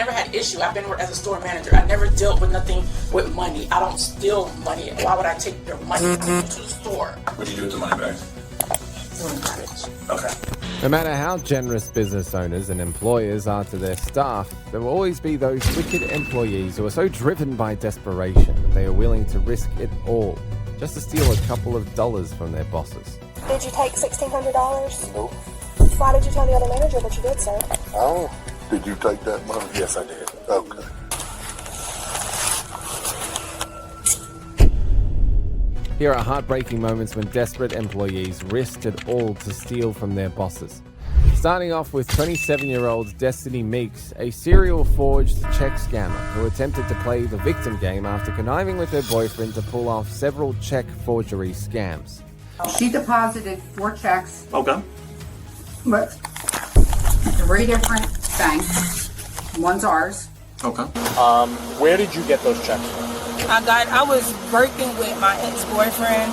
never had issue. I've been as a store manager. I never dealt with nothing with money. I don't steal money. Why would I take their money to the store? What do you do with the money bags? Okay. No matter how generous business owners and employers are to their staff, there will always be those wicked employees who are so driven by desperation that they are willing to risk it all just to steal a couple of dollars from their bosses. Did you take $1,600? Nope. Why did you tell the other manager that you did, sir? Oh, did you take that money? Yes, I did. Okay. Here are heartbreaking moments when desperate employees risked it all to steal from their bosses. Starting off with 27-year-old Destiny Meeks, a serial forged check scammer who attempted to play the victim game after conniving with her boyfriend to pull off several check forgery scams. She deposited 4 checks. Okay. With 3 different banks. One's ours. Okay. Where did you get those checks from? I was working with my ex-boyfriend.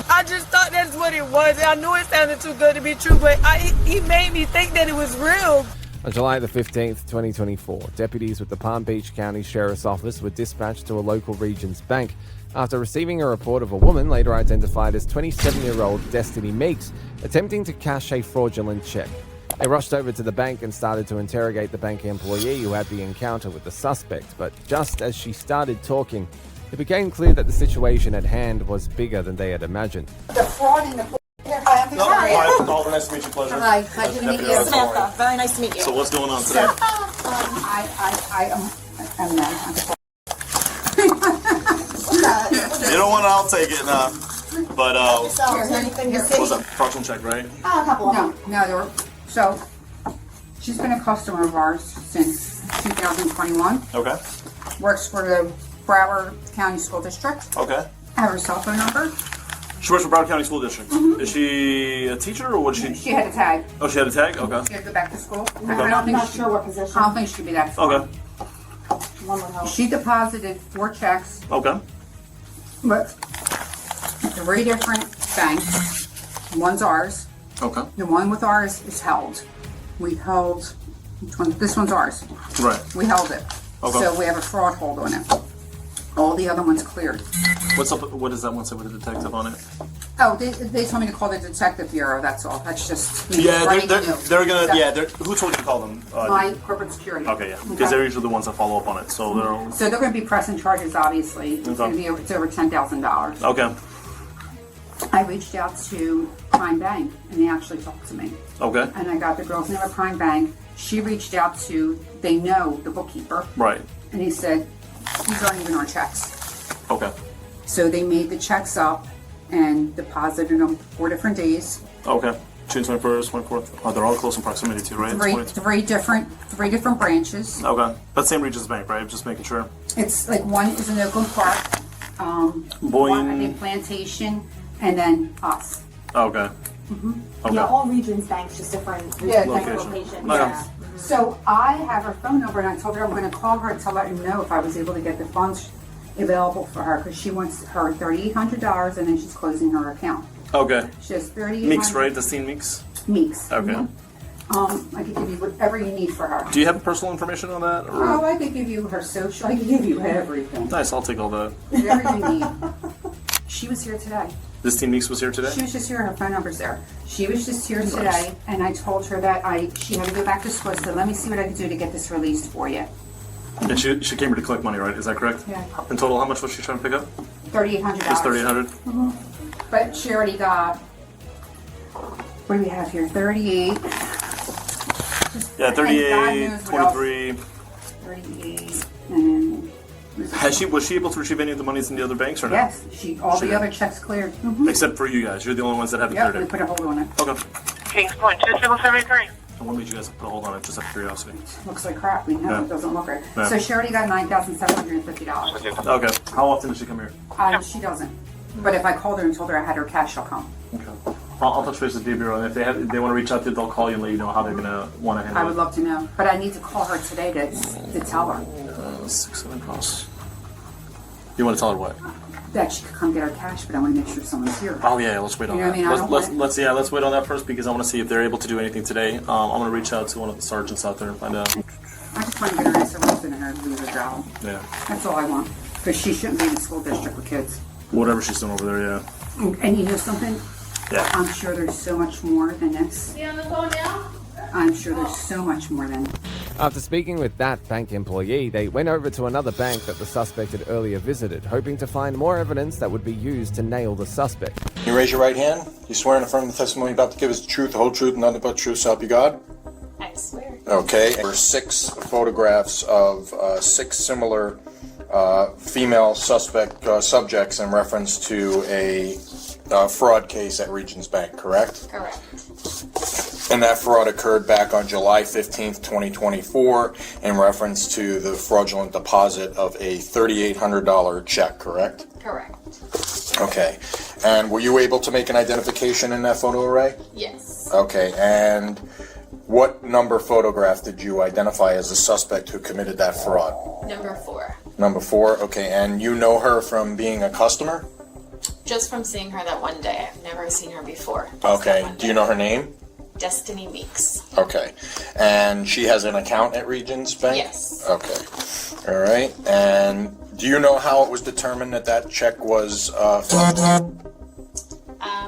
I just thought that's what it was. I knew it sounded too good to be true, but he made me think that it was real. On July the 15th, 2024, deputies with the Palm Beach County Sheriff's Office were dispatched to a local region's bank after receiving a report of a woman later identified as 27-year-old Destiny Meeks attempting to cash a fraudulent check. They rushed over to the bank and started to interrogate the bank employee who had the encounter with the suspect, but just as she started talking, it became clear that the situation at hand was bigger than they had imagined. The fraud in the... Hi, I'm Hi, Oliver, nice to meet you. Pleasure. Hi, nice to meet you. Samantha, very nice to meet you. So what's going on today? I'm You don't want it, I'll take it now. But, Is there anything you're what was that? Fraudulent check, right? A couple of them. No, there were... So, she's been a customer of ours since 2021. Okay. Works for the Broward County School District. Okay. I have her cell phone number. She works for Broward County School District. Mm-hmm. Is she a teacher or what? She had a tag. Oh, she had a tag? Okay. She had to go back to school. Okay. I'm not sure what position. I don't think she'd be that far. Okay. One would help. She deposited 4 checks Okay. with 3 different banks. One's ours. Okay. The one with ours is held. We held, which one? This one's ours. Right. We held it. Okay. So we have a fraud hold on it. All the other ones cleared. What's up? What does that one say with the detective on it? Oh, they told me to call the detective bureau. That's all. That's just me Yeah, writing they're gonna. So, Yeah, who told you to call them? my corporate security. Okay, yeah, because they're usually the ones that follow up on it. So they're So they're going to be pressing charges. Obviously, it's going to be it's over $10,000. okay. I reached out to Prime Bank, and they actually talked to me. Okay. And I got the girl's name at Prime Bank. She reached out to, they know the bookkeeper, Right. and he said, these aren't even our checks. Okay. So they made the checks up and deposited them 4 different days. Okay. June 21st, 24th. Oh, they're all close in proximity to, right? Three different branches. Okay. That's same Regions Bank, right? Just making sure. It's like one is in Oakland Park, one I think Plantation, and then us. Okay. Okay. Yeah, all regions banks, just different Location. locations. Okay. Yeah. So I have her phone number, and I told her I'm going to call her to let her know if I was able to get the funds available for her, because she wants her $3,800, and then she's closing her account. Okay. She has $3,800. Meeks, right? Destiny Meeks? Meeks. Okay. I could give you whatever you need for her. Do you have personal information on that? Or? Oh, I could give you her social. I could give you everything. Nice, I'll take all that. Whatever you need. She was here today. This team Meeks was here today? She was just here. Her phone number's there. She was just here Nice. today, and I told her that she had to go back to school. So let me see what I can do to get this released for you. And she came here to collect money, right? Is that correct? Yeah. In total, how much was she trying to pick up? $3,800. Just $3,800? But she already got. What do we have here? 38. Yeah, 38, 23. 38, and Was she able to retrieve any of the monies in the other banks or not? yes, all She the did. other checks cleared. Except for you guys. You're the only ones that haven't Yep, cleared we it. put a hold on it. Okay. Kings Point 2773. And what made you guys put a hold on it? Just out of curiosity. Looks like crap. We know Yeah. it doesn't look right. Yeah. So she already got $9,750. Okay. How often does she come here? She doesn't. But if I called her and told her I had her cash, she'll come. Okay. I'll touch base with the Bureau, and if they want to reach out to you, they'll call you and let you know how they're gonna want to handle I it. would love to know. But I need to call her today to tell her 6, 7 calls. You want to tell her what? that she could come get her cash, but I want to make sure someone's here. Oh yeah, let's wait on You know that. what I mean? I don't Let's wait on that first because I want to see if they're able to do anything today. I'm gonna reach out to one of the sergeants out there and find out. I just want to get her answer. causing her to lose her job. Yeah. That's all I want. Because she shouldn't be in the school district with kids. Whatever she's doing over there, yeah. And you know something? Yeah. I'm sure there's so much more than this. You on the phone now? I'm sure there's so much more than. After speaking with that bank employee, they went over to another bank that the suspect had earlier visited, hoping to find more evidence that would be used to nail the suspect. You raise your right hand. You swear in affirming the testimony you're about to give is the truth, the whole truth, and nothing but the truth, so help you God? I swear. Okay. There were 6 photographs of 6 similar female subjects in reference to a fraud case at Regions Bank, correct? Correct. And that fraud occurred back on July 15th, 2024, in reference to the fraudulent deposit of a $3,800 check, correct? Correct. Okay. And were you able to make an identification in that photo array? Yes. Okay. And what number photograph did you identify as the suspect who committed that fraud? Number 4. Number 4. Okay. And you know her from being a customer? Just from seeing her that one day. I've never seen her before. Okay. Do you know her name? Destiny Meeks. Okay. And she has an account at Regions Bank? Yes. Okay. All right. And do you know how it was determined that that check was fraudulent?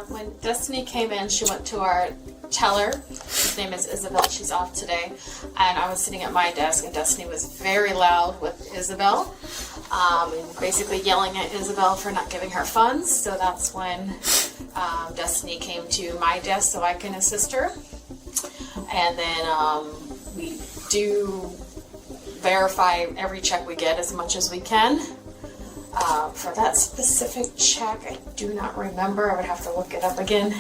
When Destiny came in, she went to our teller. His name is Isabel. She's off today. And I was sitting at my desk, and Destiny was very loud with Isabel. And basically yelling at Isabel for not giving her funds. So that's when Destiny came to my desk so I can assist her. And then we do verify every check we get as much as we can. For that specific check, I do not remember. I would have to look it up again.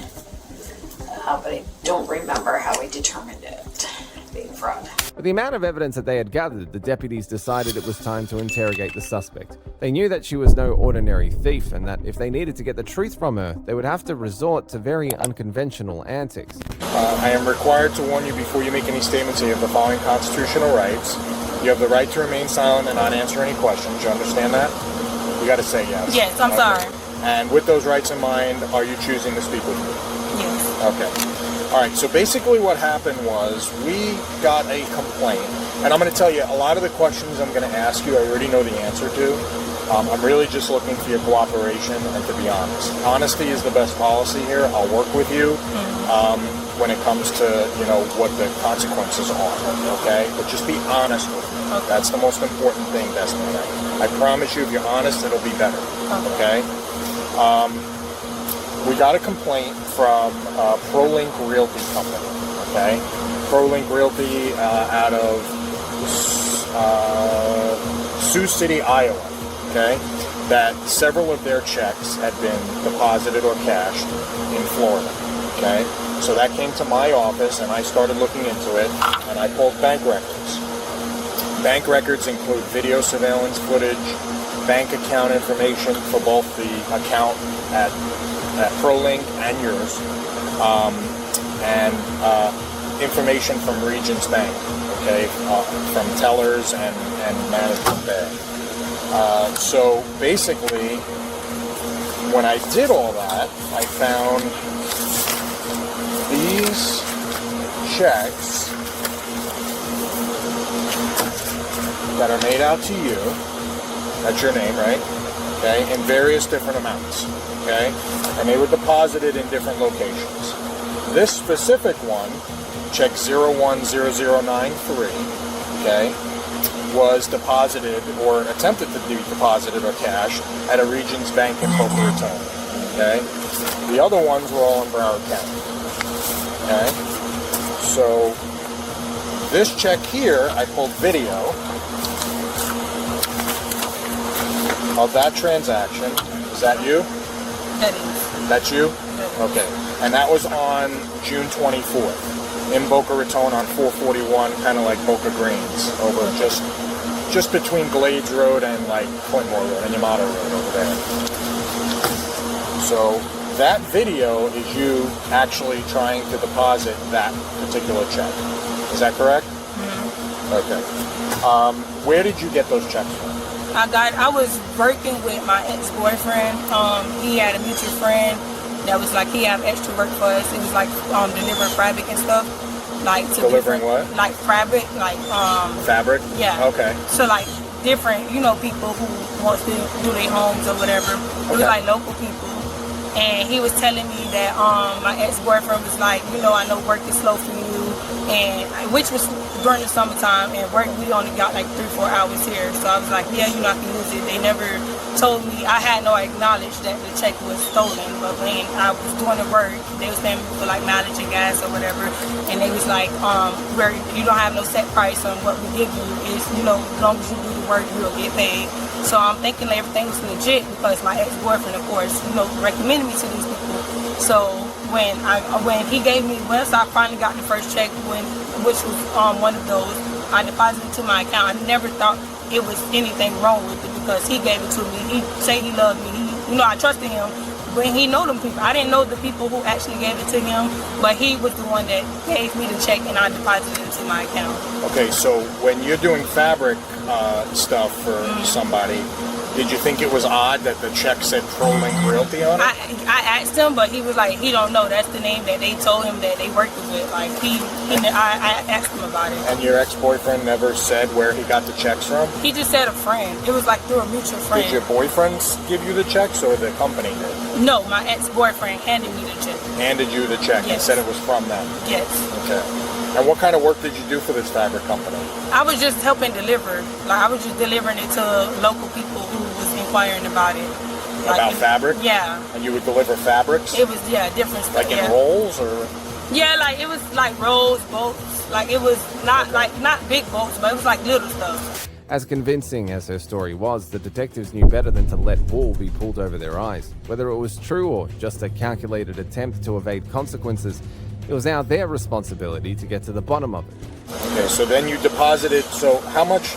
But I don't remember how we determined it being fraud. With the amount of evidence that they had gathered, the deputies decided it was time to interrogate the suspect. They knew that she was no ordinary thief, and that if they needed to get the truth from her, they would have to resort to very unconventional antics. I am required to warn you before you make any statements that you have the following constitutional rights. You have the right to remain silent and not answer any questions. You understand that? You got to say yes. Yes, I'm sorry. And with those rights in mind, are you choosing to speak with me? Yes. Okay. All right, so basically what happened was we got a complaint, and I'm going to tell you, a lot of the questions I'm going to ask you, I already know the answer to. I'm really just looking for your cooperation and to be honest. Honesty is the best policy here. I'll work with you when it comes to, what the consequences are, okay? But just be honest with me. Okay. That's the most important thing, Destiny. I promise you, if you're honest, it'll be better, okay? We got a complaint from ProLink Realty Company, okay? ProLink Realty out of Sioux City, Iowa, okay? That several of their checks had been deposited or cashed in Florida, okay? So that came to my office, and I started looking into it, and I pulled bank records. Bank records include video surveillance footage, bank account information for both the account at ProLink and yours, and information from Regions Bank, okay, from tellers and management there. So basically, when I did all that, I found these checks that are made out to you. That's your name, right? Okay, in various different amounts. Okay, and they were deposited in different locations. This specific one, check 010093, okay, was deposited or attempted to be deposited or cashed at a Regions Bank in Boca Raton. Okay, the other ones were all in Broward County. Okay, so this check here, I pulled video of that transaction. Is that you? That is. That's you? Okay. And that was on June 24th in Boca Raton on 441, kind of like Boca Greens, over just between Glades Road and like Pointmore Road and Yamato Road over there. So that video is you actually trying to deposit that particular check. Is that correct? Mm-hmm. Okay. Where did you get those checks from? I was working with my ex-boyfriend. He had a mutual friend that was like, he had extra work for us. It was like delivering private and stuff. like to delivering different, what? like fabric, like Fabric? yeah. Okay. So like different, people who want to do their homes or whatever. It was like local people. And he was telling me that my ex-boyfriend was like, I know work is slow for you, and which was during the summertime, and work we only got like 3-4 hours here. So I was like, yeah, I can use it. They never told me, I had no acknowledge that the check was stolen, but when I was doing the work, they was paying me for like mileage and gas or whatever, and they was like, where you don't have no set price on what we give you, is as long as you do the work, you'll get paid. So I'm thinking everything was legit because my ex-boyfriend, of course, recommended me to these people. So when he gave me, once I finally got the first check, which was one of those, I deposited to my account. I never thought it was anything wrong with it because he gave it to me. He said he loved me. I trusted him. When he know them people, I didn't know the people who actually gave it to him, but he was the one that gave me the check and I deposited it to my account. Okay, so when you're doing fabric stuff for somebody, did you think it was odd that the check said ProLink Realty on it? I asked him, but he was like, he don't know. That's the name that they told him that they worked with. Like I asked him about it. And your ex-boyfriend never said where he got the checks from? He just said a friend. It was like through a mutual friend. Did your boyfriends give you the checks or the company did? No, my ex-boyfriend handed me the check. Handed you the check and said it was from them? Yes. Okay. And what kind of work did you do for this fabric company? I was just helping deliver. Like I was just delivering it to local people who was inquiring about it. About fabric? Yeah. And you would deliver fabrics? It was different stuff. Like in rolls or? Yeah, like it was like rolls, bolts. Like it was not not big bolts, but it was like little stuff. As convincing as her story was, the detectives knew better than to let wool be pulled over their eyes. Whether it was true or just a calculated attempt to evade consequences, it was now their responsibility to get to the bottom of it. Okay, so then you deposited, so how much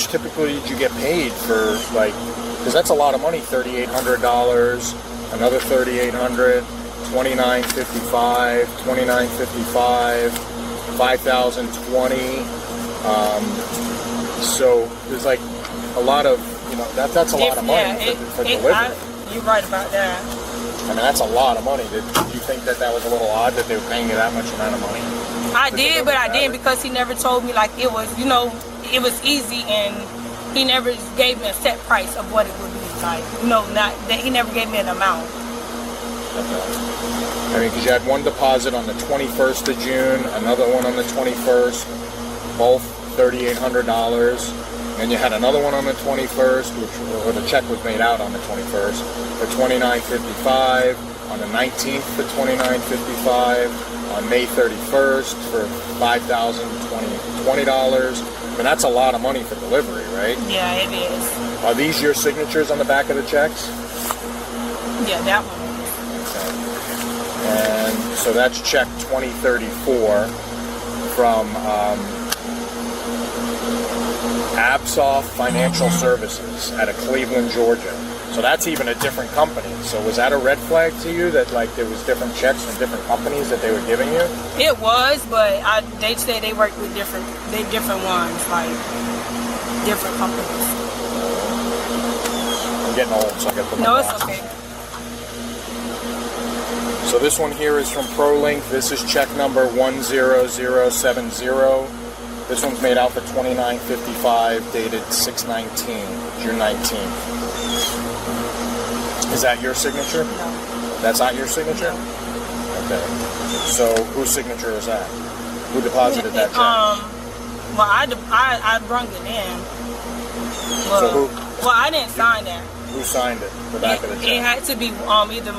typically did you get paid for, because that's a lot of money, $3,800, another $3,800, $2,955, $2,955, $5,020, so there's like a lot of, that's a lot of money for delivery. You're right about that. I mean, that's a lot of money. Did you think that was a little odd that they were paying you that much amount of money? I did, but I didn't because he never told me it was, it was easy, and he never gave me a set price of what it would be. Not that he never gave me an amount. Okay. I mean, because you had one deposit on the 21st of June, another one on the 21st, both $3,800. And you had another one on the 21st, where the check was made out on the 21st, for $2,955. On the 19th for $2,955. On May 31st for $5,020. I mean, that's a lot of money for delivery, right? Yeah, it is. Are these your signatures on the back of the checks? Yeah, that one. Okay. And so that's check 2034 from Airsoft Financial Services out of Cleveland, Georgia. So that's even a different company. So was that a red flag to you that there was different checks from different companies that they were giving you? It was, but they say they work with different ones, like different companies. I'm getting old, so I got to put my No, glasses. it's okay. So this one here is from ProLink. This is check number 10070. This one's made out for $2,955, dated 6/19, June 19th. Is that your signature? No. That's not your signature? No. Okay. So whose signature is that? Who deposited that check? Well, I brung it in. Well, So who? Well, I didn't sign that. Who signed it? The back of the check. It had to be either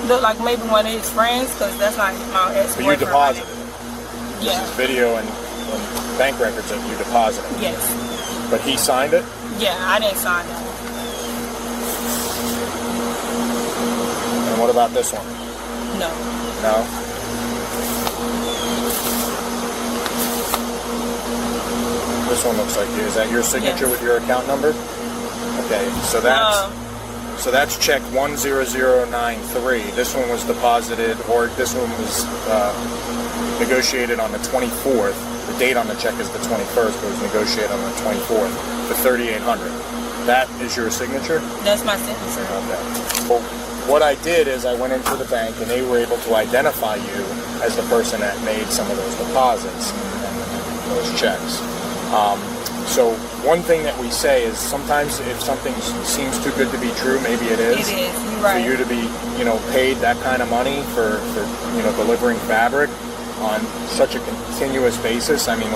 look like maybe one of his friends, because that's not my ex-boyfriend. But you deposited it. Yeah. This is video and bank records that you deposited. Yes. But he signed it? Yeah, I didn't sign that. And what about this one? No. No? This one looks like you. Is that your signature with your account number? Okay, so that's check 10093. This one was deposited, or this one was negotiated on the 24th. The date on the check is the 21st, but it was negotiated on the 24th for $3,800. That is your signature? That's my signature. Okay. Well, what I did is I went into the bank and they were able to identify you as the person that made some of those deposits and those checks. So one thing that we say is sometimes if something seems too good to be true, maybe it is. It is, you're right. For you to be, paid that kind of money for delivering fabric on such a continuous basis. I mean,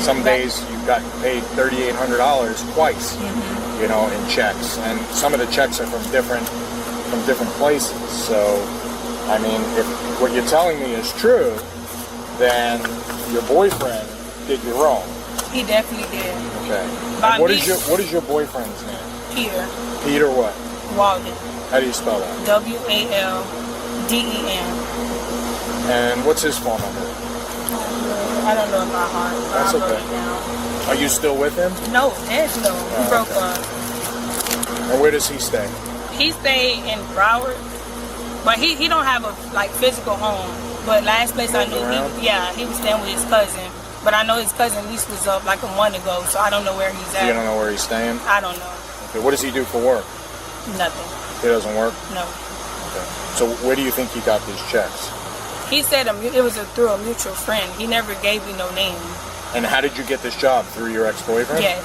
some days you've gotten paid $3,800 twice, in checks, and some of the checks are from different places. So, I mean, if what you're telling me is true, then your boyfriend did you wrong. He definitely did. Okay. And what is your boyfriend's name? Peter. Peter what? Walden. How do you spell that? Walden. And what's his phone number? I don't know by heart. That's okay. Are you still with him? No, there's no. We broke up. And where does he stay? He stayed in Broward, but he don't have a physical home. But last place I knew, he was staying with his cousin. But I know his cousin lease was up a month ago, so I don't know where he's at. You don't know where he's staying? I don't know. Okay. What does he do for work? Nothing. He doesn't work? No. Okay. So where do you think he got these checks? He said it was through a mutual friend. He never gave me no name. And how did you get this job? Through your ex-boyfriend? Yes.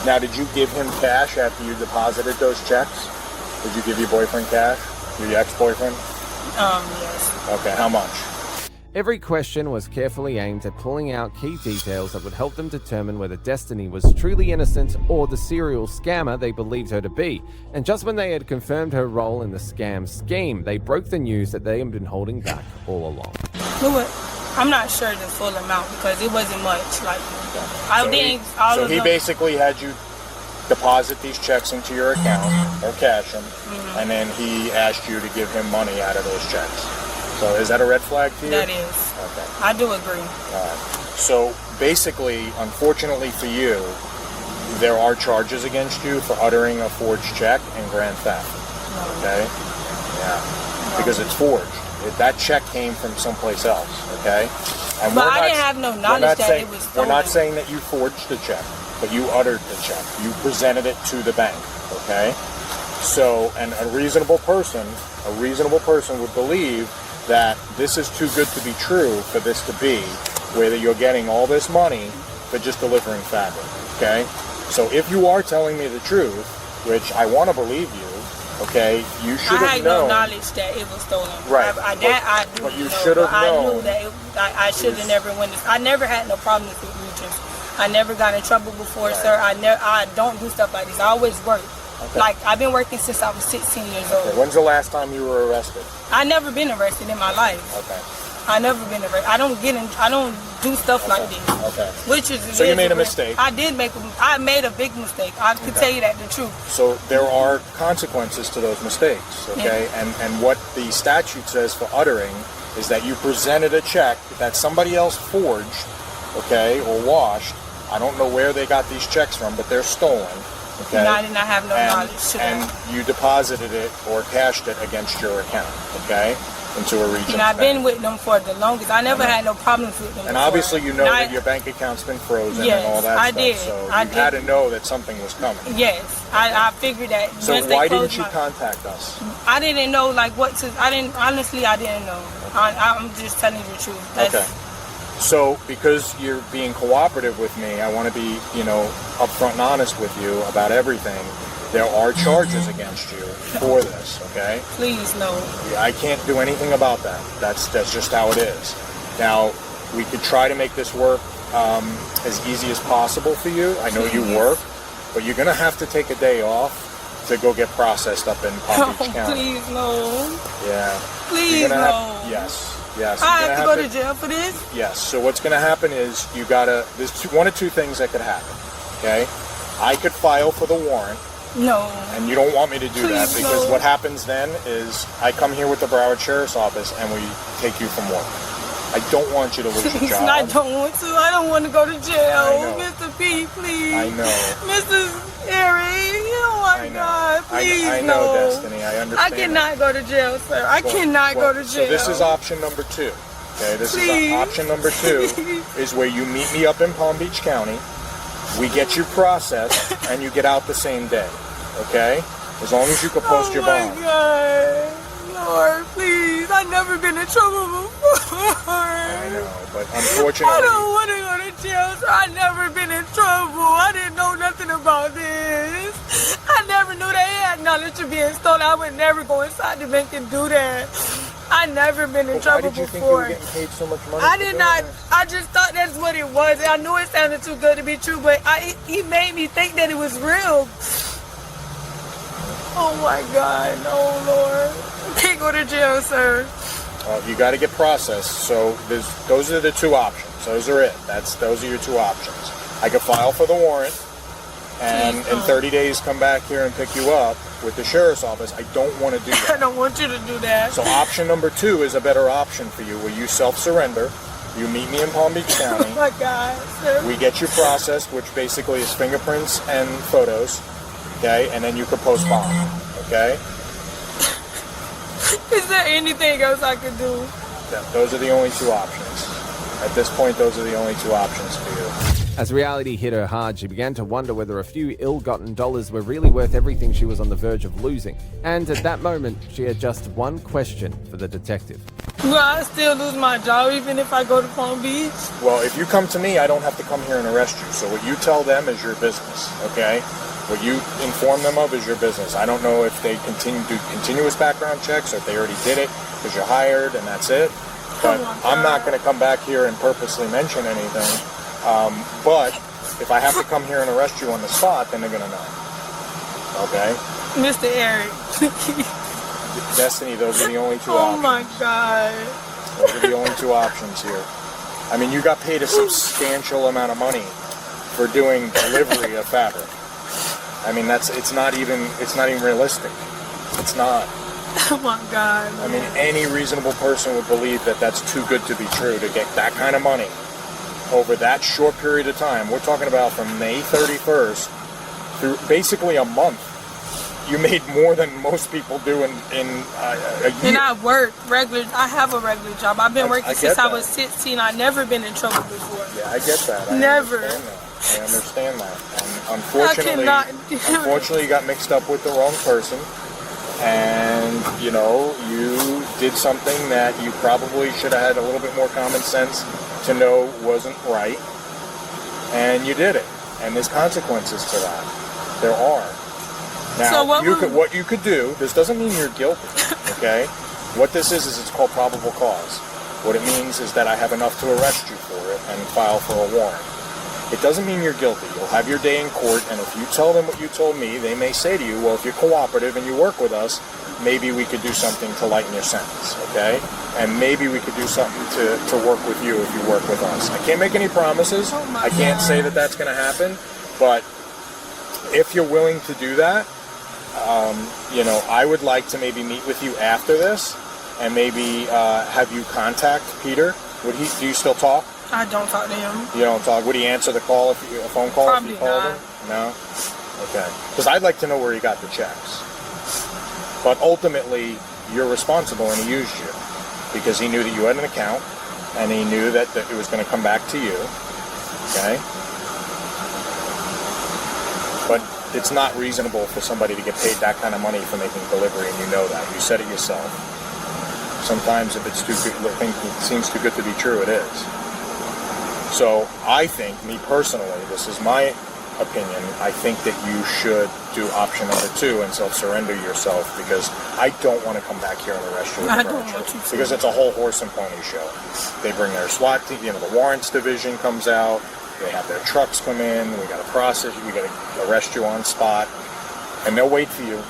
Now, did you give him cash after you deposited those checks? Did you give your boyfriend cash? Your ex-boyfriend? Yes. Okay, how much? Every question was carefully aimed at pulling out key details that would help them determine whether Destiny was truly innocent or the serial scammer they believed her to be. And just when they had confirmed her role in the scam scheme, they broke the news that they had been holding back all along. I'm not sure the full amount because it wasn't much. So he basically had you deposit these checks into your account or cash them, and then he asked you to give him money out of those checks. So is that a red flag to you? That is. Okay. I do agree. All right. So basically, unfortunately for you, there are charges against you for uttering a forged check and grand theft. Okay? Yeah. Because it's forged. That check came from someplace else. Okay? And but I didn't have no knowledge that it was stolen. We're not saying that you forged the check, but you uttered the check. You presented it to the bank. Okay? So, and a reasonable person would believe that this is too good to be true for this to be, where you're getting all this money for just delivering fabric, okay? So if you are telling me the truth, which I want to believe you, okay, you should have known. I had no knowledge that it was stolen. Right. But you should have known. I knew that I should have never went this. I never had no problems with regions. I never got in trouble before, sir. I don't do stuff like this. I always work. Okay. I've been working since I was 16 years old. Okay. When's the last time you were arrested? I never been arrested in my life. Okay. I never been arrested. I don't do stuff like this. Okay. So you made a mistake. I made a big mistake. I could tell you that the truth. So there are consequences to those mistakes, okay? Yeah. And what the statute says for uttering is that you presented a check that somebody else forged, okay, or washed. I don't know where they got these checks from, but they're stolen. Okay. And I did not have no knowledge to and you deposited it or cashed it against your account, okay, into a regional And I've been with them for the longest. I never had no problems with them. And obviously you know that your bank account's been frozen and all that stuff. Did. So you had to know that something was coming. Yes, I figured that. So why didn't you contact us? I didn't know I didn't know. I'm just telling you the truth. Okay. So, because you're being cooperative with me, I want to be, upfront and honest with you about everything. There are charges against you for this, okay? Please, no. I can't do anything about that. That's just how it is. Now, we could try to make this work as easy as possible for you. I know you work, but you're going to have to take a day off to go get processed up in Palm Beach County. Please, no. Yeah. Please, no. Yes. I have to go to jail for this? Yes. So what's going to happen is there's one of two things that could happen, okay? I could file for the warrant. No. And you don't want me to do that because what happens then is I come here with the Broward Sheriff's Office and we take you from work. I don't want you to lose your job. I don't want to. I don't want to go to jail. Mr. P, please. I know. Mr. Harry, oh my God, please, I know, Destiny. I understand. I cannot go to jail, sir. I cannot go to jail. So this is option number 2. Okay, this is option number 2 is where you meet me up in Palm Beach County. We get you processed and you get out the same day. Okay? As long as you can post your bond. Oh my God. Lord, please. I've never been in trouble before. I know, but unfortunately... I don't want to go to jail, so I've never been in trouble. I didn't know nothing about this. I never knew they had knowledge of being stolen. I would never go inside the bank and do that. I never been in trouble before. Why did you think you before. were getting paid so much money? I did not. I just thought that's what it was. I knew it sounded too good to be true, but he made me think that it was real. Oh my God, no, Lord. I can't go to jail, sir. You got to get processed. So those are the two options. Those are it. Those are your two options. I could file for the warrant, and in 30 days come back here and pick you up with the sheriff's office. I don't want to do that. I don't want you to do that. So option number 2 is a better option for you, where you self-surrender. You meet me in Palm Beach County. Oh my God, sir. We get you processed, which basically is fingerprints and photos. Okay, and then you can post bond. Okay. Is there anything else I could do? Yeah, those are the only two options. At this point, those are the only two options for you. As reality hit her hard, she began to wonder whether a few ill-gotten dollars were really worth everything she was on the verge of losing. And at that moment, she had just one question for the detective. Will I still lose my job even if I go to Palm Beach? Well, if you come to me, I don't have to come here and arrest you. So what you tell them is your business, okay? What you inform them of is your business. I don't know if they do continuous background checks or if they already did it because you're hired and that's it. But I'm not going to come back here and purposely mention anything. But if I have to come here and arrest you on the spot, then they're going to know. Okay? Mr. Eric. Destiny, those are the only two Oh options. my God. Those are the only two options here. I mean, you got paid a substantial amount of money for doing delivery of fabric. I mean, it's not even realistic. It's not. Oh my God. I mean, any reasonable person would believe that that's too good to be true to get that kind of money over that short period of time. We're talking about from May 31st through basically a month. You made more than most people do in a year. And I work regular. I have a regular job. I've been working since I was 16. I've never been in trouble before. Yeah, I get that. Never. I understand that. And unfortunately, you got mixed up with the wrong person. And, you did something that you probably should have had a little bit more common sense to know wasn't right. And you did it. And there's consequences to that. There are. Now, so what you could do, this doesn't mean you're guilty, okay? What this is it's called probable cause. What it means is that I have enough to arrest you for it and file for a warrant. It doesn't mean you're guilty. You'll have your day in court, and if you tell them what you told me, they may say to you, well, if you're cooperative and you work with us, maybe we could do something to lighten your sentence, okay? And maybe we could do something to work with you if you work with us. I can't make any promises. I can't say that that's going to happen, but if you're willing to do that, I would like to maybe meet with you after this and maybe have you contact Peter. Do you still talk? I don't talk to him. You don't talk? Would he answer the call, a phone call Probably if you called not. him? No? Okay. Because I'd like to know where he got the checks. But ultimately, you're responsible and he used you because he knew that you had an account and he knew that it was going to come back to you. Okay? But it's not reasonable for somebody to get paid that kind of money for making delivery, and you know that. You said it yourself. Sometimes if it's too good, it seems too good to be true, it is. So I think, me personally, this is my opinion, I think that you should do option number 2 and self-surrender yourself, because I don't want to come back here and arrest you with furniture, because it's a whole horse and pony show. They bring their SWAT team, the warrants division comes out, they have their trucks come in, we got to process you, we got to arrest you on spot, and they'll wait for you,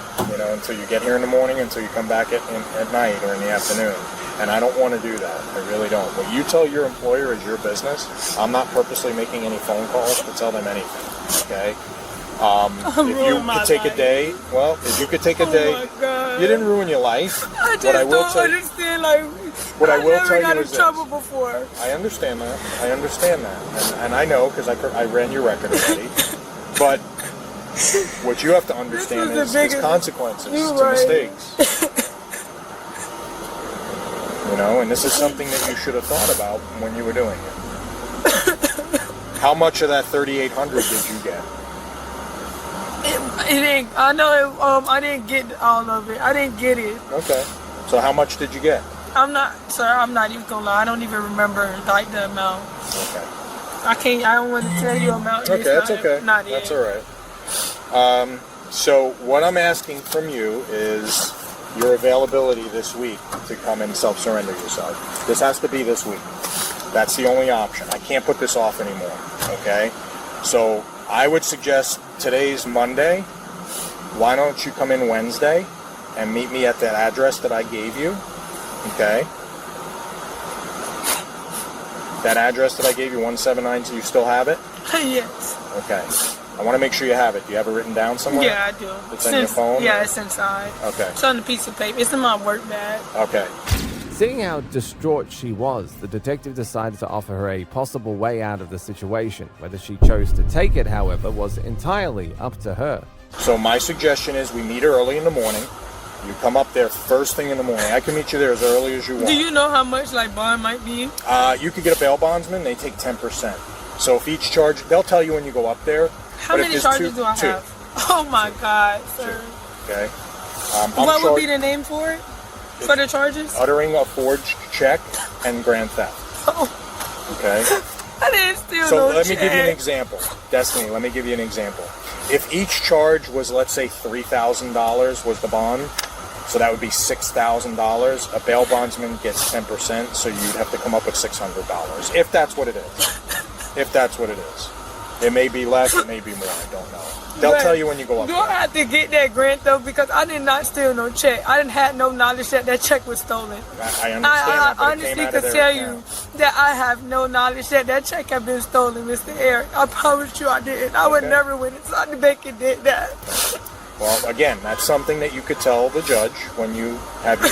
until you get here in the morning, until you come back at night or in the afternoon. And I don't want to do that. I really don't. What you tell your employer is your business. I'm not purposely making any phone calls to tell them anything. Okay? If you could take a day, if you could take a day, you didn't ruin your life. I just don't understand, what I will never tell you got in is trouble before. I understand that. And I know because I ran your record already. But what you have to understand is consequences to mistakes. And this is something that you should have thought about when you were doing it. How much of that $3,800 did you get? It ain't. I know. I didn't get all of it. I didn't get it. Okay. So how much did you get? I'm not, sir. I'm not even gonna lie. I don't even remember like the amount. Okay. I can't. I don't want to tell you amount. Okay, that's okay. Not That's yet. all right. So what I'm asking from you is your availability this week to come and self-surrender yourself. This has to be this week. That's the only option. I can't put this off anymore. Okay. So I would suggest today's Monday. Why don't you come in Wednesday and meet me at that address that I gave you? Okay. That address that I gave you, 179, so you still have it? Yes. Okay. I want to make sure you have it. Do you have it written down somewhere? Yeah, I do. It's in your phone? Yeah, it's inside. Okay. It's on a piece of paper. It's in my work bag. Okay. Seeing how distraught she was, the detective decided to offer her a possible way out of the situation. Whether she chose to take it, however, was entirely up to her. So my suggestion is we meet early in the morning. You come up there first thing in the morning. I can meet you there as early as you want. Do you know how much like bond might be? You could get a bail bondsman. They take 10%. So if each charge, they'll tell you when you go up there. How many charges do I have? Oh my God, sir. Okay. What would be the name for it? For the charges? Uttering a forged check and grand theft. Oh. Okay. I didn't steal So no let me check. give you an example. Destiny, let me give you an example. If each charge was, let's say, $3,000 was the bond, so that would be $6,000. A bail bondsman gets 10%, so you'd have to come up with $600. If that's what it is. If that's what it is. It may be less, it may be more, I don't know. They'll tell you when you go up Do there. I have to get that grant though? Because I did not steal no check. I didn't have no knowledge that that check was stolen. I understand that, but it honestly came out could of tell their you that I have no knowledge that that check had been stolen, Mr. Eric. I promise you I didn't. I would never went inside the bank and did that. Well, again, that's something that you could tell the judge when you have your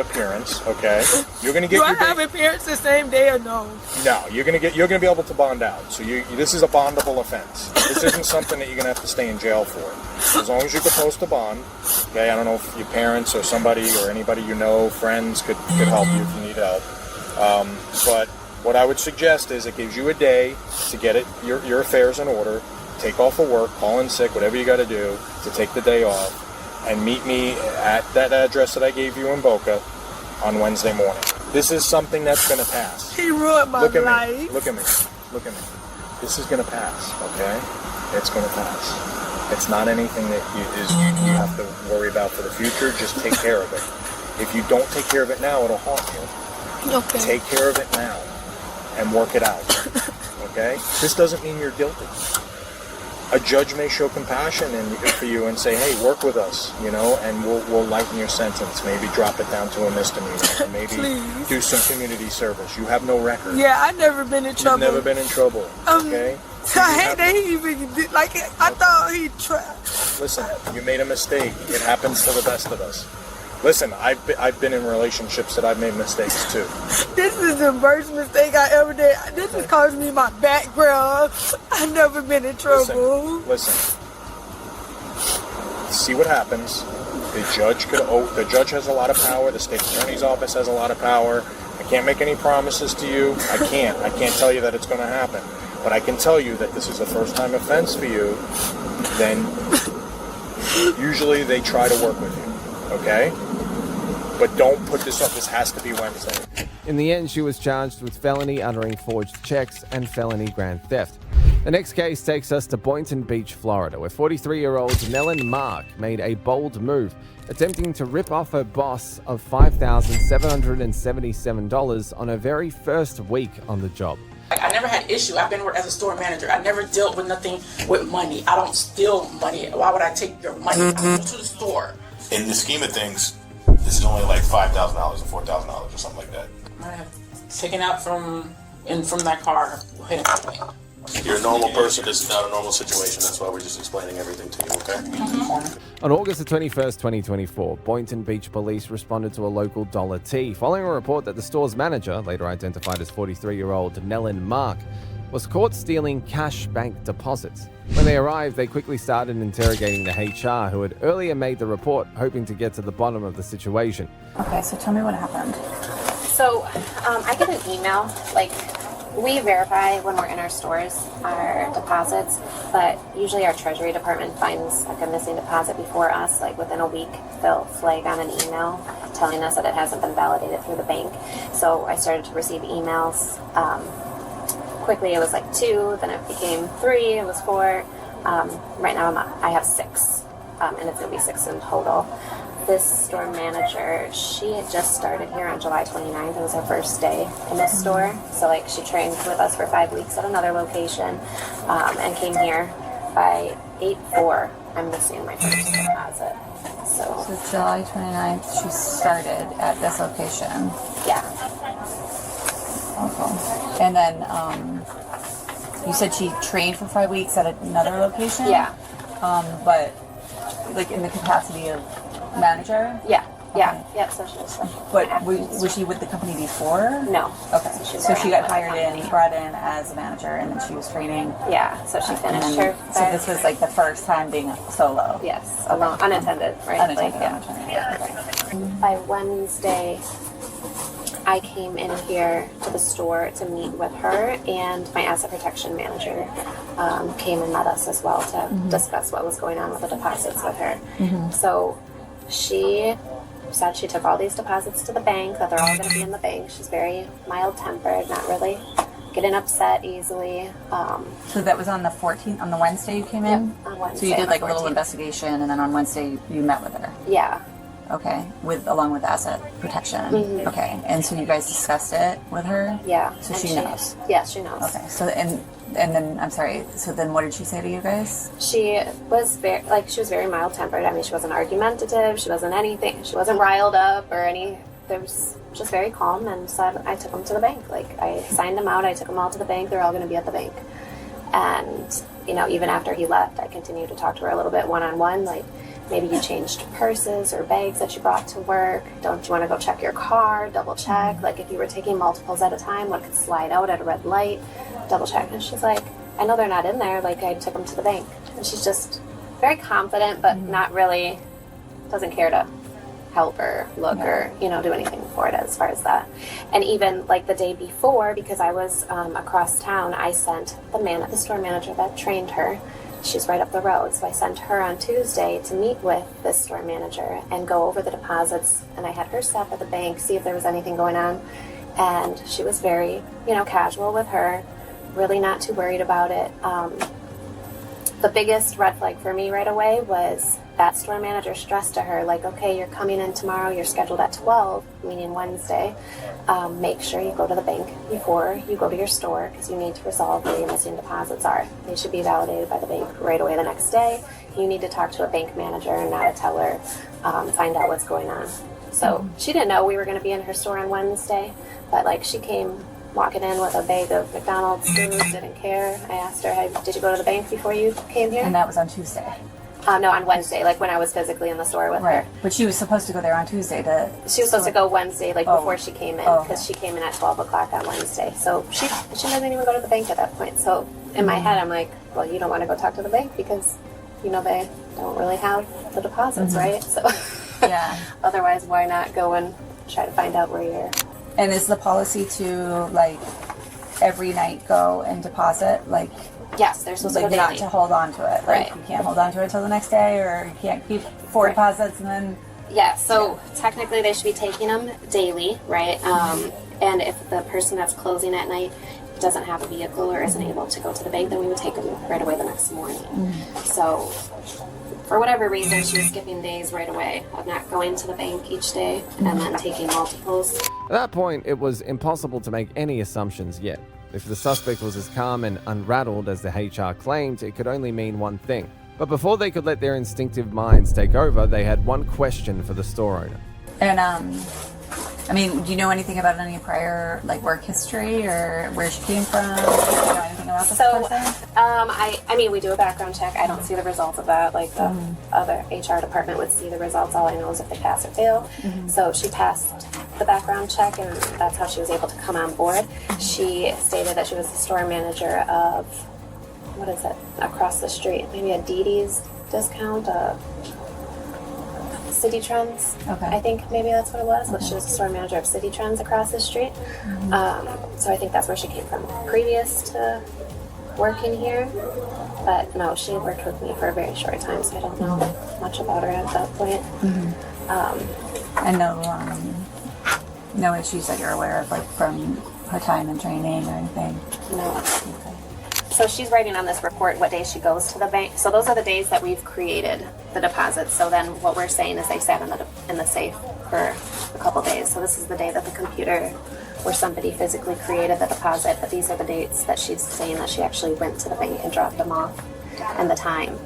appearance. Okay, you're going to get. Do your I have appearance the same day or no? No, you're going to be able to bond out. So this is a bondable offense. This isn't something that you're going to have to stay in jail for. As long as you can post a bond. Okay, I don't know if your parents or somebody or anybody you know, friends could help you if you need help. But what I would suggest is it gives you a day to get your affairs in order. Take off of work, call in sick, whatever you got to do to take the day off, and meet me at that address that I gave you in Boca on Wednesday morning. This is something that's going to pass. He ruined my life. Look at me. Look at me. This is going to pass, okay? It's going to pass. It's not anything that you have to worry about for the future. Just take care of it. If you don't take care of it now, it'll haunt you. Okay. Take care of it now and work it out, okay? This doesn't mean you're guilty. A judge may show compassion for you and say, hey, work with us, and we'll lighten your sentence. Maybe drop it down to a misdemeanor. Or maybe do some community service. You have no record. Yeah, I've never been in trouble. You've never been in trouble, okay? I hate that he even did, I thought he tried. Listen, you made a mistake. It happens to the best of us. Listen, I've been in relationships that I've made mistakes too. This is the worst mistake I ever did. This has caused me my background. I've never been in trouble. Listen. See what happens. The judge has a lot of power. The state attorney's office has a lot of power. I can't make any promises to you. I can't tell you that it's going to happen. But I can tell you that this is a first-time offense for you. Then usually they try to work with you. Okay? But don't put this up. This has to be Wednesday. In the end, she was charged with felony uttering forged checks and felony grand theft. The next case takes us to Boynton Beach, Florida, where 43-year-old Nelen Mark made a bold move, attempting to rip off her boss of $5,777 on her very first week on the job. I never had issue. I've been working as a store manager. I never dealt with nothing with money. I don't steal money. Why would I take your money? I go to the store. In the scheme of things, this is only like $5,000 or $4,000 or something like that. I have taken out from that car. You're a normal person. This is not a normal situation. That's why we're just explaining everything to you, okay? On August the 21st, 2024, Boynton Beach police responded to a local Dollar Tea following a report that the store's manager, later identified as 43-year-old Nelen Mark, was caught stealing cash bank deposits. When they arrived, they quickly started interrogating the HR who had earlier made the report, hoping to get to the bottom of the situation. Okay, so tell me what happened. So, I get an email, We verify when we're in our stores our deposits, but usually our treasury department finds like a missing deposit before us. Like within a week, they'll flag on an email telling us that it hasn't been validated through the bank. So I started to receive emails. Quickly, it was like 2, then it became 3, it was 4. Right now, I have 6, and it's going to be 6 in total. This store manager, she had just started here on July 29th. It was her first day in this store. So, like, she trained with us for 5 weeks at another location and came here by 8/4. I'm missing my first deposit. So July 29th, she started at this location. Yeah. Okay. And then you said she trained for 5 weeks at another location? Yeah. But, like, in the capacity of manager? Yeah. Okay. Yeah. So she was. But was she with the company before? No. Okay. So she got hired in, brought in as a manager, and then she was training. Yeah. So she finished her. So this was like the first time being solo. Yes. Alone, unattended, right? Unattended. Yeah. By Wednesday, I came in here to the store to meet with her, and my asset protection manager came and met us as well to discuss what was going on with the deposits with her. So she said she took all these deposits to the bank, that they're all going to be in the bank. She's very mild-tempered, not really getting upset easily. So that was on the 14th, on the Wednesday you came in? On Wednesday. So you did like a little investigation, and then on Wednesday you met with her? Yeah. Okay, along with asset protection. Okay, and so you guys discussed it with her? Yeah. So she knows? Yeah, she knows. Okay, so and then, I'm sorry, so then what did she say to you guys? She was very mild-tempered. I mean, she wasn't argumentative, she wasn't anything, she wasn't riled up or any, there was just very calm, and said I took them to the bank. Like, I signed them out, I took them all to the bank, they're all going to be at the bank. And, you know, even after he left, I continued to talk to her a little bit one-on-one, like, maybe you changed purses or bags that you brought to work. Don't you want to go check your car? Double check. Like if you were taking multiples at a time, what could slide out at a red light? Double check. And she's like, I know they're not in there. Like I took them to the bank. And she's just very confident, but not really, doesn't care to help or look or, you know, do anything for it as far as that. And even like the day before, because I was across town, I sent the store manager that trained her. She's right up the road, so I sent her on Tuesday to meet with this store manager and go over the deposits, and I had her stop at the bank, see if there was anything going on, and she was very, you know, casual with her, really not too worried about it. The biggest red flag for me right away was that store manager stressed to her, like, okay, you're coming in tomorrow, you're scheduled at 12, meaning Wednesday. Make sure you go to the bank before you go to your store because you need to resolve where your missing deposits are. They should be validated by the bank right away the next day. You need to talk to a bank manager and not a teller, find out what's going on. So she didn't know we were going to be in her store on Wednesday, but like she came walking in with a bag of McDonald's food, didn't care. I asked her, hey, did you go to the bank before you came here? And that was on Tuesday? No, on Wednesday, like when I was physically in the store with her. But she was supposed to go there on Tuesday to... She was supposed to go Wednesday, like before she came in, because she came in at 12 o'clock on Wednesday. So she doesn't even go to the bank at that point. So in my head, I'm like, well, you don't want to go talk to the bank because, you know, they don't really have the deposits, right? So yeah. Otherwise, why not go and try to find out where you're... And is the policy to, like, every night go and deposit, like... Yes, they're supposed to go daily. Not to hold on to it. Like, you can't hold on to it until the next day, or you can't keep 4 deposits and then... Yeah, so technically they should be taking them daily, right? And if the person that's closing at night doesn't have a vehicle or isn't able to go to the bank, then we would take them right away the next morning. So for whatever reason, she was skipping days right away of not going to the bank each day and then taking multiples. At that point, it was impossible to make any assumptions yet. If the suspect was as calm and unrattled as the HR claimed, it could only mean one thing. But before they could let their instinctive minds take over, they had one question for the store owner. And, I mean, do you know anything about any prior, like, work history or where she came from? Do you know anything about this person? I mean, we do a background check. I don't see the results of that. Like, the other HR department would see the results. All I know is if they pass or fail. So she passed the background check, and that's how she was able to come on board. She stated that she was the store manager of, what is it, across the street, maybe a Dee Dee's discount, City Trends. Okay. I think maybe that's what it was. But she was the store manager of City Trends across the street. So I think that's where she came from previous to working here. But no, she worked with me for a very short time, so I don't know much about her at that point. And no issues that you're aware of, like from her time in training or anything? No. So she's writing on this report what day she goes to the bank. So those are the days that we've created the deposits. So then what we're saying is they sat in the safe for a couple days. So this is the day that the computer where somebody physically created the deposit, but these are the dates that she's saying that she actually went to the bank and dropped them off, and the time.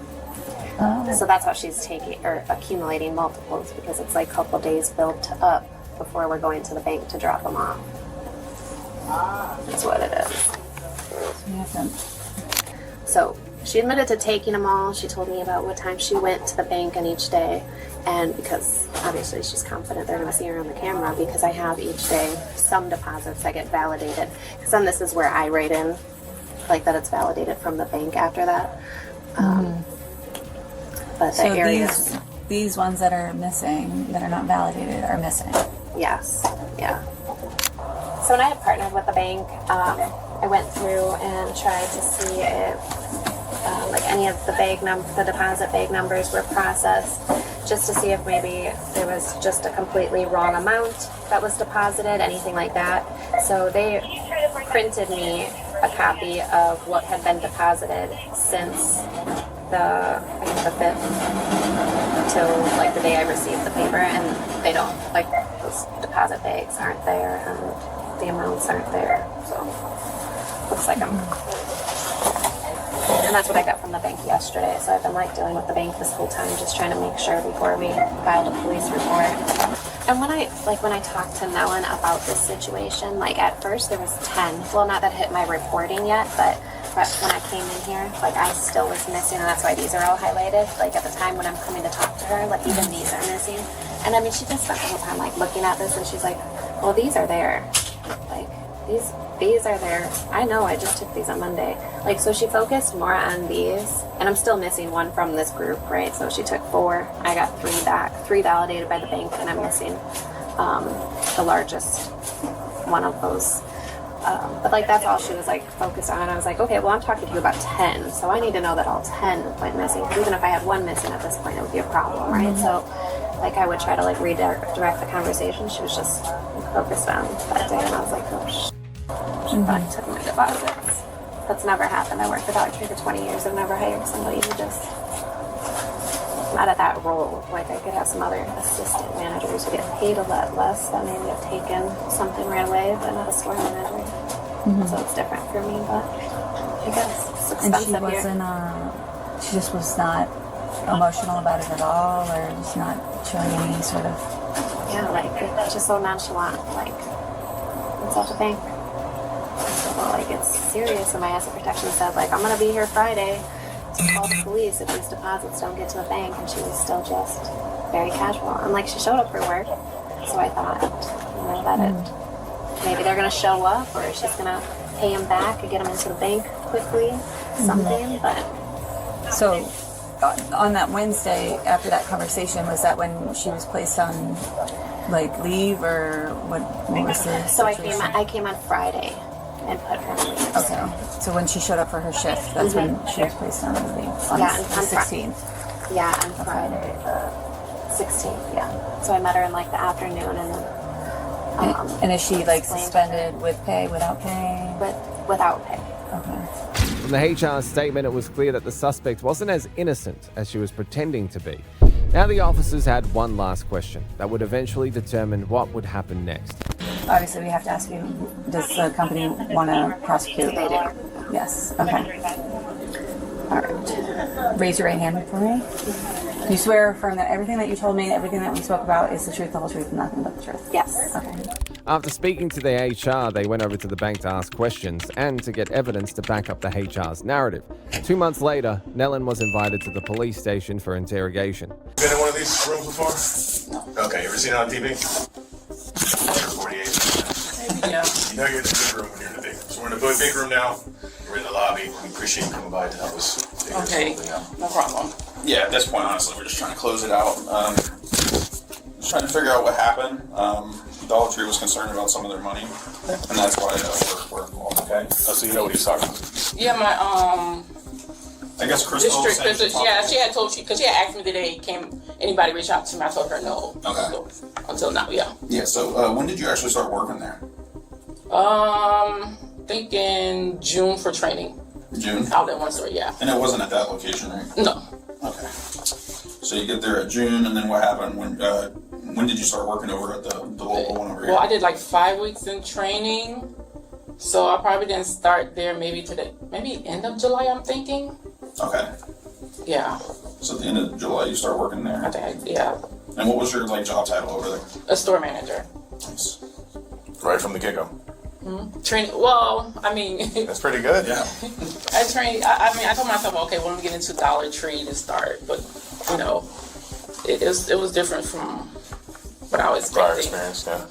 So that's how she's taking or accumulating multiples, because it's like a couple days built up before we're going to the bank to drop them off. That's what it is. So she admitted to taking them all. She told me about what time she went to the bank on each day. And because obviously she's confident they're going to see her on the camera, because I have each day some deposits that get validated. Because then this is where I write in, like, that it's validated from the bank after that. But the So areas... these ones that are missing, that are not validated, are missing? Yes, yeah. So when I had partnered with the bank, I went through and tried to see if like any of the deposit bag numbers were processed, just to see if maybe there was just a completely wrong amount that was deposited, anything like that. So they printed me a copy of what had been deposited since the 5th till like the day I received the paper, and they don't, like, those deposit bags aren't there and the amounts aren't there, so looks like and that's what I got from the bank yesterday. So I've been like dealing with the bank this whole time, just trying to make sure before we filed a police report. And when I talked to Nelen about this situation, like at first there was 10. Well, not that hit my reporting yet, but when I came in here, like I still was missing, and that's why these are all highlighted. Like at the time when I'm coming to talk to her, like even these are missing. And I mean, she just spent the whole time like looking at this, and she's like, well, these are there. Like these are there. I know, I just took these on Monday. Like, so she focused more on these, and I'm still missing one from this group, right? So she took 4. I got 3 back, 3 validated by the bank, and I'm missing the largest one of those. But like that's all she was like focused on. I was like, okay, well, I'm talking to you about 10, so I need to know that all 10 went missing. Because even if I had 1 missing at this point, it would be a problem, right? So like I would try to like redirect the conversation. She was just focused on that day, and I was like, oh shit. She thought he took my deposits. That's never happened. I worked for Dollar Tree for 20 years. I've never hired somebody who just not at that role. Like I could have some other assistant managers who get paid a lot less that maybe have taken something right away, but not a store manager. So it's different for me, but I guess it's expensive. And she wasn't, she just was not emotional about it at all, or just not showing any sort of... Yeah, like, just so nonchalant, like, it's at the bank. Well, like, it's serious, and my asset protection said, like, I'm gonna be here Friday to call the police if these deposits don't get to the bank, and she was still just very casual. And, like, she showed up for work, so I thought, you know, that maybe they're gonna show up, or she's gonna pay him back and get him into the bank quickly, something, but... So, on that Wednesday, after that conversation, was that when she was placed on, like, leave, or what was the So situation? I came on Friday and put her on leave. Okay. So when she showed up for her shift, that's when she was placed on leave, on the 16th. Yeah, on Friday, the 16th, yeah. So I met her in, like, the afternoon, and then... and is she, like, suspended with pay, without pay? Without pay. Okay. From the HR statement, it was clear that the suspect wasn't as innocent as she was pretending to be. Now the officers had one last question that would eventually determine what would happen next. Obviously, we have to ask you, does the company want to prosecute? They do. Yes. Okay. All right. Raise your right hand for me. You swear or affirm that everything that you told me, everything that we spoke about is the truth, the whole truth, and nothing but the truth? Yes. Okay. After speaking to the HR, they went over to the bank to ask questions and to get evidence to back up the HR's narrative. 2 months later, Nelen was invited to the police station for interrogation. Been in one of these rooms before? No. Okay, you ever seen it on TV? 48. Yeah. You know you're in the big room when you're in the big room. So we're in the big room now. We're in the lobby. We appreciate you coming by to help us figure Okay, something out. no problem. Yeah, at this point, honestly, we're just trying to close it out. Just trying to figure out what happened. Dollar Tree was concerned about some of their money, and that's why we're involved. Okay. So you know what he's talking about. Yeah, my I guess Crystal. Yeah, she had told because she had asked me today, can anybody reach out to me? I told her no. Okay. So, until now, yeah. Yeah. So when did you actually start working there? Thinking June for training. June. Out at one store, yeah. And it wasn't at that location, right? No. Okay. So you get there at June, and then what happened when did you start working over at the local one over here? Well, I did like 5 weeks in training, so I probably didn't start there maybe end of July. I'm thinking. Okay. Yeah. So at the end of July, you start working there. I think, yeah. And what was your job title over there? A store manager. Nice. Right from the get-go. Training. Well, I mean. That's pretty good. Yeah. I trained. I told myself, okay, well, I'm getting into Dollar Tree to start, but it was different from what I was expecting. Prior experience, yeah.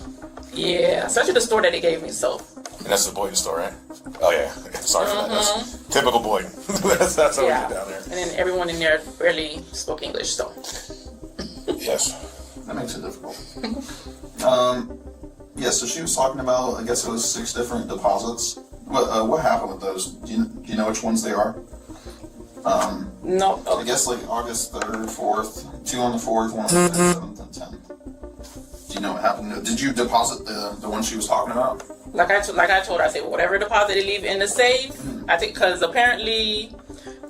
Yeah, especially the store that they gave me. So. And that's the Boyden store, right? Oh yeah. Sorry for that. That's typical Boyden. that's how we get down there. And then everyone in there barely spoke English, so. Yes. That makes it difficult. Yeah, so she was talking about, I guess it was 6 different deposits. What happened with those? Do you know which ones they are? No. I guess August 3rd, 4th, 2 on the 4th, 1 on the 5th, 7th, and 10th. Do you know what happened? Did you deposit the one she was talking about? Like I told her, I said, whatever deposit they leave in the safe, I think, because apparently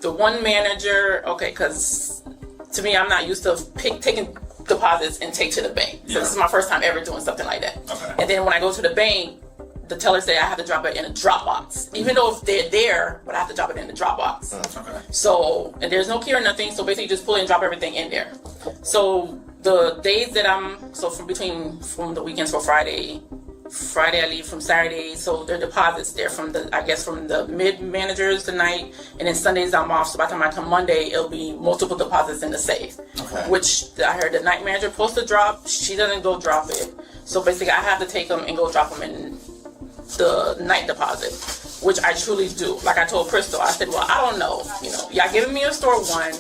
the one manager, because to me, I'm not used to taking deposits and take to the bank. So this is my first time ever doing something like that. Okay. And then when I go to the bank, the teller said I have to drop it in a drop box. Even though if they're there, but I have to drop it in the drop box. Okay. So, and there's no key or nothing, so basically just pull it and drop everything in there. So the days that from the weekends for Friday I leave from Saturday, so there are deposits there from the mid managers tonight, and then Sundays I'm off, so by the time I come Monday, it'll be multiple deposits in the safe. Okay. Which I heard the night manager supposed to drop, she doesn't go drop it. So basically I have to take them and go drop them in the night deposit, which I truly do. Like I told Crystal, I said, well, I don't know, y'all giving me a store one.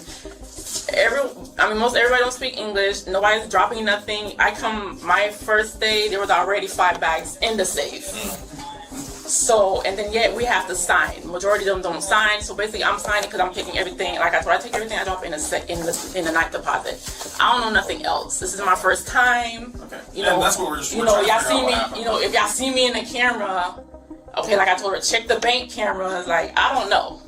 Most everybody don't speak English. Nobody's dropping nothing. My first day, there was already 5 bags in the safe. So, and then yet we have to sign. Majority of them don't sign. So basically, I'm signing because I'm taking everything. Like I told, I take everything I drop in the night deposit. I don't know nothing else. This is my first time. Okay. And that's what we're trying to y'all see figure me. out what happened. If y'all see me in the camera, okay. Like I told her, check the bank cameras. Like I don't know.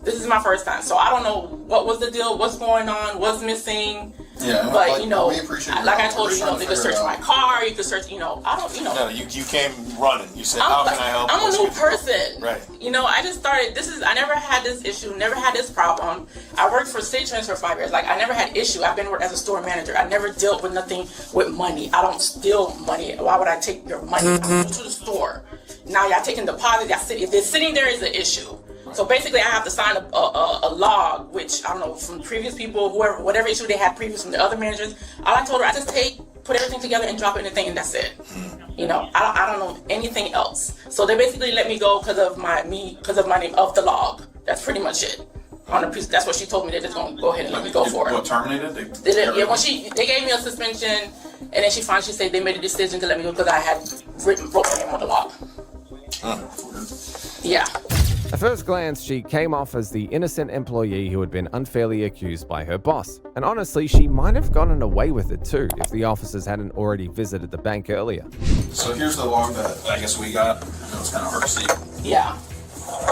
This is my first time, so I don't know what was the deal, what's going on, what's missing. Yeah, but we appreciate like I told you, you can search my car, you can search, I don't, No, you came running. You said, how can I help? I'm a new person. Right. I just started, I never had this issue, never had this problem. I worked for State Trends for 5 years. Like, I never had issue. I've been as a store manager. I never dealt with nothing with money. I don't steal money. Why would I take your money? I go to the store. Now y'all taking deposit, if they're sitting there is an issue. So basically, I have to sign a log, which I don't know from previous people, whatever issue they had previous from the other managers. All I told her, I just put everything together and drop it in the thing, and that's it. I don't know anything else. So they basically let me go because of my name of the log. That's pretty much it. That's what she told me. They're just gonna go ahead and let me go for it. What, terminated? They gave me a suspension, and then she said they made a decision to let me go because I had wrote my name on the log. Yeah. At first glance, she came off as the innocent employee who had been unfairly accused by her boss. And honestly, she might have gotten away with it too if the officers hadn't already visited the bank earlier. So here's the log that I guess we got. I know it's kind of hard to see. Yeah.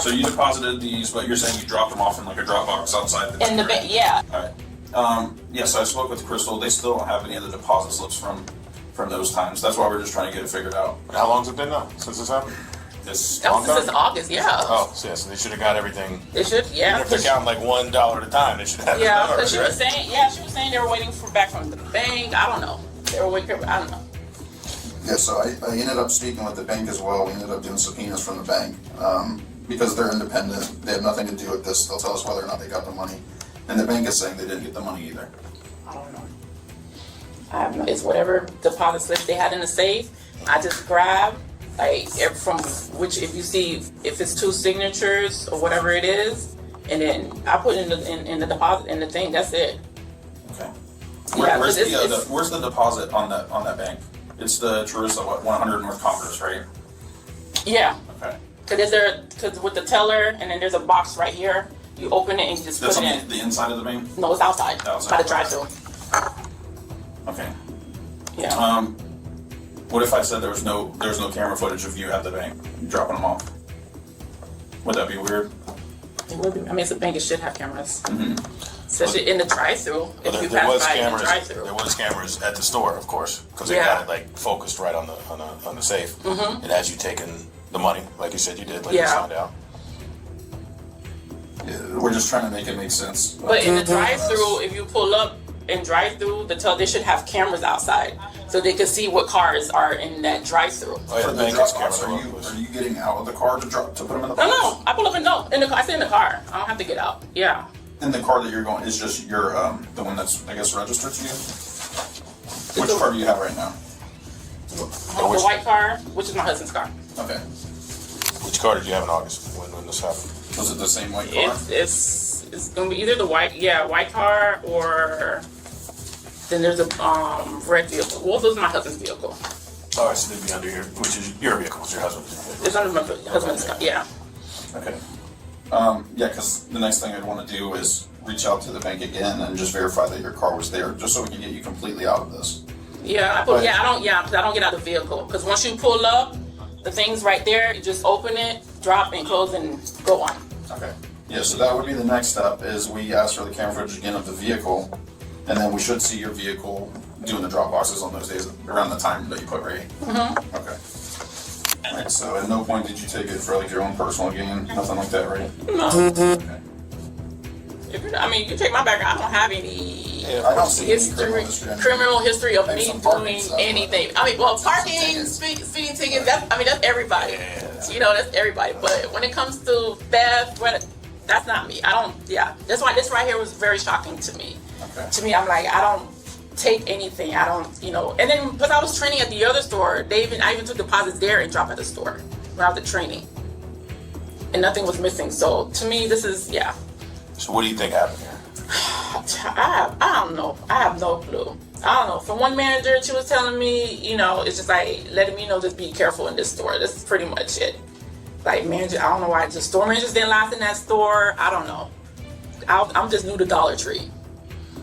So you deposited these, but you're saying you dropped them off in like a drop box outside the bank? In the bank, yeah. All right. Yes, I spoke with Crystal. They still don't have any of the deposit slips from those times. That's why we're just trying to get it figured out. How long's it been now since this happened? Since August, yeah. Oh, so yeah, so they should have got everything. They should, yeah. Even if they're counting like $1 at a time, they should have it done already, she was saying they were waiting back from the bank. I don't know. They were waiting. I don't know. Yeah, so I ended up speaking with the bank as well. We ended up doing subpoenas from the bank because they're independent. They have nothing to do with this. They'll tell us whether or not they got the money, and the bank is saying they didn't get the money either. I don't know. I have no. It's whatever deposit slips they had in the safe. I just grab. From which, if it's 2 signatures or whatever it is, and then I put in the deposit in the thing. That's it. Okay. Where's the deposit on that bank? It's the Jerusalem 100 North Congress, right? Yeah. Okay. Because with the teller, and then there's a box right here. You open it and you just That's put it on in. the inside of the bank? No, it's outside. By the drive-through. Okay. Yeah. What if I said there was no camera footage of you at the bank dropping them off? Would that be weird? It would be. I mean, it's a bank. It should have cameras. Mm-hmm. Especially in the drive-through. If you There pass was by in the cameras. drive-through. There was cameras at the store, of course, because they Yeah. got it like focused right on the safe. Mhm. And as you taken the money, like you said you did, like you found out. Yeah, we're just trying to make it make sense. But in the drive-through, if you pull up in drive-through, they should have cameras outside so they can see what cars are in that drive-through. Oh yeah, For the the bank drop has box, cameras. are you getting out of the car to put them in the box? No, I pull up and no. I stay in the car. I don't have to get out. Yeah. And the car that you're going is just your the one that's I guess registered to you. Which car do you have right now? The white car, which is my husband's car. Okay. Which car did you have in August when this happened? Was it the same white car? It's gonna be either the white car, or then there's a red vehicle. Well, those are my husband's vehicle. Oh, so they'd be under here, which is your vehicle, it's your husband's vehicle. It's under my husband's car. Yeah. Okay. Yeah, because the next thing I'd want to do is reach out to the bank again and just verify that your car was there, just so we can get you completely out of this. Yeah, because I don't get out of the vehicle. Because once you pull up, the thing's right there. You just open it, drop, and close, and go on. Okay. Yeah, so that would be the next step, is we ask for the camera footage again of the vehicle, and then we should see your vehicle doing the drop boxes on those days around the time that you put ready. Mm-hmm. Okay. Alright, so at no point did you take it for like your own personal gain, nothing like that, right? No. Okay. You can check my background. I don't have any I don't see any criminal history of Maybe me some parking doing stuff, anything. Parking, speeding tickets, that's everybody. That's everybody. But when it comes to theft, that's not me. That's why this right here was very shocking to me. Okay. To me, I'm like, I don't take anything. I don't, and then, because I was training at the other store, I even took deposits there and dropped at the store when I was at training. And nothing was missing. So to me, this is, So what do you think happened here? I don't know. I have no clue. I don't know. From one manager, she was telling me, it's just like letting me know, just be careful in this store. That's pretty much it. Like manager, I don't know why the store managers didn't last in that store. I don't know. I'm just new to Dollar Tree,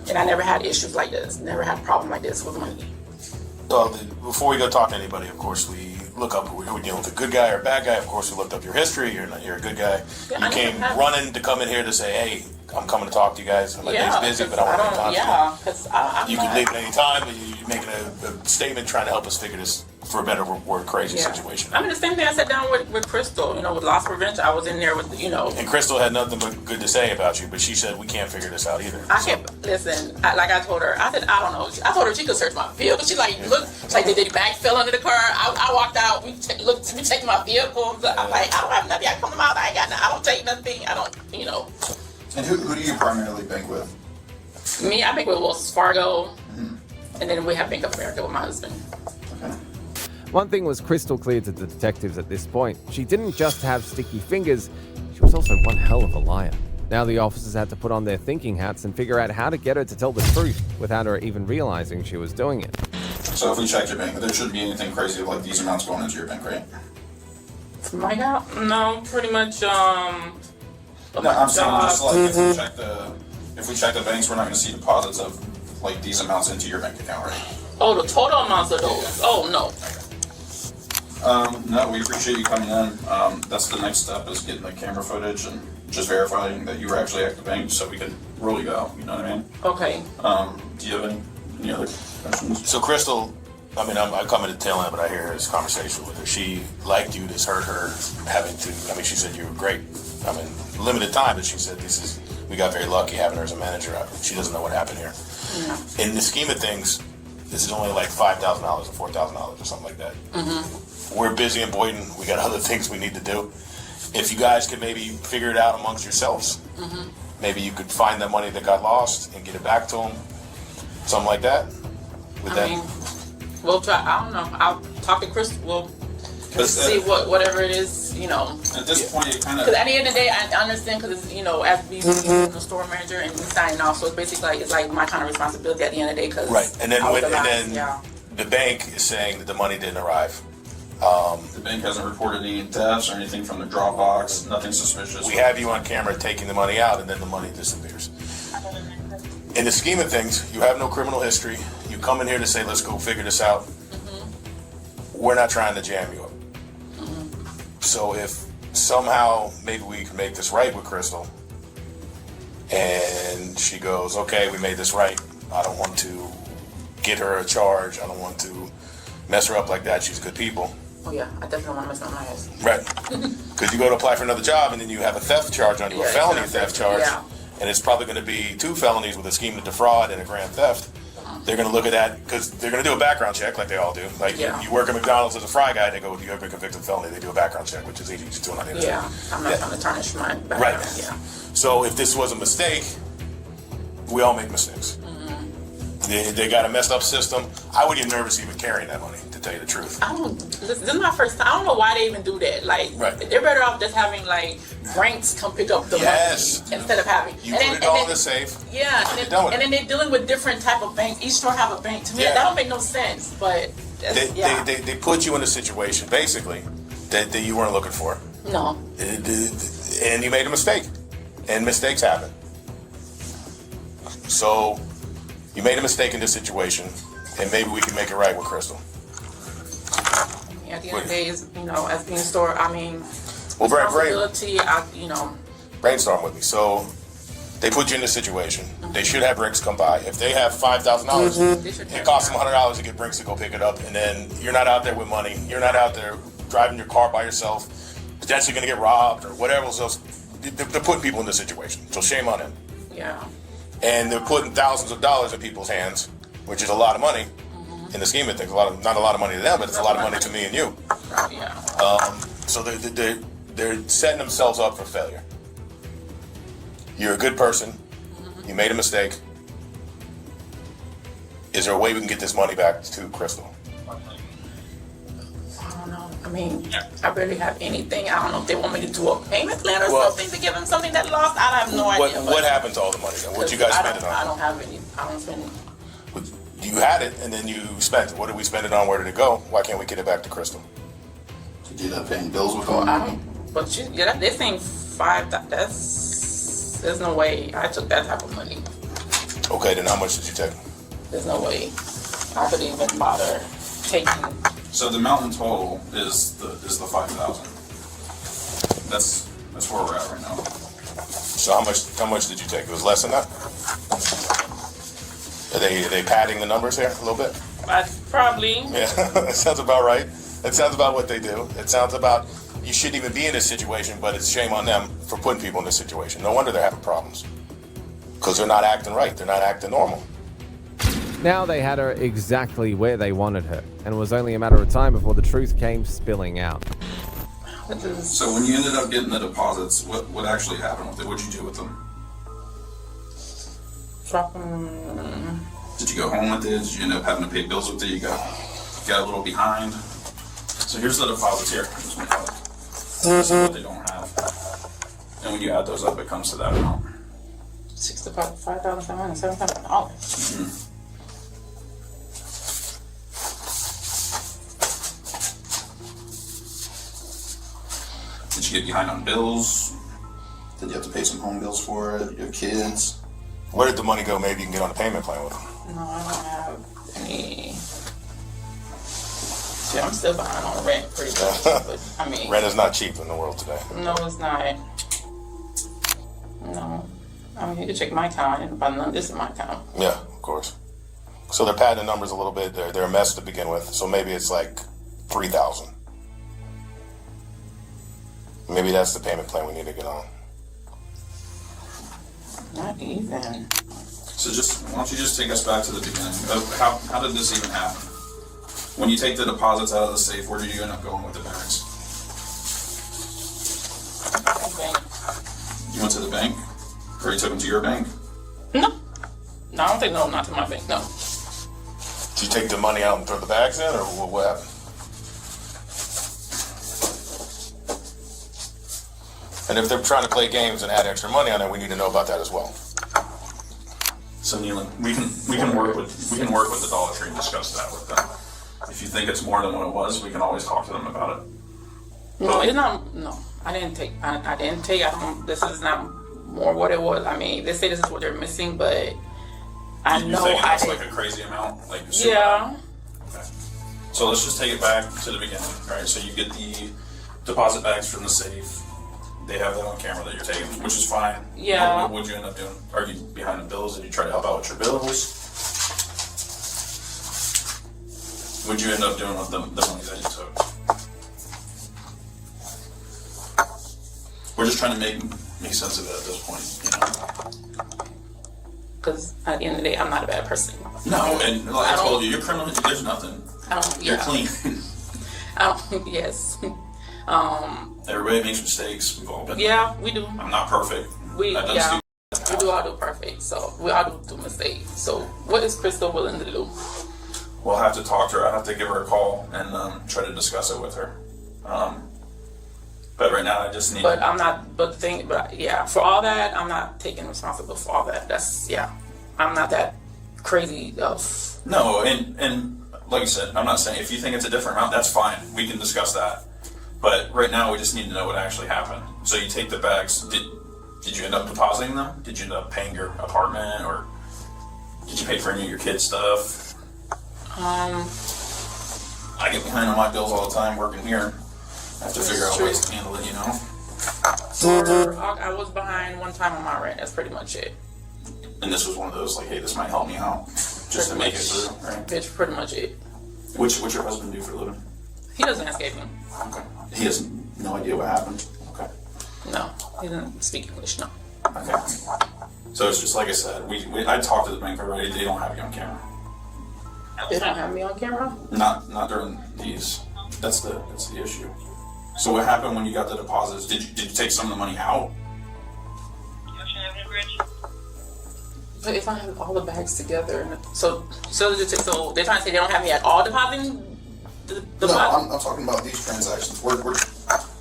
and I never had issues like this. Never had a problem like this with money. Well, before we go talk to anybody, of course, we look up, are we dealing with a good guy or a bad guy? Of course, we looked up your history. You're a good guy. Yeah, you came running to come in here to say, hey, I'm coming to talk to you guys. My day's busy, but I want to talk to you. Yeah, because You can leave at any time, but you're making a statement trying to help us figure this, for a better word, crazy situation. The same thing I sat down with Crystal, with loss prevention. I was in there with, And Crystal had nothing but good to say about you, but she said, we can't figure this out either. I can't, listen, like I told her, I said, I don't know. I told her she could search my vehicle. She's like, look, did the bag fell under the car? I walked out, we checked my vehicle. I'm like, I don't have nothing. I come out, I ain't got nothing. I don't take nothing. I don't, And who do you primarily bank with? Me, I bank with Wells Fargo, and then we have Bank of America with my husband. Okay. One thing was crystal clear to the detectives at this point. She didn't just have sticky fingers, she was also one hell of a liar. Now the officers had to put on their thinking hats and figure out how to get her to tell the truth without her even realizing she was doing it. So if we checked your bank, there shouldn't be anything crazy like these amounts going into your bank, right? My God, no, pretty much. No, I'm saying just like if we check the banks, we're not going to see deposits of like these amounts into your bank account, right? Oh, the total amounts of those. Oh no. No, we appreciate you coming in. That's the next step, is getting the camera footage and just verifying that you were actually at the bank so we can rule you out, you know what I mean? Okay. Do you have any other questions? So Crystal, I'm coming to tail end, but I hear his conversation with her. She liked you, this hurt her having to, she said you were great. Limited time, but she said we got very lucky having her as a manager. She doesn't know what happened here. Yeah. In the scheme of things, this is only like $5,000 or $4,000 or something like that. Mm-hmm. We're busy in Boynton. We got other things we need to do. If you guys could maybe figure it out amongst yourselves, maybe you could find that money that got lost and get it back to them. Something like that. We'll try. I don't know. I'll talk to Crystal. see whatever it is, you know. At this point, it kind of. Because at the end of the day, I understand because it's, you know, as being the store manager and signing off, so it's basically like, it's like my kind of responsibility at the end of the day. Cause right, and then yeah. The bank is saying that the money didn't arrive. The bank hasn't reported any thefts or anything from the Dropbox. Nothing suspicious. We have you on camera taking the money out, and then the money disappears. In the scheme of things, you have no criminal history. You come in here to say, let's go figure this out. We're not trying to jam you up. So if somehow maybe we can make this right with Crystal, and she goes, okay, we made this right. I don't want to get her a charge. I don't want to mess her up like that. She's good people. Oh yeah, I definitely want to mess up my ass. Right. Because you go to apply for another job, and then you have a theft charge on you, a felony theft charge. Yeah. And it's probably going to be 2 felonies with a scheme to defraud and a grand theft. They're going to look at that because they're going to do a background check like they all do. Like you work at McDonald's as a fry guy, they go, you have been convicted of felony, they do a background check, which is easy to do on the internet. Yeah, I'm not trying to tarnish my background. Right. Yeah. So if this was a mistake, we all make mistakes. They got a messed up system. I would get nervous even carrying that money, to tell you the truth. This is my first time. I don't know why they even do that. Like, they're better off just having like ranks come pick up the money instead of having. You put it all in the safe. Yeah, and then they're dealing with different type of banks. Each store have a bank. To me, that don't make no sense. But they put you in a situation basically that you weren't looking for. No. And you made a mistake, and mistakes happen. So you made a mistake in this situation, and maybe we can make it right with Crystal. Yeah, at the end of the day, is, you know, as being a store, I mean, well, responsibility, you know. Brainstorm with me. So they put you in this situation. They should have Brinks come by. If they have $5,000, it costs them $100 to get Brinks to go pick it up, and then you're not out there with money. You're not out there driving your car by yourself, potentially going to get robbed or whatever else. They're putting people in this situation, so shame on them. Yeah. And they're putting thousands of dollars in people's hands, which is a lot of money in the scheme of things. Not a lot of money to them, but it's a lot of money to me and you. Yeah. So they're setting themselves up for failure. You're a good person. You made a mistake. Is there a way we can get this money back to Crystal? I don't know. I mean, I barely have anything. I don't know if they want me to do a payment plan or something to give them something that lost. I have no idea. What happened to all the money then? What you guys spend it on? I don't have any. I don't spend it. You had it and then you spent it. What did we spend it on? Where did it go? Why can't we get it back to Crystal? Did you end up paying bills with I don't. But they're saying there's no way I took that type of money. Okay, then how much did you take? There's no way I could even bother taking. So the amount in total is the 5,000. That's where we're at right now. So how much did you take? It was less than that? Are they padding the numbers here a little bit? Probably. Yeah, that sounds about right. That sounds about what they do. It sounds about you shouldn't even be in this situation, but it's shame on them for putting people in this situation. No wonder they're having problems. Because they're not acting right. They're not acting normal. Now they had her exactly where they wanted her, and it was only a matter of time before the truth came spilling out. So when you ended up getting the deposits, what actually happened with it? What'd you do with them? Drop them. Did you go home with it? Did you end up having to pay bills with it? You got a little behind. So here's the deposits here. This is what they don't have. And when you add those up, it comes to that amount. $65,777. Did you get behind on bills? Did you have to pay some home bills for it? You have kids? Where did the money go? Maybe you can get on a payment plan with them. No, I don't have any. Shit, I'm still behind on rent pretty much. But I mean, rent is not cheap in the world today. No, it's not. No. I mean, you can check my account, and none of this is my account. Yeah, of course. So they're padding the numbers a little bit. They're a mess to begin with. So maybe it's like 3,000. Maybe that's the payment plan we need to get on. Not even. So why don't you just take us back to the beginning of how did this even happen? When you take the deposits out of the safe, where did you end up going with the bags? Bank. You went to the bank? Or you took them to your bank? No, I don't think not to my bank, no. Did you take the money out and throw the bags in, or what happened? And if they're trying to play games and add extra money on it, we need to know about that as well. So Nelen, we can work with the Dollar Tree and discuss that with them. If you think it's more than what it was, we can always talk to them about it. No, it's not. No, I didn't take. I didn't take. This is not more what it was. I mean, they say this is what they're missing, but I know that's like a crazy amount. Like yeah. Okay. So let's just take it back to the beginning, right? So you get the deposit bags from the safe. They have that on camera that you're taking, which is fine. Yeah. What would you end up doing? Are you behind the bills? Did you try to help out with your bills? What'd you end up doing with the money that you took? We're just trying to make sense of it at this point, you know? Because at the end of the day, I'm not a bad person. No, and like I told you, you're criminal. There's nothing. You're clean. Yes. Everybody makes mistakes. We've all been. Yeah, we do. I'm not perfect. We do all do perfect. So we all do mistakes. So what is Crystal willing to do? We'll have to talk to her. I have to give her a call and try to discuss it with her. But right now, I just need. But I'm not. But for all that, I'm not taking responsibility for all that. I'm not that crazy of. No, and like I said, I'm not saying if you think it's a different amount, that's fine. We can discuss that. But right now, we just need to know what actually happened. So you take the bags. Did you end up depositing them? Did you end up paying your apartment, or did you pay for any of your kids' stuff? I get behind on my bills all the time working here. I have to figure out ways to handle it, you know. I was behind one time on my rent. That's pretty much it. And this was one of those like, hey, this might help me out, just to make it through, right? That's pretty much it. What's your husband do for a living? He doesn't landscaping. Okay. He has no idea what happened. Okay. No, he doesn't speak English. No. Okay. So it's just like I said. I talked to the bank already. They don't have you on camera. They don't have me on camera. Not during these. That's the issue. So what happened when you got the deposits? Did you take some of the money out? But if I have all the bags together, so they're trying to say they don't have me at all depositing. No, I'm talking about these transactions.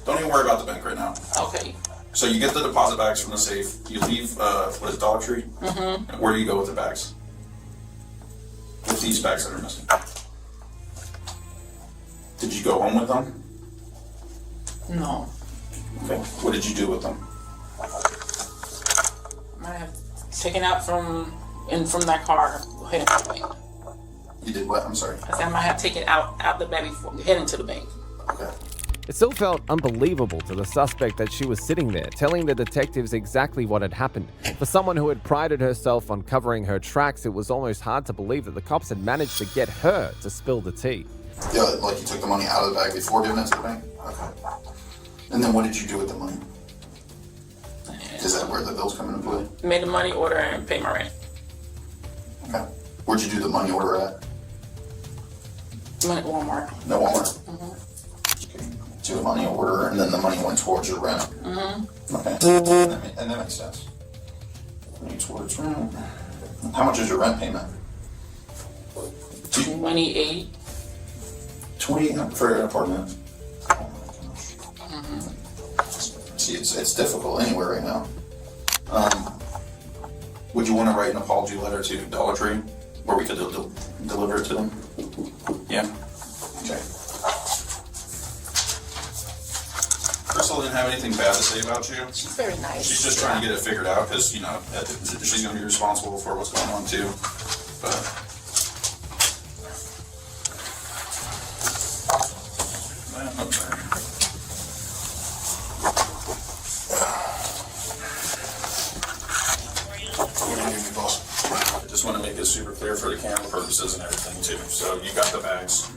Don't even worry about the bank right now. Okay. So you get the deposit bags from the safe. You leave. What is Dollar Tree? Mm-hmm. Where do you go with the bags? With these bags that are missing. Did you go home with them? No. Okay. What did you do with them? I have taken out from that car heading to the bank. You did what? I'm sorry. I said I might have taken out the bag before heading to the bank. Okay. It still felt unbelievable to the suspect that she was sitting there, telling the detectives exactly what had happened. For someone who had prided herself on covering her tracks, it was almost hard to believe that the cops had managed to get her to spill the tea. Yeah, like you took the money out of the bag before giving it to the bank? Okay. And then what did you do with the money? Is that where the bills come into play? Made the money order and paid my rent. Okay. Where'd you do the money order at? Walmart. No, Walmart? Mm-hmm. Okay. Do the money order and then the money went towards your rent? Mm-hmm. Okay. And that makes sense. Money towards rent. How much is your rent payment? 28. 28 for an apartment? Mm-hmm. See, it's difficult anywhere right now. Would you want to write an apology letter to Dollar Tree where we could deliver it to them? Yeah. Okay. Crystal didn't have anything bad to say about you. She's very nice. She's just trying to get it figured out because, you know, she's going to be responsible for what's going on too. But I just want to make it super clear for the camera purposes and everything too. So you got the bags.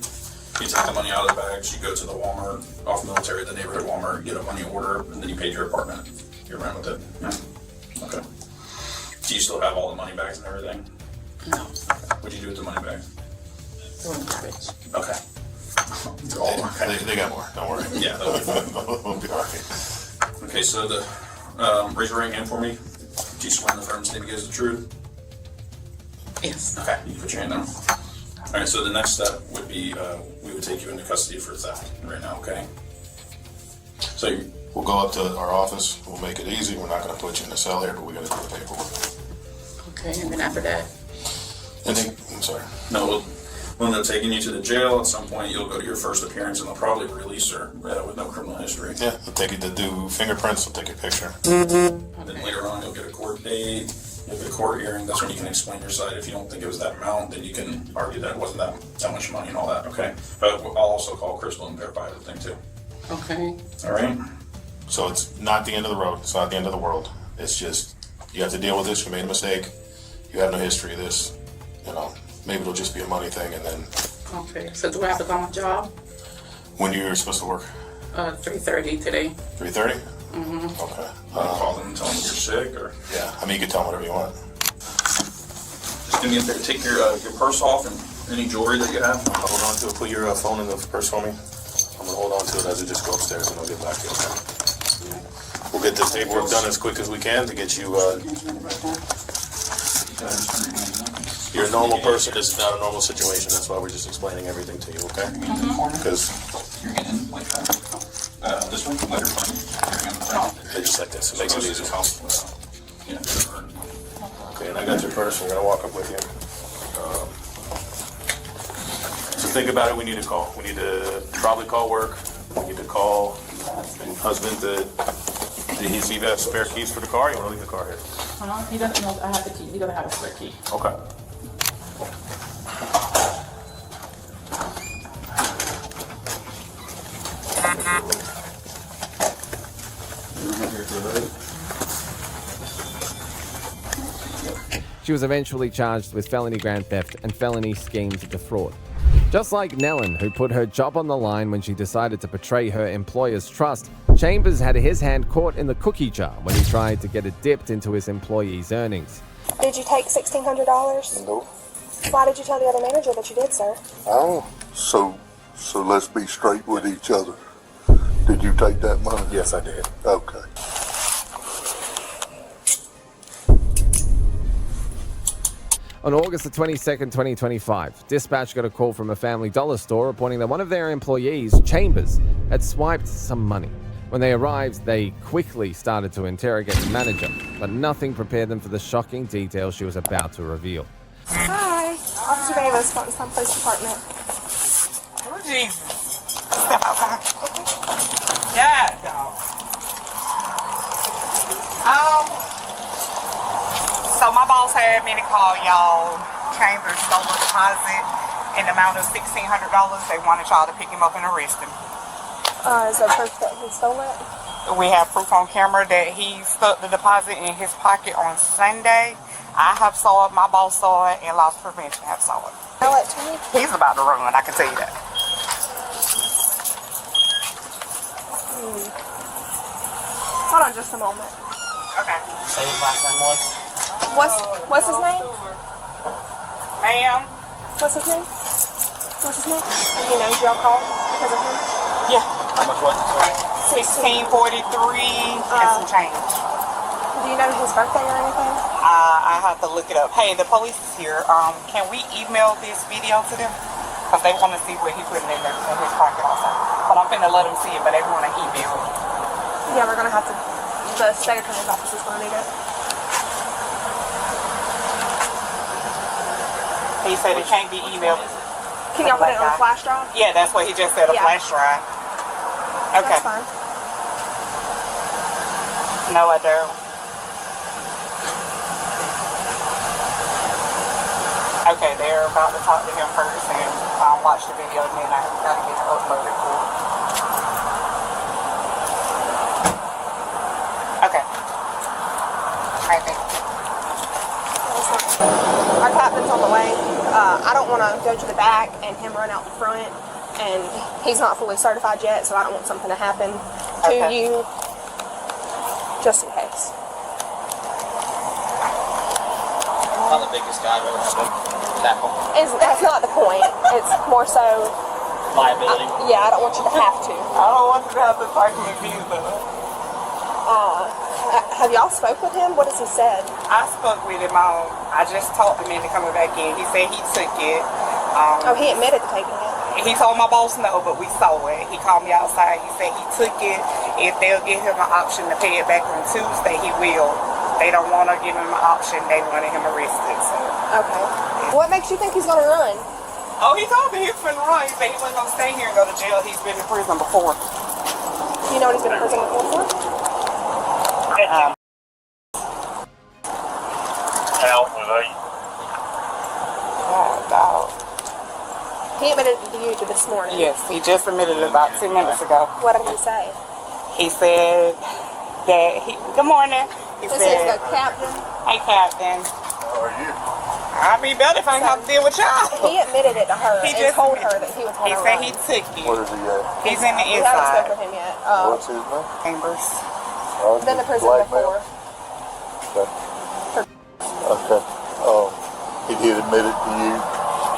You take the money out of the bags, you go to the Walmart, off Military, the neighborhood Walmart, get a money order, and then you paid your apartment. You ran with it. Yeah. Okay. Do you still have all the money bags and everything? No. What'd you do with the money bags? They're in the fridge. Okay. They got more. Don't worry. Yeah, that'll be fine. We'll be all right. Okay, so raise your right hand for me. Do you swear in the firm's name against the truth? Yes. Okay, you put your hand down. All right, so the next step would be we would take you into custody for theft right now, okay? So We'll go up to our office. We'll make it easy. We're not going to put you in the cell here, but we got to do the paperwork. Okay, and then after that? And then, I'm sorry. No, we'll end up taking you to the jail. At some point, you'll go to your first appearance, and they'll probably release her with no criminal history. Yeah, they'll take you to do fingerprints. They'll take your picture. And then later on, you'll get a court date. You'll get a court hearing. That's when you can explain your side. If you don't think it was that amount, then you can argue that it wasn't that much money and all that. Okay. But I'll also call Crystal and verify everything too. Okay. All right. So it's not the end of the road. It's not the end of the world. It's just you have to deal with this. You made a mistake. You have no history of this. You know, maybe it'll just be a money thing, and then. Okay. So do I have to go on the job? When you're supposed to work? 3:30 today. 3:30? Mm-hmm. Okay. Call them and tell them you're sick, or yeah. I mean, you can tell them whatever you want. Just give me a favor. Take your purse off and any jewelry that you have. Hold on to it. Put your phone in the purse for me. I'm gonna hold on to it as we just go upstairs, and I'll get back to you. Okay? We'll get this paperwork done as quick as we can to get you. You're a normal person. This is not a normal situation. That's why we're just explaining everything to you. Okay? Because. This one, later. Just like this. It makes it easy. Okay, and I got your purse. We're gonna walk up with you. So think about it. We need to call. We need to probably call work. We need to call your husband. Did he see that spare keys for the car? You want to leave the car here? He doesn't know I have the key. He doesn't have a spare key. Okay. She was eventually charged with felony grand theft and felony scheme to defraud. Just like Nelen, who put her job on the line when she decided to betray her employer's trust, Chambers had his hand caught in the cookie jar when he tried to get it dipped into his employees' earnings. Did you take $1,600? Nope. Why did you tell the other manager that you did, sir? Oh, so let's be straight with each other. Did you take that money? Yes, I did. Okay. On August the 22nd, 2025, dispatch got a call from a Family Dollar store reporting that one of their employees, Chambers, had swiped some money. When they arrived, they quickly started to interrogate the manager, but nothing prepared them for the shocking details she was about to reveal. Hi. Officer Davis, Fountain Police Department. Oh, Jesus. Step outside. Yeah, dog. So my boss had me to call y'all Chambers stole a deposit in the amount of $1,600. They wanted y'all to pick him up and arrest him. Is there proof that he stole it? We have proof on camera that he stuck the deposit in his pocket on Sunday. I have saw it, my boss saw it, and loss prevention have saw it. Tell it to me. He's about to run, I can tell you that. Hold on just a moment. Okay. Say his last name was? What's his name? Ma'am. What's his name? What's his name? You know, y'all call because of him? Yeah. How much was it? 1643 and some change. Do you know his birthday or anything? I have to look it up. Hey, the police is here. Can we email this video to them? Because they want to see what he put in his pocket also. But I'm finna let them see it, but they want to email it. Yeah, we're gonna have to. The state attorney's office is gonna need it. He said it can't be emailed. Can y'all put it on a flash drive? Yeah, that's what he just said, a flash drive. Okay. That's fine. No, I don't. Okay, they're about to talk to him first and I'll watch the video and then I gotta get it uploaded for it. Okay. Alright, thank you. Our captain's on the way. I don't want to go to the back and him run out the front, and he's not fully certified yet, so I don't want something to happen to you, just in case. I'm the biggest guy I've ever had to tackle. That's not the point. It's more so liability. Yeah, I don't want you to have to. I don't want you to have to fight me either. Have y'all spoke with him? What has he said? I spoke with him. I just talked him into coming back in. He said he took it. He admitted to taking it. He told my boss no, but we saw it. He called me outside. He said he took it. If they'll give him an option to pay it back on Tuesday, he will. They don't want to give him an option. They wanted him arrested. So. Okay. What makes you think he's going to run? Oh, he told me he was going to run. He said he wasn't going to stay here and go to jail. He's been in prison before. You know what he's been in prison before for? Oh, dog. He admitted to you this morning. Yes, he just admitted it about 2 minutes ago. What did he say? He said that good morning. He This said, is the captain. hey, Captain. How are you? I'd be better if I didn't have to deal with y'all. He admitted it to her. He and just told her that he was going He to said run. he took it. Where is he at? He's in the We haven't inside. spoken with him yet. What's his name? Chambers. Been to prison Blackmail? before. Okay. He did admit it to you.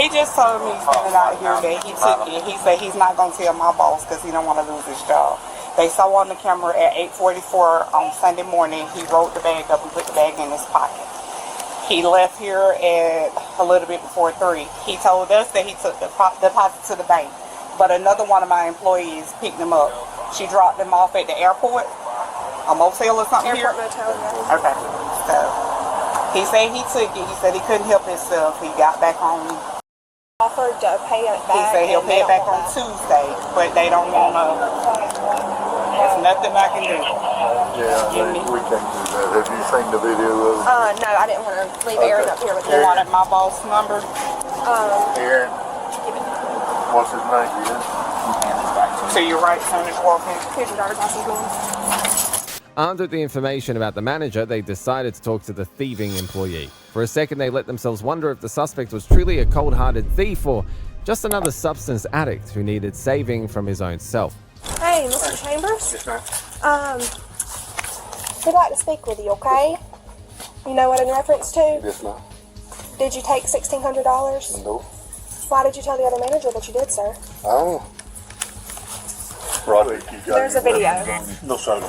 He just told me standing out here that he took it. He said he's not going to tell my boss because he don't want to lose his job. They saw on the camera at 8:44 on Sunday morning. He rolled the bag up and put the bag in his pocket. He left here at a little bit before 3. He told us that he took the deposit to the bank, but another one of my employees picked him up. She dropped him off at the airport, a motel or something Airport here. motel, yeah. Okay. So he said he took it. He said he couldn't help himself. He got back on. Offered to pay it back. He said he'll pay it back on Tuesday, but they don't want to. There's nothing I can do. Yeah, we can't do that. Have you seen the video of it? No, I didn't want to leave Aaron up here with You you. wanted my boss number? Aaron. What's his name? To your right, soon as you walk in. Here's your driver's license, ma'am. Armed with the information about the manager, they decided to talk to the thieving employee. For a second, they let themselves wonder if the suspect was truly a cold-hearted thief or just another substance addict who needed saving from his own self. Hey, Mr. Chambers. Yes, ma'am. We'd like to speak with you, okay? You know what in reference to? Yes, ma'am. Did you take $1,600? No. Why did you tell the other manager that you did, sir? I don't know. Roderick, you got There's a your video. weapons on you? No, sir.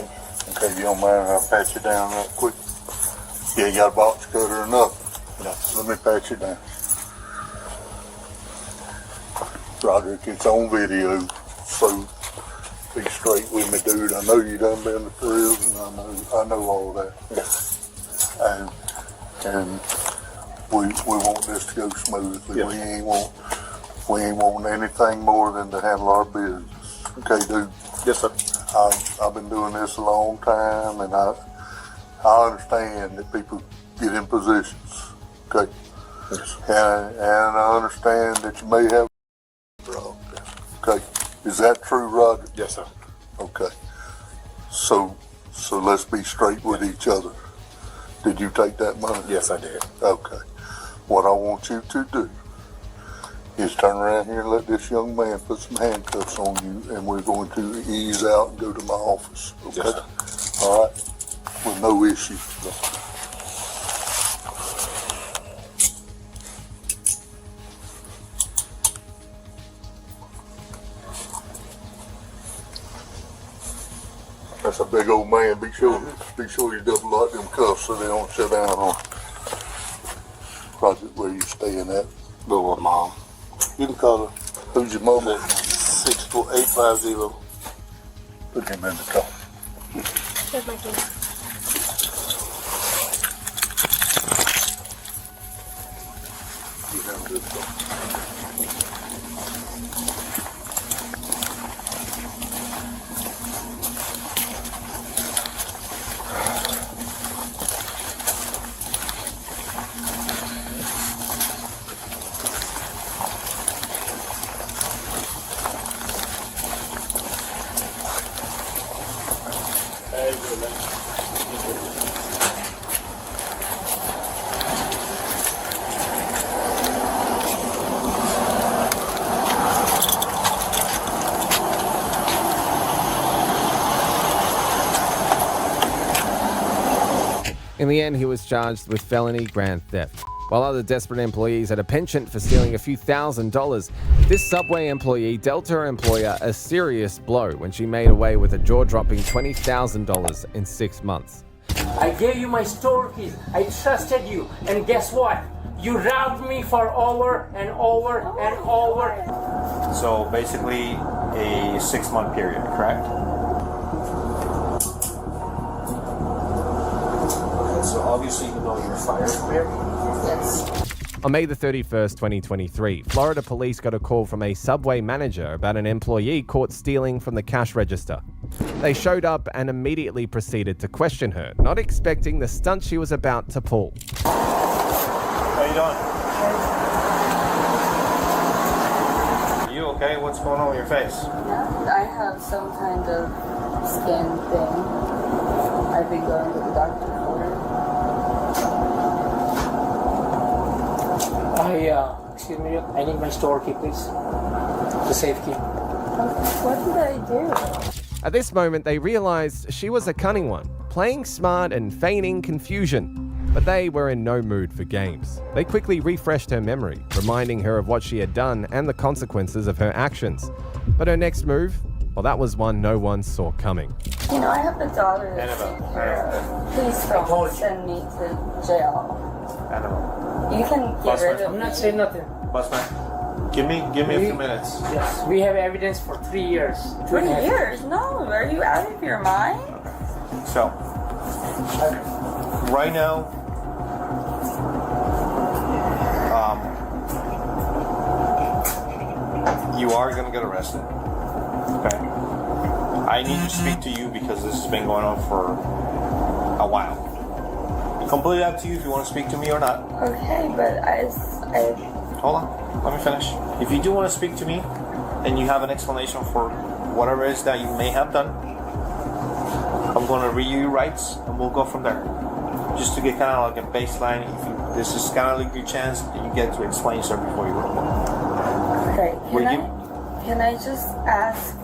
Okay, you don't mind? I'll pat you down right quick. Yeah, you got a box cutter or nothing? No. Let me pat you down. Roderick, it's on video, so be straight with me, dude. I know you done been to prison. I know all that. Yeah. And we want this to go smoothly. Yes. We ain't want anything more than to handle our business. Okay, dude? Yes, sir. I've been doing this a long time, and I understand that people get in positions. Okay? Yes. And I understand that you may have a problem. Okay? Is that true, Roger? Yes, sir. Okay. So let's be straight with each other. Did you take that money? Yes, I did. Okay. What I want you to do is turn around here and let this young man put some handcuffs on you, and we're going to ease out and go to my office. Okay? Yes, sir. All right? With no issue. Yes. That's a big old man. Be sure you double lock them cuffs so they don't sit down on Project where you staying at. Go with Mom. You can call her. Who's your mother? 64850. Put him in the car. Here's my keys. You have a good one. In the end, he was charged with felony grand theft. While other desperate employees had a penchant for stealing a few $1,000s, this Subway employee dealt her employer a serious blow when she made away with a jaw-dropping $20,000 in 6 months. I gave you my store keys. I trusted you. And guess what? You robbed me for over and over and over. So basically a 6-month period, correct? So obviously you know you're fired from here? Yes. On May the 31st, 2023, Florida police got a call from a Subway manager about an employee caught stealing from the cash register. They showed up and immediately proceeded to question her, not expecting the stunt she was about to pull. How you doing? Are you okay? What's going on with your face? I have some kind of skin thing. I've been going to the doctor for Excuse me, I need my store key, please. The safe key. What did I do? At this moment, they realized she was a cunning one, playing smart and feigning confusion. But they were in no mood for games. They quickly refreshed her memory, reminding her of what she had done and the consequences of her actions. But her next move, well, that was one no one saw coming. You know, I have a daughter to take care of. Please don't send me to jail. You can get rid of me. I'm not saying nothing. Bossman, give me a few minutes. Yes, we have evidence for 3 years. 3 years? No, are you out of your mind? So, right now, you are going to get arrested. Okay? I need to speak to you because this has been going on for a while. Completely up to you if you want to speak to me or not. Okay, but I Hold on, let me finish. If you do want to speak to me and you have an explanation for whatever it is that you may have done, I'm going to read you your rights and we'll go from there. Just to get kind of like a baseline. This is kind of like your chance and you get to explain yourself before you report. Okay, can I just ask,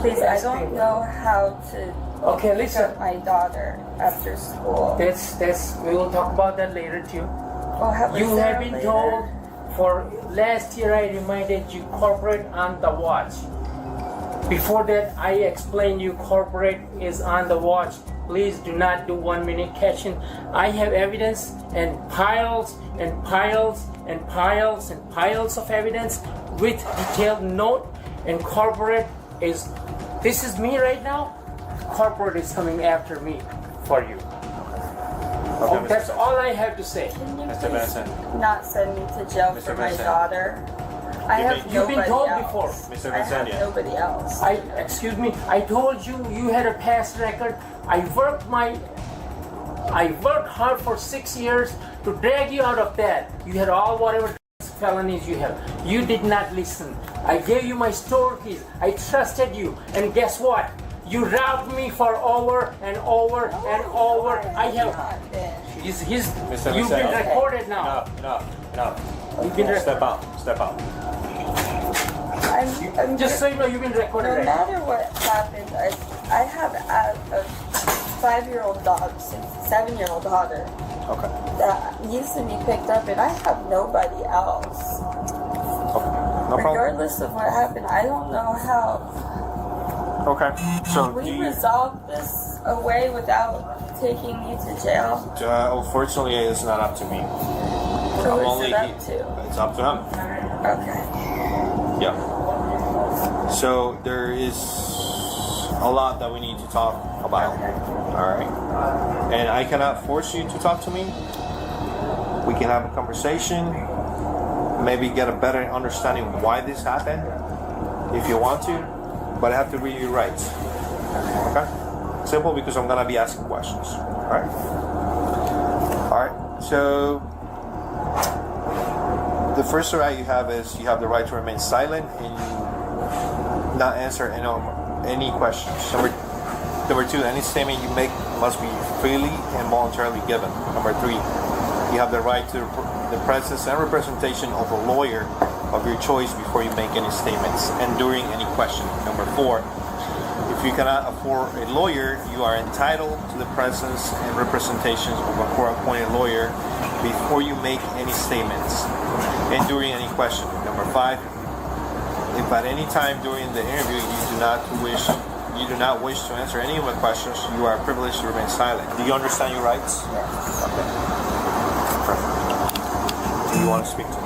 please, I don't know how to pick up my daughter after school. We will talk about that later too. Oh, You have been told for last year I reminded you corporate on the watch. Before that I explained you corporate is on the watch. Please do not do 1 minute cashing. I have evidence and piles and piles and piles and piles of evidence with detailed note, and corporate is, this is me right now. Corporate is coming after me for you. Okay, That's all I have to say. Mr. Benson. Not send me to jail for my daughter. I have You've been told else. before. Mr. I have Vincent. nobody else. Excuse me, I told you you had a past record. I worked hard for 6 years to drag you out of that. You had all whatever felonies you have. You did not listen. I gave you my store keys. I trusted you. And guess what? You robbed me for over and over and over. I have. You've been recorded now. Enough. You've been Step out. I'm just so you know, you've been recorded. No right matter what happens, I have a 5-year-old dog, 7-year-old daughter. Okay. That needs to be picked up, and I have nobody else. Okay. No problem. Regardless of what happened, I don't know how. Okay. So Can we resolve this away without taking me to jail? Unfortunately, it's not up to me. Who is it up to? It's up to him. Okay. Yeah. So there is a lot that we need to talk about. All right. And I cannot force you to talk to me. We can have a conversation. Maybe get a better understanding why this happened, if you want to. But I have to read your rights. Okay? Simple, because I'm gonna be asking questions. Alright? Alright, so the first right you have is you have the right to remain silent and not answer any questions. Number two, any statement you make must be freely and voluntarily given. Number three, you have the right to the presence and representation of a lawyer of your choice before you make any statements and during any questioning. Number four, if you cannot afford a lawyer, you are entitled to the presence and representation of a court-appointed lawyer before you make any statements and during any questioning. Number five, if at any time during the interview you do not wish to answer any of the questions, you are privileged to remain silent. Do you understand your rights? Yes. Okay. Perfect. You want to speak to me?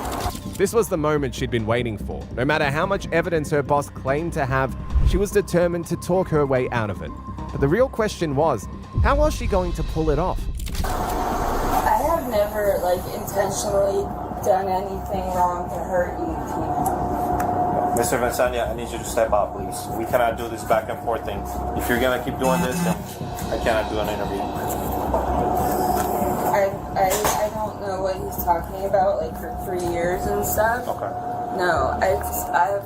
This was the moment she'd been waiting for. No matter how much evidence her boss claimed to have, she was determined to talk her way out of it. But the real question was, how was she going to pull it off? I have never, intentionally done anything wrong to hurt you, Tina. Mr. Vincania, I need you to step out, please. We cannot do this back and forth thing. If you're gonna keep doing this, then I cannot do an interview. I don't know what he's talking about, for 3 years and stuff. Okay. No, I've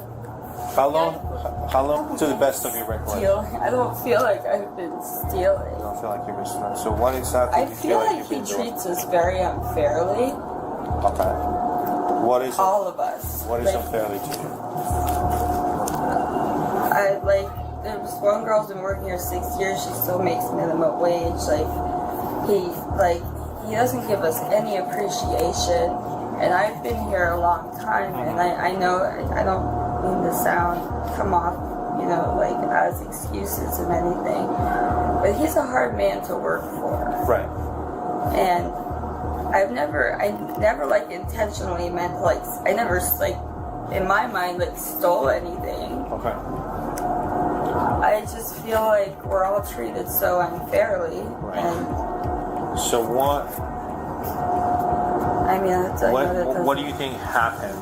How long? To the best of your recollection. I don't feel like I've been stealing. You don't feel like you've been stealing. So what exactly I do you feel like you've he been doing? treats us very unfairly. Okay. What is all of us? What is unfairly to you? There's one girl's been working here 6 years. She still makes minimum wage. He doesn't give us any appreciation. And I've been here a long time, and I know I don't mean to come off, as excuses and anything. But he's a hard man to work for. Right. And I never intentionally meant I never in my mind stole anything. Okay. I just feel like we're all treated so unfairly. Right. And so what? I mean, what do you think happened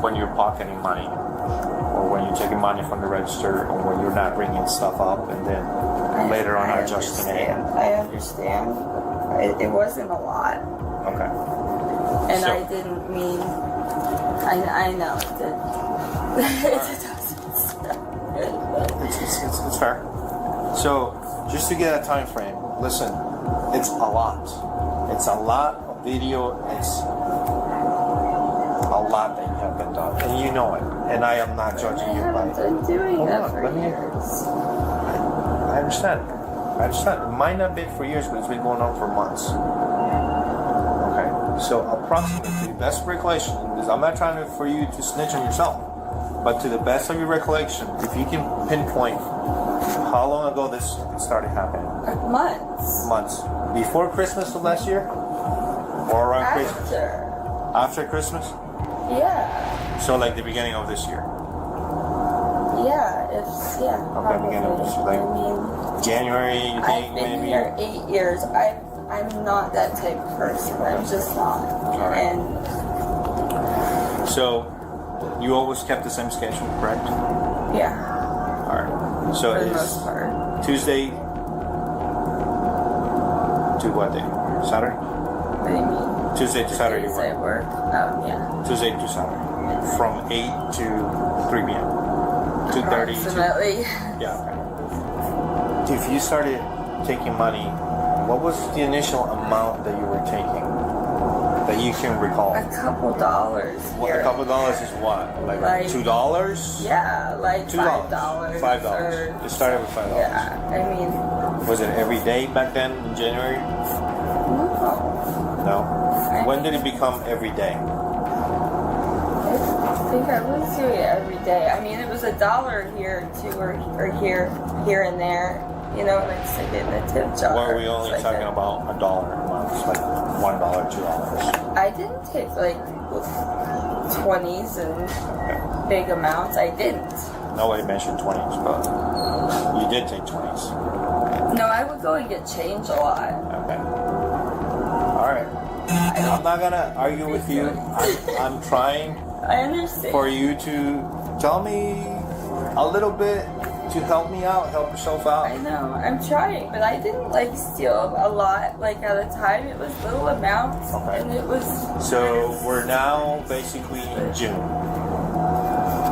when you're pocketing money, or when you're taking money from the register, or when you're not bringing stuff up, and then later on adjusting it? I understand. It wasn't a lot. Okay. And I didn't mean. I know it's fair. So, just to get a time frame, listen, it's a lot. It's a lot of video. It's a lot that you have been done, and you know it. And I am not judging you by it. I've been doing that for years. I understand. It might not be for years, but it's been going on for months. Okay. So approximately, best recollection, because I'm not trying for you to snitch on yourself, but to the best of your recollection, if you can pinpoint how long ago this started happening. Months. Before Christmas of last year? Or around Christmas? After Christmas? Yeah. So like the beginning of this year? Yeah, Okay, beginning of this year. January, you think I've been maybe? here 8 years. I'm not that type of person. I'm just not. Right. And so you always kept the same schedule, correct? Yeah. Alright. So for the it's most part. Tuesday to what day? Saturday? What do you mean? Tuesday to Saturday you I work. Yeah. Tuesday to Saturday. From 8 to 3 p.m. 2:30 Approximately. Yeah, okay. If you started taking money, what was the initial amount that you were taking that you can recall? A couple dollars. A couple dollars is what? Like $2? Yeah, like $2. $5. $5. It started with $5. Yeah, I mean. Was it every day back then in January? No. When did it become every day? I think I was doing it every day. I mean, it was $1 here, $2 or here and there. You know, in the tip jar. Or are we only talking about $1 a month, like $1, $2? I didn't take 20s and big amounts. I didn't. Nobody mentioned 20s, but you did take 20s. No, I would go and get change a lot. Okay. All right. I'm not gonna argue with you. I'm trying. I understand. For you to tell me a little bit to help me out, help yourself out. I know, I'm trying, but I didn't steal a lot at a time. It was little amounts, and it was. So we're now basically in June.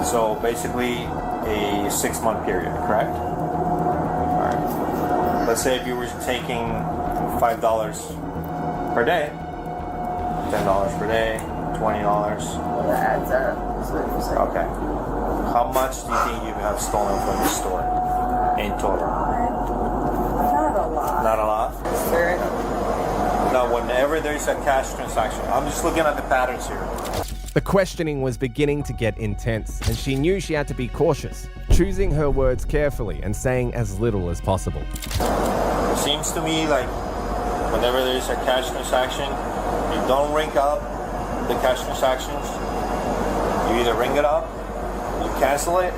So basically a 6-month period, correct? All right. Let's say if you were taking $5 per day, $10 per day, $20. Well, that adds up. Okay. How much do you think you have stolen from the store in total? Not a lot. Not a lot? Sure. No, whenever there's a cash transaction, I'm just looking at the patterns here. The questioning was beginning to get intense, and she knew she had to be cautious, choosing her words carefully and saying as little as possible. It seems to me like whenever there's a cash transaction, you don't ring up the cash transactions, you either ring it up, you cancel it,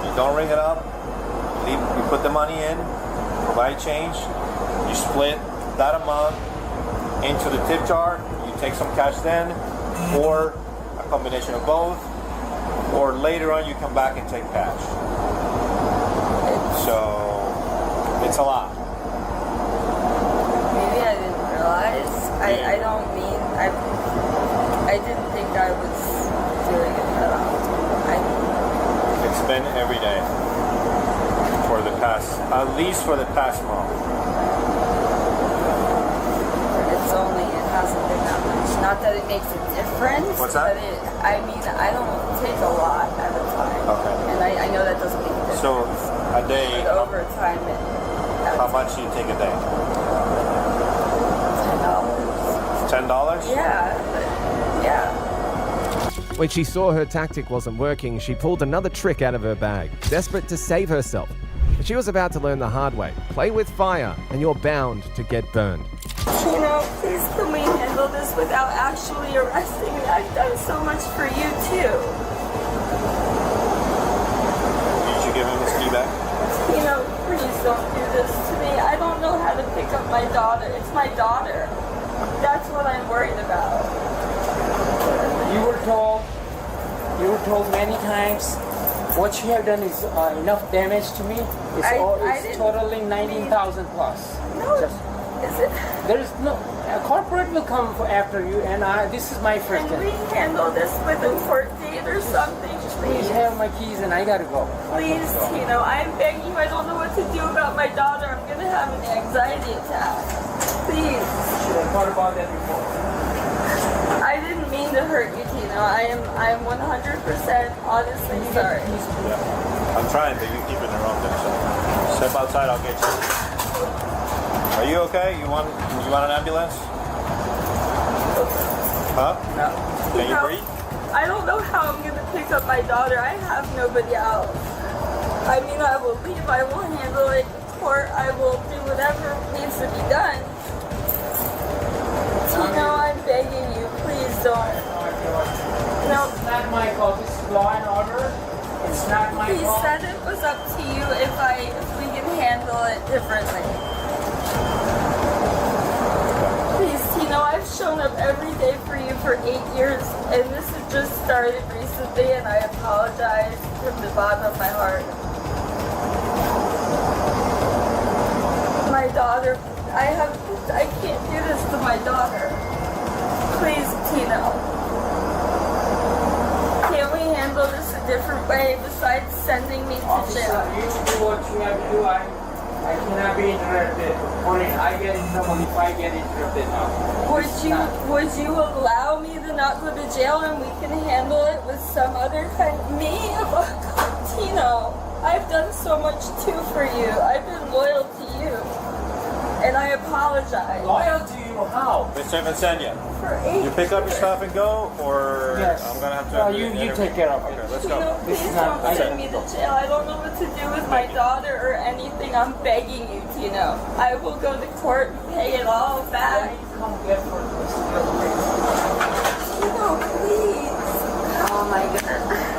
you don't ring it up, you put the money in, provide change, you split that amount into the tip jar, you take some cash then, or a combination of both, or later on you come back and take cash. So it's a lot. Maybe I didn't realize. I don't mean I didn't think I was doing it at all. It's been every day for the past, at least for the past month. It hasn't been that much. Not that it makes a difference. What's that? But I don't take a lot at a time. Okay. And I know that doesn't make a difference. So a day. But over time, how much do you take a day? $10. $10? Yeah. When she saw her tactic wasn't working, she pulled another trick out of her bag, desperate to save herself. But she was about to learn the hard way. Play with fire, and you're bound to get burned. Please can we handle this without actually arresting me? I've done so much for you too. Did you give him his key back? Please don't do this to me. I don't know how to pick up my daughter. It's my daughter. That's what I'm worried about. You were told many times what you have done is enough damage to me. It's totaling 19,000 plus. No, is it? There's no, a corporate will come after you, and this is my first Can we handle this with a court date or something? Please have my keys and I gotta go. Please, I'm begging you. I don't know what to do about my daughter. I'm gonna have an anxiety attack. Please. Should have thought about that before. I didn't mean to hurt you, Tino. I am 100% honestly sorry. I'm trying, but you keep interrupting. So step outside, I'll get you. Are you okay? You want an ambulance? Huh? No. Can you breathe? I don't know how I'm gonna pick up my daughter. I have nobody else. I will leave. I will handle it in court. I will do whatever needs to be done. I'm begging you. Please don't. No. It's not my fault. This is law and order. It's not my fault. He said it was up to you if we can handle it differently. Please, I've shown up every day for you for 8 years, and this has just started recently, and I apologize from the bottom of my heart. My daughter, I can't do this to my daughter. Please, Tino. Can't we handle this a different way besides sending me to jail? You do what you have to do. I cannot be interrupted. Only I get in trouble if I get interrupted now. Would you allow me to not go to jail and we can handle it with some other kind of me? Tino, I've done so much too for you. I've been loyal to you. And I apologize. Loyal to you? How? Mr. Vincenia, For 8 you pick up your stuff and go, or yes. I'm gonna have to. You take care of it. Okay, let's go. Please don't send me to jail. I don't know what to do with my daughter or anything. I'm begging you, Tino. I will go to court and pay it all back. Come get for this. Tino, please. Oh my God.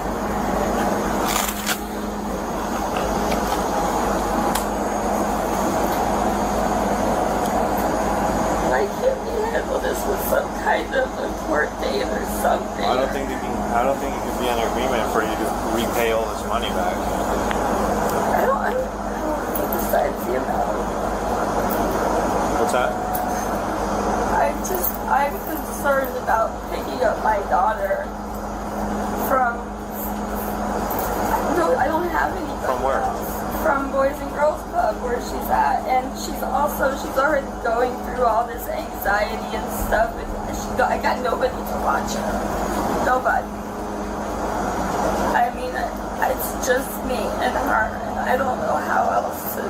Why can't we handle this with some kind of a court date or something? I don't think it can be an agreement for you to repay all this money back. I don't think besides the amount. What's that? I'm concerned about picking up my daughter from. No, I don't have any. From where? From Boys and Girls Club where she's at, and she's already going through all this anxiety and stuff, and I got nobody to watch her. Nobody. It's just me and her, and I don't know how else to.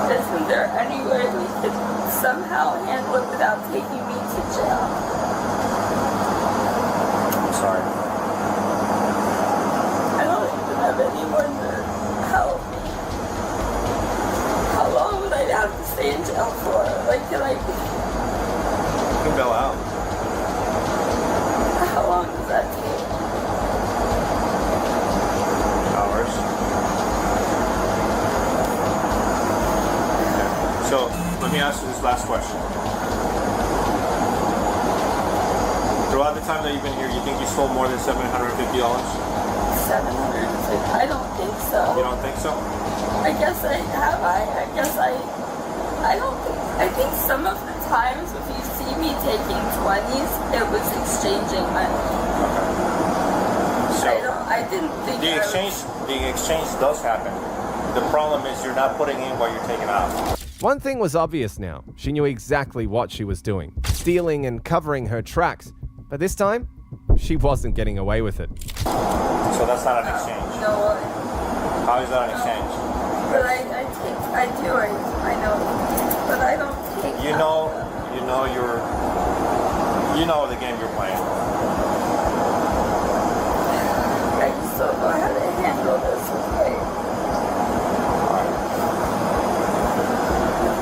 Isn't there any way we could somehow handle it without taking me to jail? I'm sorry. I don't even have anyone to help me. How long would I have to stay in jail for? You can bail out. question. Throughout the time that you've been here, you think you stole more than $750? 750? I don't think so. You don't think so? I guess I have. I guess I don't think. I think some of the times if you see me taking 20s, it was exchanging money. So I didn't think the exchange does happen. The problem is you're not putting in what you're taking out. One thing was obvious now. She knew exactly what she was doing, stealing and covering her tracks. But this time, she wasn't getting away with it. So that's not an exchange. No. How is that an exchange? But I know. But I don't take. You know the game you're playing. I just don't know how to handle this with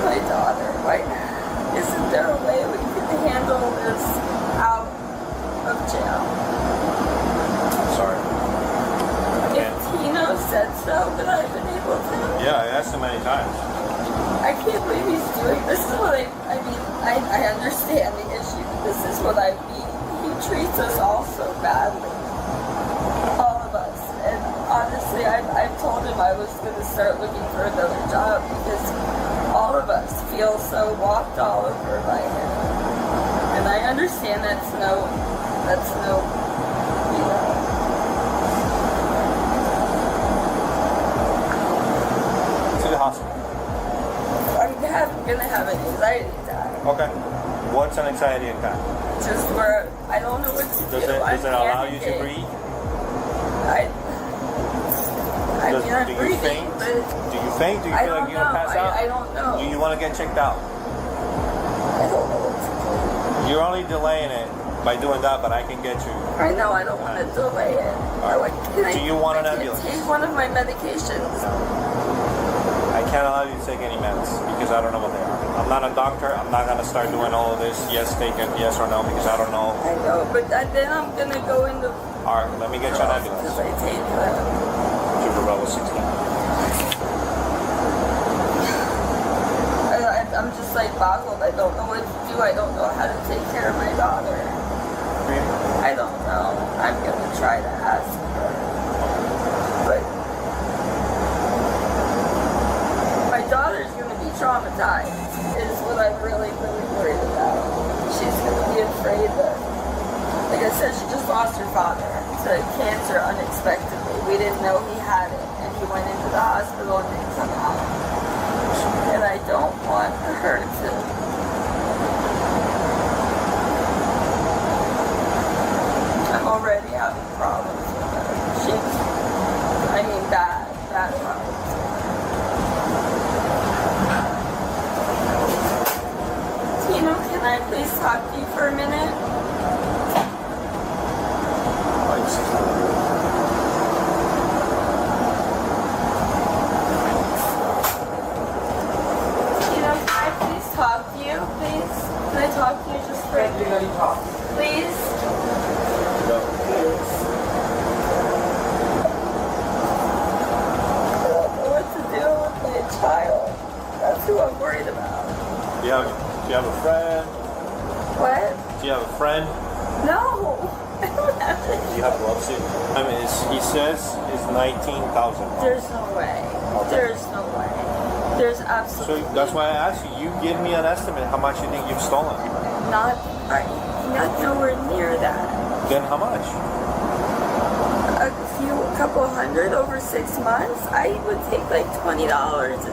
my daughter. Why isn't there a way we can handle this out of jail? I'm sorry. If Tino said so, but I've been able to. Yeah, I asked him many times. I can't believe he's doing this. Is what I mean, I understand the issue. This is what I mean. He treats us all so badly. All of us. And honestly, I've told him I was going to start looking for another job because all of us feel so walked all over by him. And I understand that's no, you know. To the hospital. I'm gonna have an anxiety attack. Okay. What's an anxiety attack? Just where I don't know what to do. Does it allow you to breathe? I'm breathing, but do you faint? Do you feel like you're gonna pass out? I don't know. Do you want to get checked out? I don't know what to do. You're only delaying it by doing that, but I can get you. I know I don't want to delay it. Do you want an ambulance? Take one of my medications. I can't allow you to take any meds because I don't know what they are. I'm not a doctor. I'm not gonna start doing all of this. Yes, take it. Yes or no because I don't know. I know, but then I'm gonna go into. All right, let me get you an ambulance. Because I take that. Level 16. I'm just like boggled. I don't know what to do. I don't know how to take care of my daughter. I don't know. I'm gonna try to ask her. But my daughter's gonna be traumatized is what I'm really, really worried about. She's gonna be afraid that, like I said, she just lost her father to cancer unexpectedly. We didn't know he had it, and he went into the hospital and didn't come out. And I don't want her to. I'm already having problems with her. Bad problems. Tino, can I please talk to you for a minute? Talk to you, please? Can I talk to you just for a minute? Please? Please? I don't know what to do with my child. That's who I'm worried about. Do you have a friend? What? Do you have a friend? No. I don't have it. Do you have gloves in? I mean, he says it's $19,000. There's no way. Okay. There's no way. There's absolutely. So that's why I asked you. You give me an estimate how much you think you've stolen. Not nowhere near that. Then how much? A couple hundred over 6 months. I would take like $20 a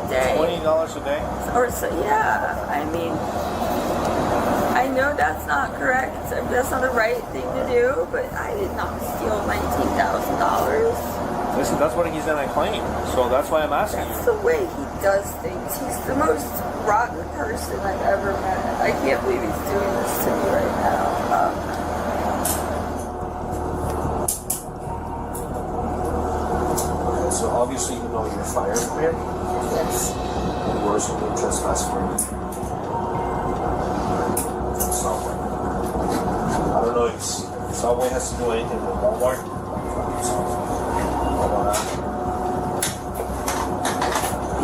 day. $20 a day? Or so, yeah. I mean, I know that's not correct. That's not the right thing to do. But I did not steal $19,000. Listen, that's what he's gonna claim. So that's why I'm asking you. That's the way he does things. He's the most rotten person I've ever met. I can't believe he's doing this to me right now. Okay, so obviously you know you're fired from here? Yes. Where's your name trespass for? Subway. I don't know if Subway has to do anything with Walmart.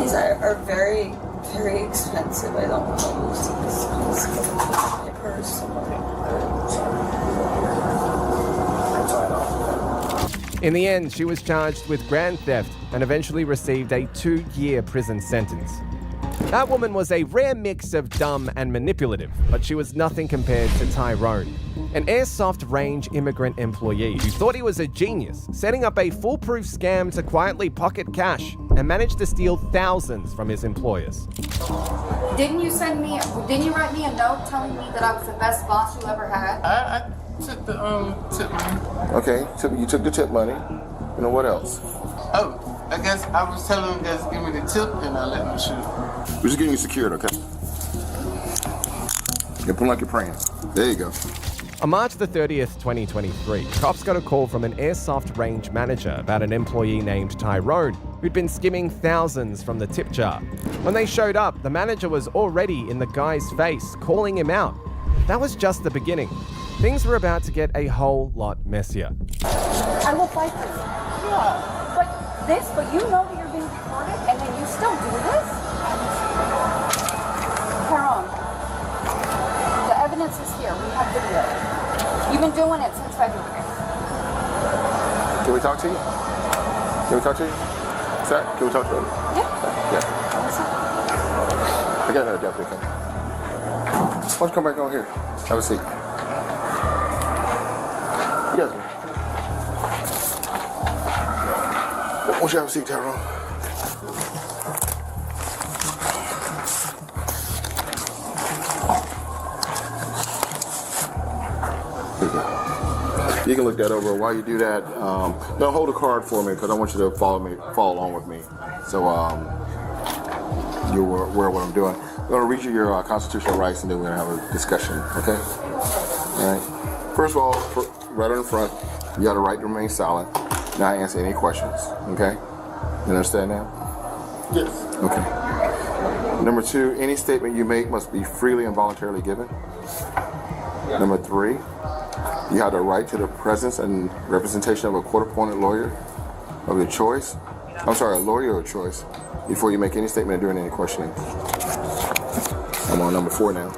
These are very very expensive. I don't want to lose these. Please give me my purse. In the end, she was charged with grand theft and eventually received a 2-year prison sentence. That woman was a rare mix of dumb and manipulative, but she was nothing compared to Tyrone, an Airsoft range immigrant employee who thought he was a genius, setting up a foolproof scam to quietly pocket cash and manage to steal thousands from his employers. Didn't you write me a note telling me that I was the best boss you ever had? I took the tip money. Okay, so you took the tip money. You know what else? Oh, I guess I was telling them guys to give me the tip and I let them shoot. We're just getting you secured, okay? Yeah, put like you're praying. There you go. On March the 30th, 2023, cops got a call from an Airsoft range manager about an employee named Tyrone who'd been skimming thousands from the tip jar. When they showed up, the manager was already in the guy's face, calling him out. That was just the beginning. Things were about to get a whole lot messier. I will fight for you. Yeah. But you know that you're being recorded and then you still do this? Tyrone, the evidence is here. We have video. You've been doing it since February. Can we talk to you? Can we talk to you? Sir, can we talk to you? Yeah. I got another deputy coming. Why don't you come back on here? Have a seat. Yes, ma'am. Why don't you have a seat, Tyrone? You can look that over. While you do that, no, hold a card for me because I want you to follow along with me. So you're aware of what I'm doing. I'm going to read you your constitutional rights and then we're going to have a discussion, okay? All right. First of all, right on the front, you got a right to remain silent, not answer any questions, okay? You understand now? Yes. Okay. Number 2, any statement you make must be freely and voluntarily given. Number 3, you have the right to the presence and representation of a court-appointed lawyer of your choice. I'm sorry, a lawyer of choice before you make any statement during any questioning. I'm on number 4 now.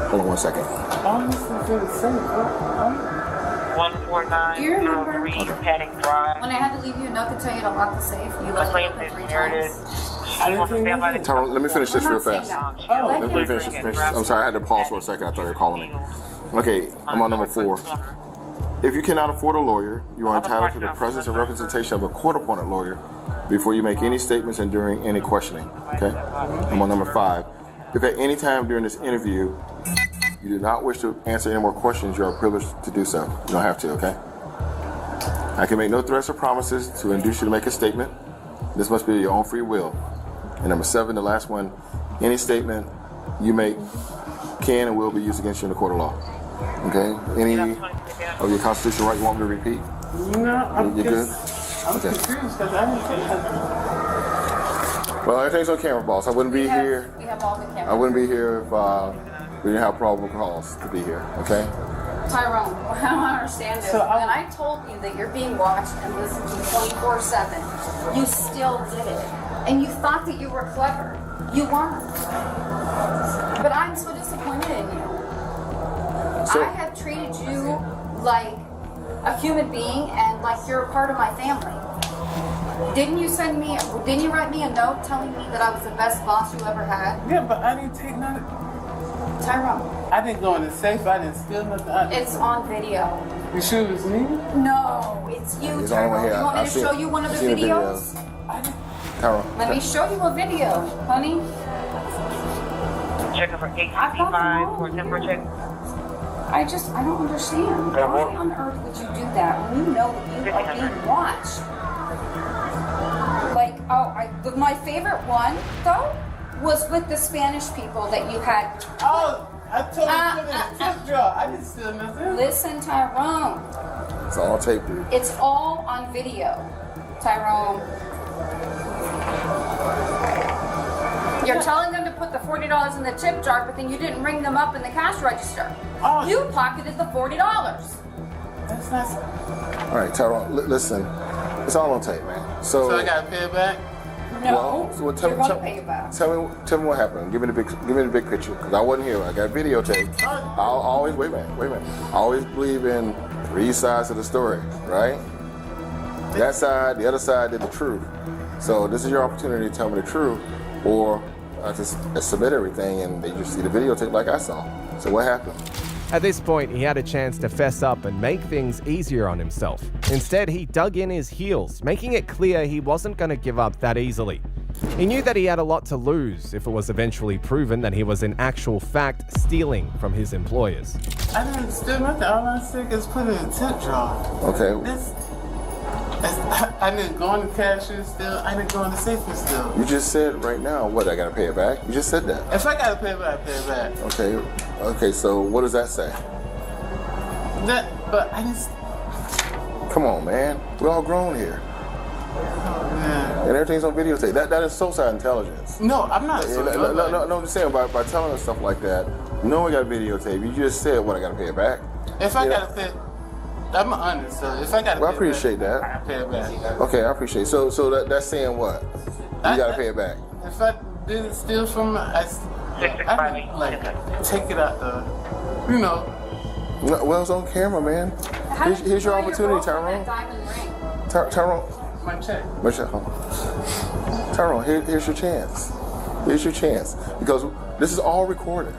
Hold on one second. 149. Do you remember Padding Drive? When I had to leave you a note to tell you to lock the safe, you left it open 3 times. Tyrone, let me finish this real fast. Let me finish this. I'm sorry, I had to pause for a second. I thought you were calling me. Okay, I'm on number 4. If you cannot afford a lawyer, you are entitled to the presence and representation of a court-appointed lawyer before you make any statements and during any questioning. Okay? I'm on number 5. If at any time during this interview you do not wish to answer any more questions, you are privileged to do so. You don't have to, okay? I can make no threats or promises to induce you to make a statement. This must be your own free will. And number 7, the last one, any statement you make can and will be used against you in the court of law. Okay? Any of your constitutional rights you want me to repeat? No, you good? I'm Okay. confused because I didn't say nothing. Well, everything's on camera, boss. I wouldn't be here. We have all the cameras. I wouldn't be here if we didn't have probable cause to be here. Okay? Tyrone, I don't understand this. When I told you that you're being watched and listened to 24/7, you still did it. And you thought that you were clever. You weren't. But I'm so disappointed in you. I have treated you like a human being and like you're a part of my family. Didn't you write me a note telling me that I was the best boss you ever had? Yeah, but I didn't take none. Tyrone. I didn't go in the safe. I didn't steal nothing. It's on video. You sure it was me? No, it's you, It's on Tyrone. here. You want me to show you one of the videos? Tyrone. Let me show you a video, honey. Checking for 865 for temper check. I don't understand. Why on earth would you do that when you know that you are being watched? Like, my favorite one, though, was with the Spanish people that you had. Oh, I told you to put in a tip jar. I didn't steal nothing. Listen, Tyrone. It's all on tape, dude. It's all on video, Tyrone. You're telling them to put the $40 in the tip jar, but then you didn't ring them up in the cash register. You pocketed the $40. That's not. All right, Tyrone, listen. It's all on tape, man. So I gotta pay it back? Well, so tell me what happened. Give me the big picture, because I wasn't here. I got videotape. I'll always wait a minute. I always believe in 3 sides of the story, right? That side, the other side did the truth. So this is your opportunity to tell me the truth, or I just submit everything and they just see the videotape like I saw. So what happened? At this point, he had a chance to fess up and make things easier on himself. Instead, he dug in his heels, making it clear he wasn't going to give up that easily. He knew that he had a lot to lose if it was eventually proven that he was in actual fact stealing from his employers. I didn't steal nothing. All I said is put it in a tip jar. Okay. I didn't go in the cashier still. I didn't go in the safe still. You just said right now, what, I gotta pay it back? You just said that. If I gotta pay it back, I pay it back. Okay, so what does that say? But I didn't... Come on, man. We're all grown here. Oh, man. And everything's on videotape. That is suicide intelligence. No, I'm not. No, I'm just saying, by telling us stuff like that, knowing I got videotape, you just said, what, I gotta pay it back? If I gotta pay... I'm honest, so if I gotta well, pay I appreciate it back, that. I pay it back. Okay, I appreciate it. So that's saying what? You gotta pay it back. If I didn't steal from I like take it out the, you know. No, well, it's on camera, man. Here's your opportunity, Tyrone. Tyrone. My check. Tyrone, here's your chance. Here's your chance. Because this is all recorded.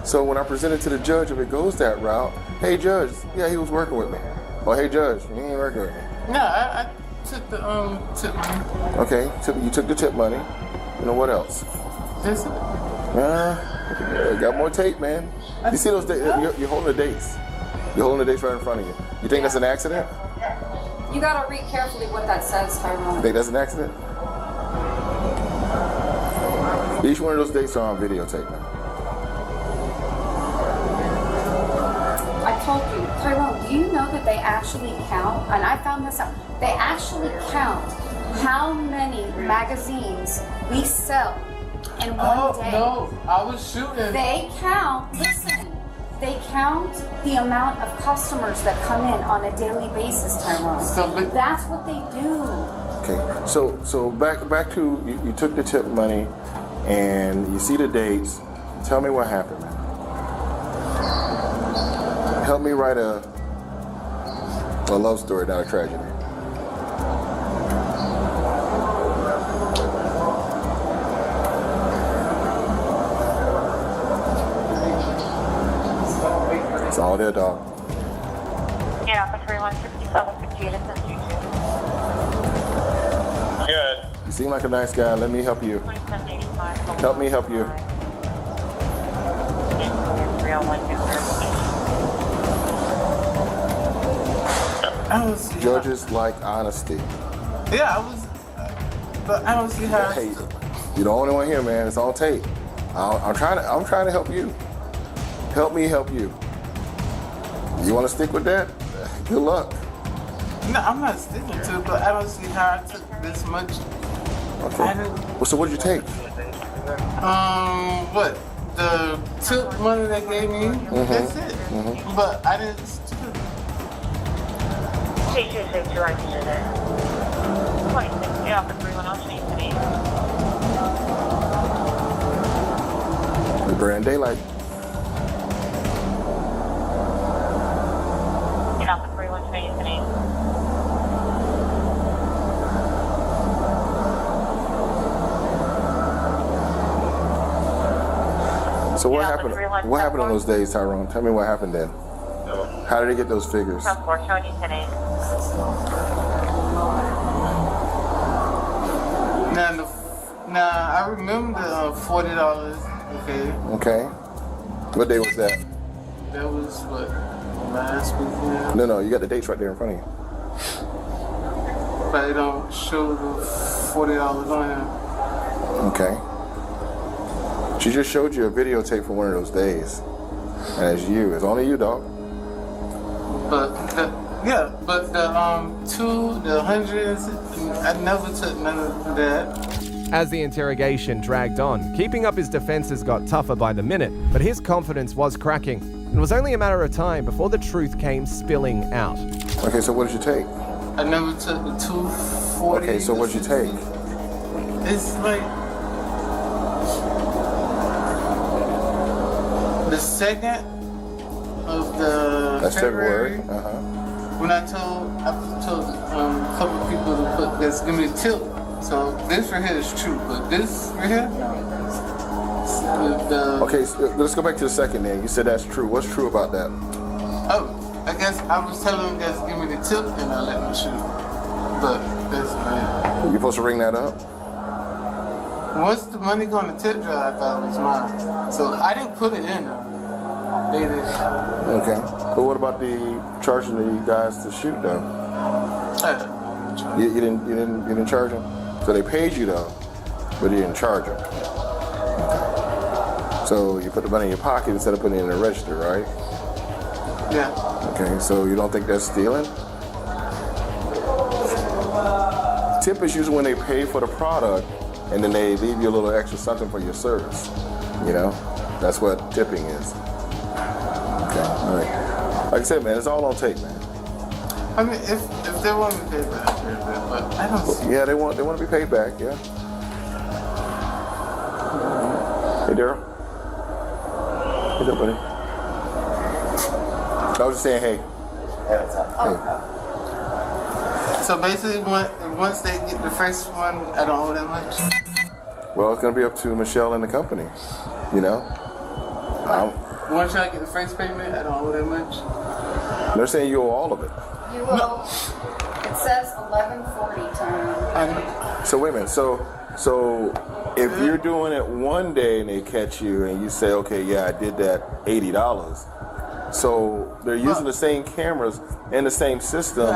So when I present it to the judge, if it goes that route, hey judge, yeah, he was working with me. Or hey judge, he ain't working with me. No, I took the tip money. Okay, you took the tip money. You know what else? This it? Got more tape, man. You see those dates? You're holding the dates. You're holding the dates right in front of you. You think that's an accident? You gotta read carefully what that says, Tyrone. You think that's an accident? Each one of those dates are on videotape now. I told you, Tyrone, do you know that they actually count, and I found this out, they actually count how many magazines we sell in one day. No, I was shooting. They count, listen, they count the amount of customers that come in on a daily basis, Tyrone. That's what they do. Okay, so back to, you took the tip money and you see the dates. Tell me what happened, man. Help me write a love story, not a tragedy. It's all there, dog. Yeah, for 3167 Good. You seem like a nice guy. Let me help you. Help me help you. Judges like honesty. Yeah, I was, but I don't see how. Hey, you're the only one here, man. It's on tape. I'm trying to help you. Help me help you. You want to stick with that? Good luck. No, I'm not sticking to it, but I don't see how I took this much. Okay. Well, so what did you take? What? The tip money they gave me. That's it. But I didn't. The brand daylight. So what happened? What happened on those days, Tyrone? Tell me what happened then. How did they get those figures? Now I remember the $40. Okay. Okay. What day was that? That was what, last weekend. No, you got the dates right there in front of you. But they don't show the $40 on here. Okay. She just showed you a videotape from one of those days. And it's you. It's only you, dog. But the hundreds, I never took none of that. As the interrogation dragged on, keeping up his defenses got tougher by the minute, but his confidence was cracking. It was only a matter of time before the truth came spilling out. Okay, so what did you take? I never took the 240. Okay, so what'd you take? It's like the 2nd of the That's February. When I told a couple of people to put this, give me a tip. So this right here is true, but this right here. Okay, so let's go back to the 2nd then. You said that's true. What's true about that? Oh, I guess I was telling them guys to give me the tip and I let them shoot. But that's right. You supposed to ring that up? Once the money go on the tip jar, I thought it was mine. So I didn't put it in there. They did. Okay. But what about the charging the guys to shoot though? You didn't charge them? So they paid you though, but you didn't charge them. Okay. So you put the money in your pocket instead of putting it in the register, right? Yeah. Okay, so you don't think that's stealing? Tip is usually when they pay for the product and then they leave you a little extra something for your service. You know? That's what tipping is. Okay, all right. Like I said, man, it's all on tape, man. I mean, if they want to pay back, but I don't see. Yeah, they want to be paid back, yeah. Hey, Daryl. Hey there, buddy. I was just saying, hey. So basically, once they get the first one, I don't owe that much? Well, it's going to be up to Michelle and the company, you know? Once y'all get the first payment, I don't owe that much? They're saying you owe all of it. You will. It says 11:40 time. So wait a minute. So if you're doing it one day and they catch you and you say, okay, yeah, I did that $80. So they're using the same cameras and the same system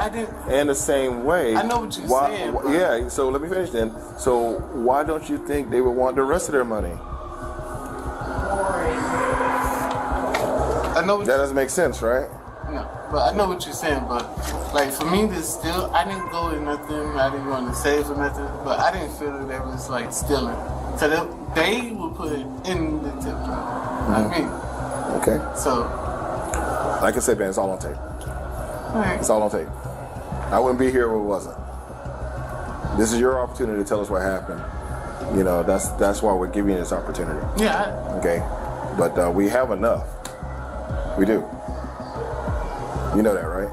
and the same way. I know what you're saying. Yeah. So let me finish then. So why don't you think they would want the rest of their money? I know that doesn't make sense, right? No, but I know what you're saying. But like for me, this still, I didn't go in nothing. I didn't go in the safe or nothing. But I didn't feel that it was like stealing. So they would put it in the tip jar. I mean. Okay. So. Like I said, man, it's all on tape. Right. It's all on tape. I wouldn't be here if it wasn't. This is your opportunity to tell us what happened. You know, that's why we're giving you this opportunity. Yeah. Okay. But we have enough. We do. You know that, right?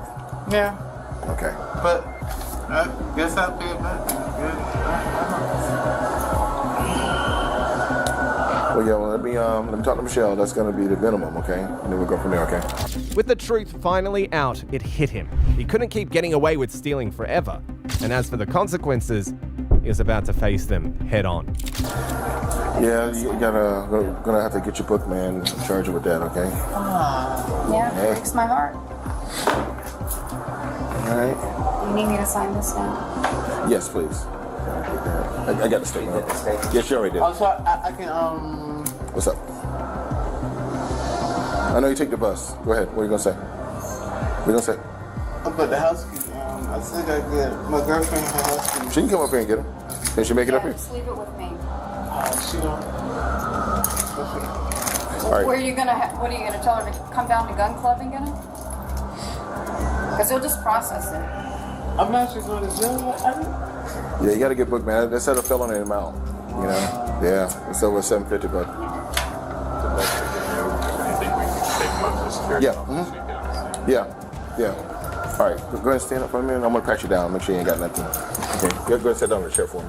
Yeah. Okay. But I guess I'll pay it back. Well, yeah. Well, let me talk to Michelle. That's going to be the minimum, okay? And then we'll go from there, okay? With the truth finally out, it hit him. He couldn't keep getting away with stealing forever. And as for the consequences, he was about to face them head on. Yeah, you gonna have to get your book, man, and charge you with that, okay? Yeah, it breaks my heart. All right. You need me to sign this now? Yes, please. I got the statement. Yes, you already did. Also, I can What's up? I know you take the bus. Go ahead. What are you gonna say? What are you gonna say? But the housekeeper, I still gotta get my girlfriend her housekeeper. She can come up here and get her. Can she make it up here? Just leave it with me. She don't. All right. What are you gonna tell her to come down to gun club and get him? Because he'll just process it. I'm not just going to jail. Yeah, you gotta get booked, man. They set a felony amount. You know? Yeah. It's over $750, but. Yeah. Mm-hmm. Yeah. All right. Go ahead and stand up for a minute. I'm gonna pat you down. Make sure you ain't got nothing. Okay. Go ahead and sit down on the chair for me.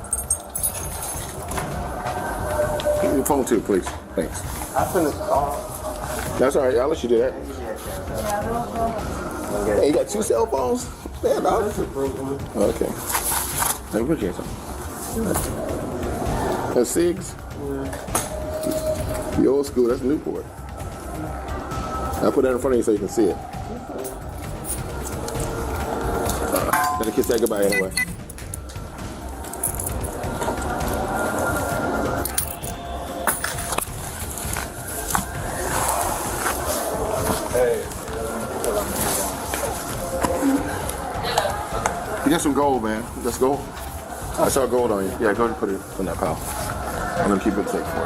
Give me your phone too, please. Thanks. I finished call. That's all right. I'll let you do that. Hey, you got 2 cell phones? Man, dog. Okay. Hey, look at something. That's SIGs? Yeah. The old school, that's Newport. I'll put that in front of you so you can see it. Let the kids say goodbye anyway. You got some gold, man. That's gold. I saw gold on you. Yeah, go ahead and put it in that pile. I'm gonna keep it safe for you.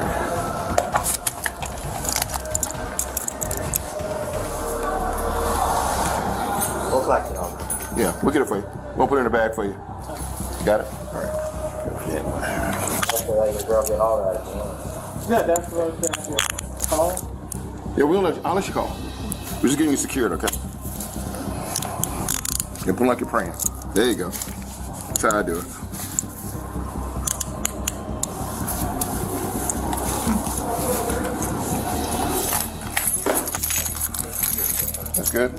We'll collect it all. Yeah, we'll get it for you. We'll put it in the bag for you. Got it? All right. Yeah, that's what I was saying. Call? Yeah, I'll let you call. We're just getting you secured, okay? Yeah, put like you're praying. There you go. That's how I do it. That's good?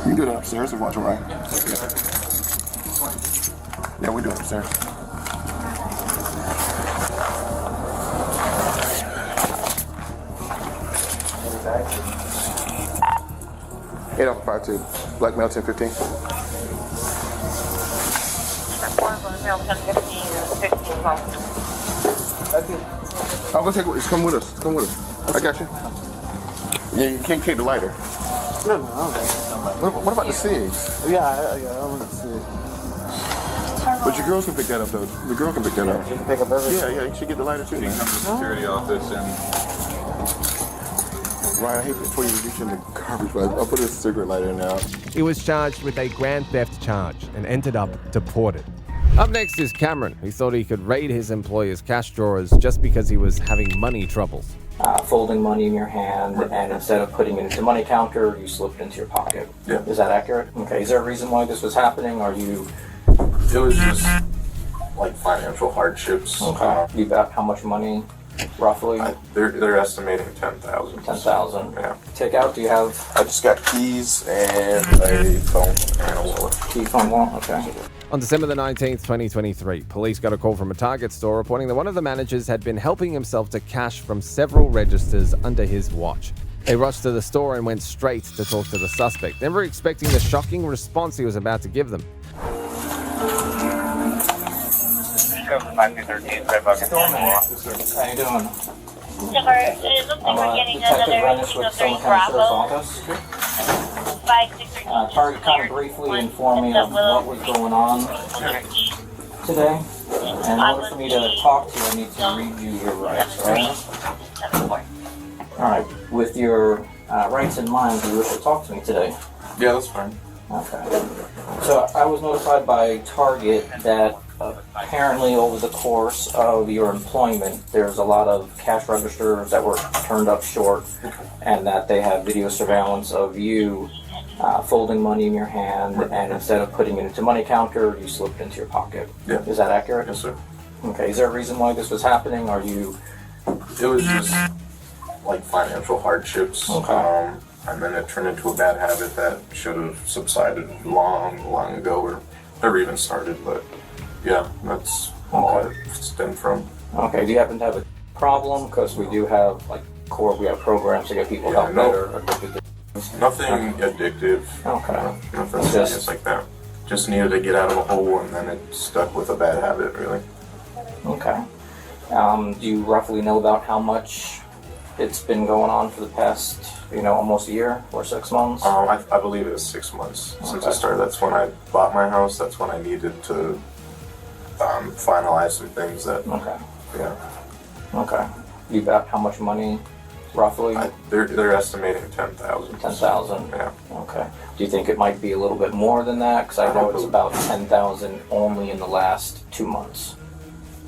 You can do it upstairs if you want to, right? Yeah, we do it upstairs. Eight off 5-2. Black male 1015. I'm gonna take it. Come with us. Come with us. I got you. Yeah, you can't take the lighter. No. What about the cigs? Yeah, I want to see it. But your girls can pick that up, though. The girl can pick that up. You can pick up everything? Yeah, you should get the lighter, too. You can come to the security office and... Ryan, I hate before you reach in the garbage, but I'll put a cigarette lighter in now. He was charged with a grand theft charge and ended up deported. Up next is Cameron, who thought he could raid his employer's cash drawers just because he was having money troubles. Folding money in your hand, and instead of putting it into the money counter, you slipped it into your pocket. Yeah. Is that accurate? Okay. Is there a reason why this was happening? Are you... It was just like financial hardships. Okay. You bet how much money, roughly? They're estimating 10,000. 10,000. Yeah. Take out, do you have... I just got keys and a phone and a wallet. Key, phone, wallet, okay. On December the 19th, 2023, police got a call from a Target store reporting that one of the managers had been helping himself to cash from several registers under his watch. They rushed to the store and went straight to talk to the suspect, never expecting the shocking response he was about to give them. How you doing? It looks like we're getting Detective another Rennish with Stone County Sheriff's Office. 5632. Target kind of briefly informed me of what was going on today. And in order for me to talk to you, I need to read you your rights, right? Alright, with your rights in mind, do you wish to talk to me today? Yeah, that's fine. Okay. So I was notified by Target that apparently over the course of your employment, there's a lot of cash registers that were turned up short, and that they have video surveillance of you folding money in your hand, and instead of putting it into money counter, you slipped into your pocket. Yeah. Is that accurate? Yes, sir. Okay. Is there a reason why this was happening? Are you... It was just like financial hardships. Okay. And then it turned into a bad habit that should have subsided long ago, or never even started. But yeah, that's all it stemmed from. Okay. Do you happen to have a problem? Because we do have we have programs to get people help that are addicted to. Nothing addictive. Okay. Nothing serious like that. Just needed to get out of a hole, and then it stuck with a bad habit, really. Okay. Do you roughly know about how much it's been going on for the past, almost a year or 6 months? I believe it was 6 months since I started. That's when I bought my house. That's when I needed to finalize some things that. Okay. Yeah. Okay. You bet how much money, roughly? They're estimating 10,000. 10,000. Yeah. Okay. Do you think it might be a little bit more than that? Because I know it's about 10,000 only in the last 2 months.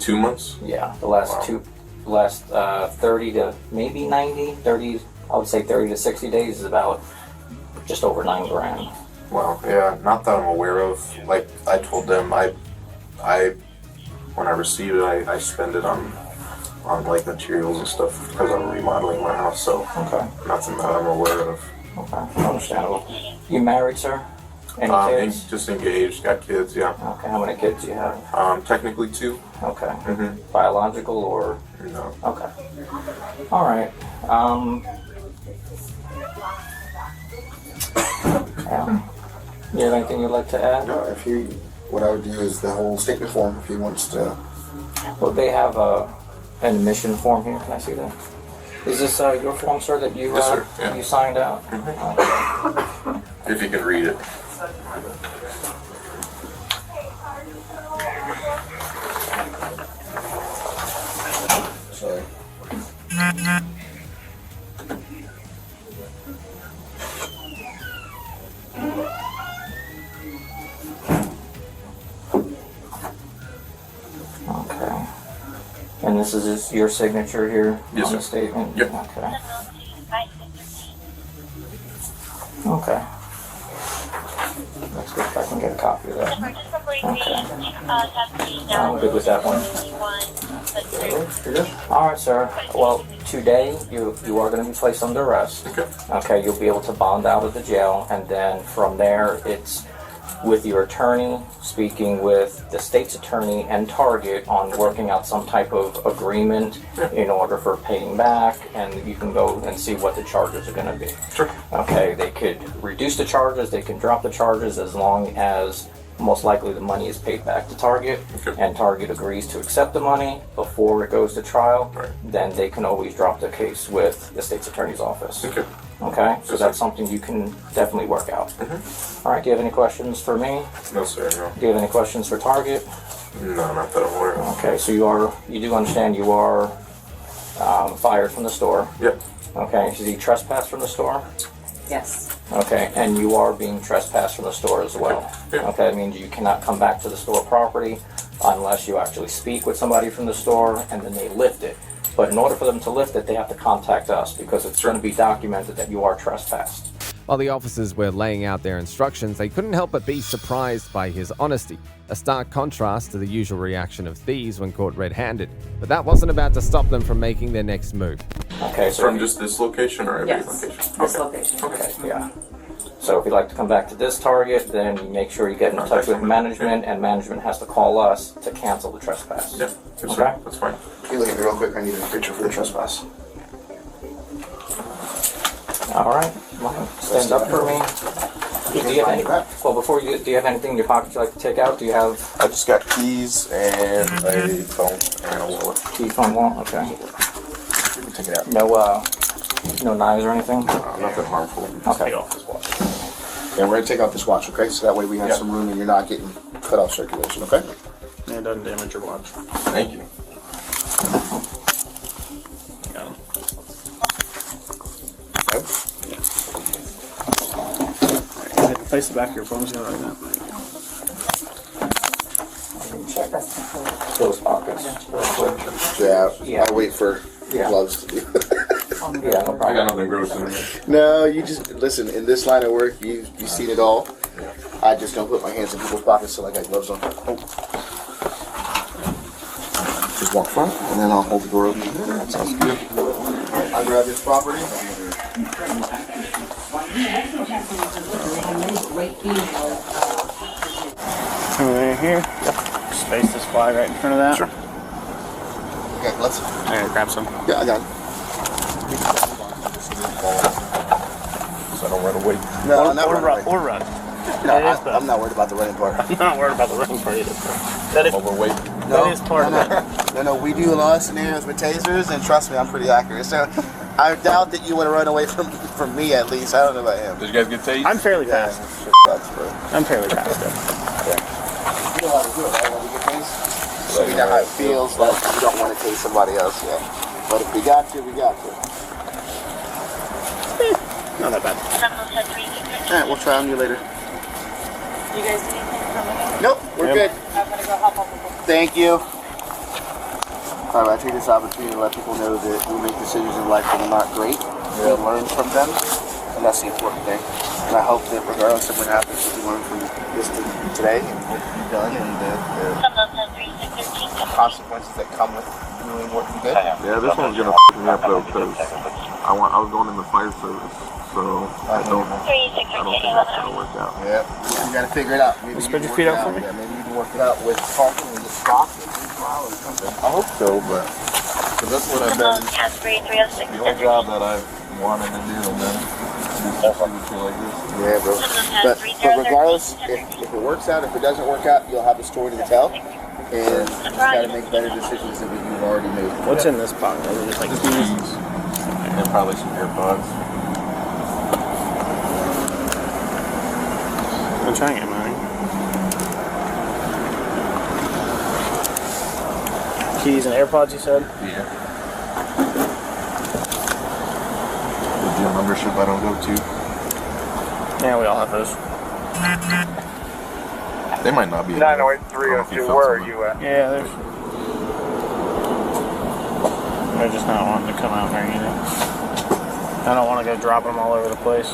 2 months? Yeah, the last 30 to maybe 90, 30, I would say 30 to 60 days is about just over $9 grand. Wow, yeah, not that I'm aware of. Like I told them, I when I receive it, I spend it on like materials and stuff because I'm remodeling my house. So nothing that I'm aware of. Okay, understandable. You married, sir? Any kids? Just engaged, got kids, yeah. Okay, how many kids do you have? Technically 2. Okay. Mm-hmm. Biological or? No. Okay. All right. You have anything you'd like to add? No, what I would do is the whole statement form if he wants to. Well, they have an admission form here. Can I see that? Is this your form, sir, that you Yes, sir. Yeah. you signed out? Mm-hmm. If you can read it. Sorry. And this is just your signature here on the statement? Yep. Okay. Okay. Let's go back and get a copy of that. Okay. I'm good with that one. Alright, sir. Well, today you are going to be placed under arrest. Okay, you'll be able to bond out of the jail, and then from there it's with your attorney, speaking with the state's attorney and Target on working out some type of agreement in order for paying back, and you can go and see what the charges are going to be. Sure. Okay, they could reduce the charges, they can drop the charges, as long as most likely the money is paid back to Target, and Target agrees to accept the money before it goes to trial, then they can always drop the case with the state's attorney's office. Okay, so that's something you can definitely work out. All right, do you have any questions for me? No, sir, no. Do you have any questions for Target? No, not that I'm aware of. Okay, so you do understand you are fired from the store? Yep. Okay, did you trespass from the store? Yes. Okay, and you are being trespassed from the store as well. Okay, that means you cannot come back to the store property unless you actually speak with somebody from the store and then they lift it. But in order for them to lift it, they have to contact us because it's going to be documented that you are trespassed. While the officers were laying out their instructions, they couldn't help but be surprised by his honesty, a stark contrast to the usual reaction of thieves when caught red-handed. But that wasn't about to stop them from making their next move. Okay, so from just this location or every location? This location. Okay, yeah. So if you'd like to come back to this Target, then you make sure you get in touch with management, and management has to call us to cancel the trespass. Yeah, okay? That's fine. Can you look at me real quick? I need a picture for the trespass. All right, stand up for me. Do you have any? Well, before you, do you have anything in your pocket you'd like to take out? Do you have? I just got keys and a phone and a wallet. Key, phone, wallet. Okay. You can take it out. No knives or anything. Nothing harmful. Okay. Yeah, we're gonna take out this watch, okay? So that way we have some room and you're not getting cut off circulation, okay? And it doesn't damage your watch. Thank you. Place the back of your phone's gonna right now. Close pockets. Yeah, I wait for gloves to do. Yeah, no problem. I got nothing gross in there. No, you just listen. In this line of work, you've seen it all. I just don't put my hands in people's pockets till I got gloves on. Oh. Just walk front, and then I'll hold the door open. That sounds good. I'll grab this property. Right here. Space this flag right in front of that. Sure. Okay, let's. There, grab some. Yeah, I got it. So I don't run away. No, not run away. Or run. No, I'm not worried about the running part. I'm not worried about the running part either. That is overweight. No, that is part of it. No, we do a lot of scenarios with tasers, and trust me, I'm pretty accurate. So I doubt that you want to run away from me, at least. I don't know about him. Did you guys get tased? I'm fairly fast. Shit sucks, bro. I'm fairly fast. You know how to do it, right? When we get tased? So we know how it feels, but you don't want to tase somebody else yet. But if we got you, we got you. Not that bad. Alright, we'll try on you later. You guys need anything from me? Nope, we're good. I'm gonna go hop on the book. Thank you. Alright, I take this opportunity to let people know that we make decisions in life that are not great. We learn from them, and that's the important thing. And I hope that regardless of what happens, we learn from this today and what we've done and the consequences that come with doing what we did. Yeah, this one's gonna f me up though, because I was going in the fire service, so I don't think that's gonna work out. Yeah, you gotta figure it out. Maybe Spread your feet out for me. Yeah, maybe you can work it out with talking and get stopped and trial or something. I hope so, but that's what I've been. The only job that I've wanted to do, and then do something like this. Yeah, bro. But regardless, if it works out, if it doesn't work out, you'll have a story to tell. And just gotta make better decisions than what you've already made. What's in this pocket? Is it just like keys? And probably some AirPods. I'm trying to get mine. Keys and AirPods, you said? Yeah. The gym membership I don't go to. Yeah, we all have those. They might not be. 908-302, where are you at? Yeah, there's. They're just not wanting to come out there either. I don't want to go dropping them all over the place.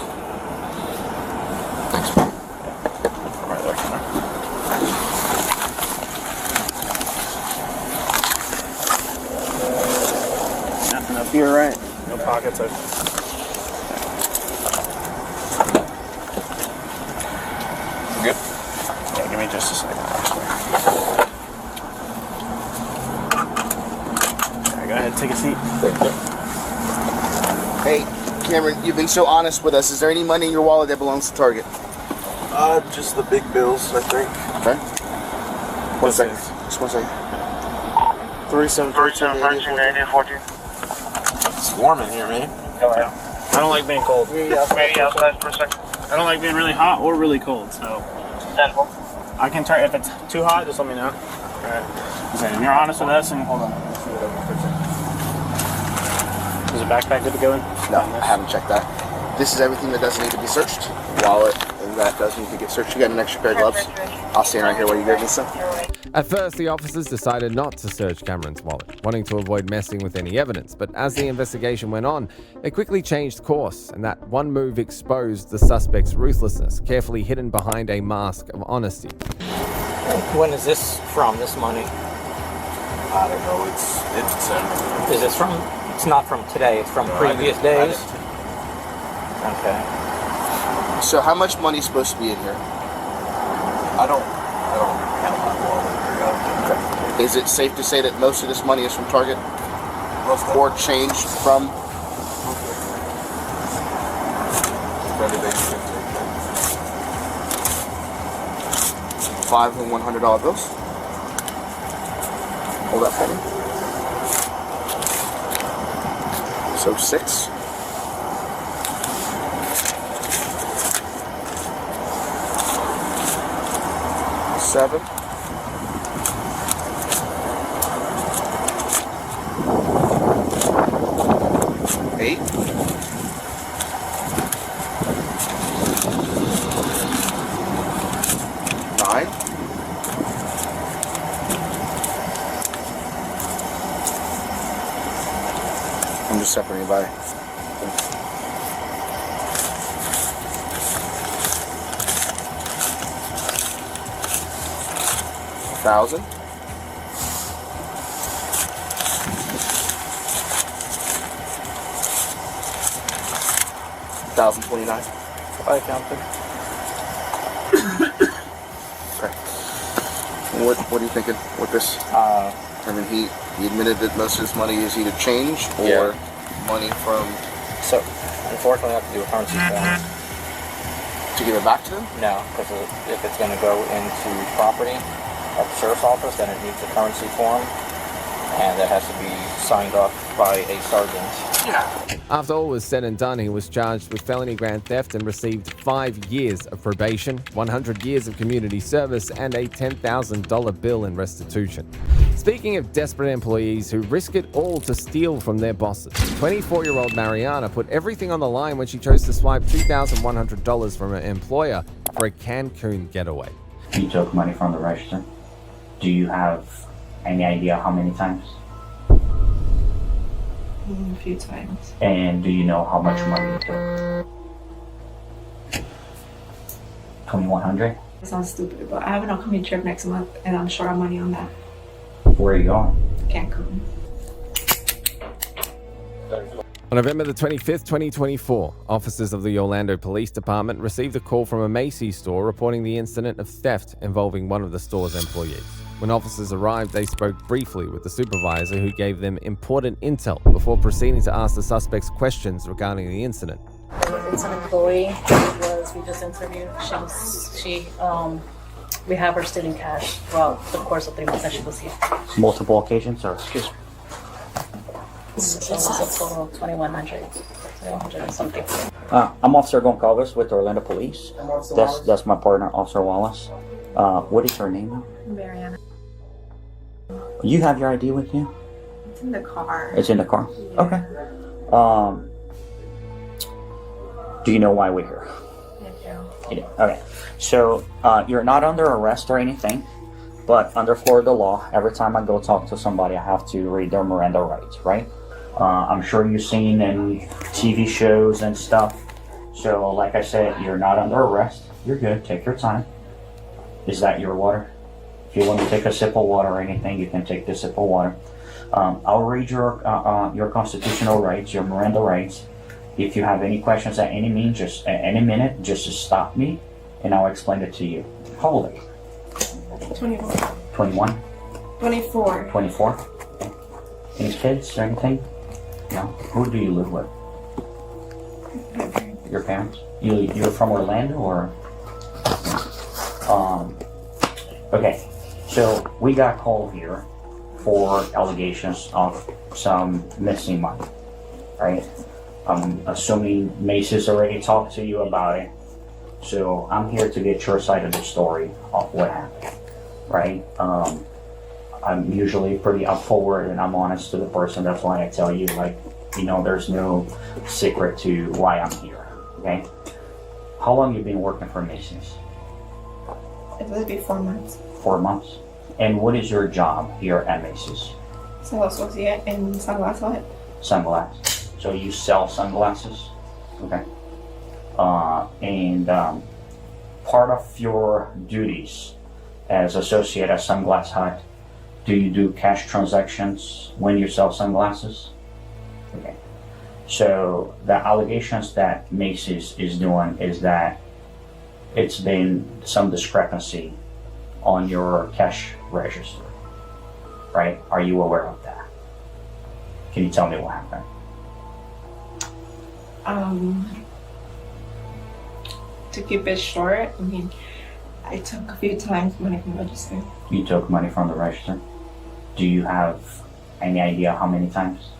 Thanks. Right there. Nothing up here, right? No pockets. Good? Yeah, give me just a second. Go ahead, take a seat. Hey, Cameron, you've been so honest with us. Is there any money in your wallet that belongs to Target? Just the big bills, I think. Okay. 1 second. Just 1 second. 3713 It's warm in here, man. I don't like being cold. Maybe outside for a second. I don't like being really hot or really cold, so I can turn. If it's too hot, just let me know. Alright. So if you're honest with us, and hold on. Is the backpack good to go in? No, I haven't checked that. This is everything that doesn't need to be searched. Wallet, and that does need to get searched. You got an extra pair of gloves? I'll stand right here while you grab me some. At first, the officers decided not to search Cameron's wallet, wanting to avoid messing with any evidence. But as the investigation went on, they quickly changed course, and that one move exposed the suspect's ruthlessness, carefully hidden behind a mask of honesty. When is this from, this money? I don't know. It's Is this from? It's not from today. It's from previous days. Okay. So how much money is supposed to be in here? I don't count my wallet. Is it safe to say that most of this money is from Target? Or changed from? $5 and $100 bills. Hold that for me. So 6. 7. 8. 9. 'em just separating by. $1,000. $1,029. I counted. Okay. What are you thinking with this? I mean, he admitted that most of this money is either change or money from. So, unfortunately, I have to do a currency form. To give it back to them? No, because if it's going to go into property at the sheriff's office, then it needs a currency form, and that has to be signed off by a sergeant. After all was said and done, he was charged with felony grand theft and received 5 years of probation, 100 years of community service, and a $10,000 bill in restitution. Speaking of desperate employees who risk it all to steal from their bosses, 24-year-old Mariana put everything on the line when she chose to swipe $2,100 from her employer for a Cancun getaway. You took money from the register. Do you have any idea how many times? A few times. And do you know how much money you took? 2,100? It sounds stupid, but I have an upcoming trip next month, and I'm short on money on that. Where are you going? Cancun. On November the 25th, 2024, officers of the Orlando Police Department received a call from a Macy store reporting the incident of theft involving one of the store's employees. When officers arrived, they spoke briefly with the supervisor who gave them important intel before proceeding to ask the suspects questions regarding the incident. It's an employee. We just interviewed. We have her stealing cash throughout the course of 3 months that she was here. Multiple occasions, or excuse me? So it was a total of 2,100 and something. I'm Officer Goncalves with Orlando Police. That's my partner, Officer Wallace. What is your name now? Mariana. You have your ID with you? It's in the car. It's in the car? Yeah. Okay. Do you know why we're here? You do. Okay. So, you're not under arrest or anything, but under Florida law, every time I go talk to somebody, I have to read their Miranda rights, right? I'm sure you've seen in TV shows and stuff. So, like I said, you're not under arrest. You're good. Take your time. Is that your water? If you want to take a sip of water or anything, you can take this sip of water. I'll read your constitutional rights, your Miranda rights. If you have any questions at any means, just at any minute, just stop me, and I'll explain it to you. How old are you? 21. 21? 24. 24? Okay. Any kids or anything? No? Who do you live with? Your parents? You're from Orlando or? Okay, so we got called here for allegations of some missing money, right? I'm assuming Macy's already talked to you about it. So I'm here to get your side of the story of what happened, right? I'm usually pretty upforward and I'm honest to the person. That's why I tell you, like, you know, there's no secret to why I'm here, okay? How long you been working for Macy's? It will be 4 months. 4 months. And what is your job here at Macy's? Sales associate in sunglass outlet. Sunglasses. So you sell sunglasses? Okay. And part of your duties as associate at Sunglass Hut, do you do cash transactions when you sell sunglasses? Okay. So the allegations that Macy's is doing is that it's been some discrepancy on your cash register, right? Are you aware of that? Can you tell me what happened? To keep it short, I mean, I took a few times money from the register. You took money from the register? Do you have any idea how many times?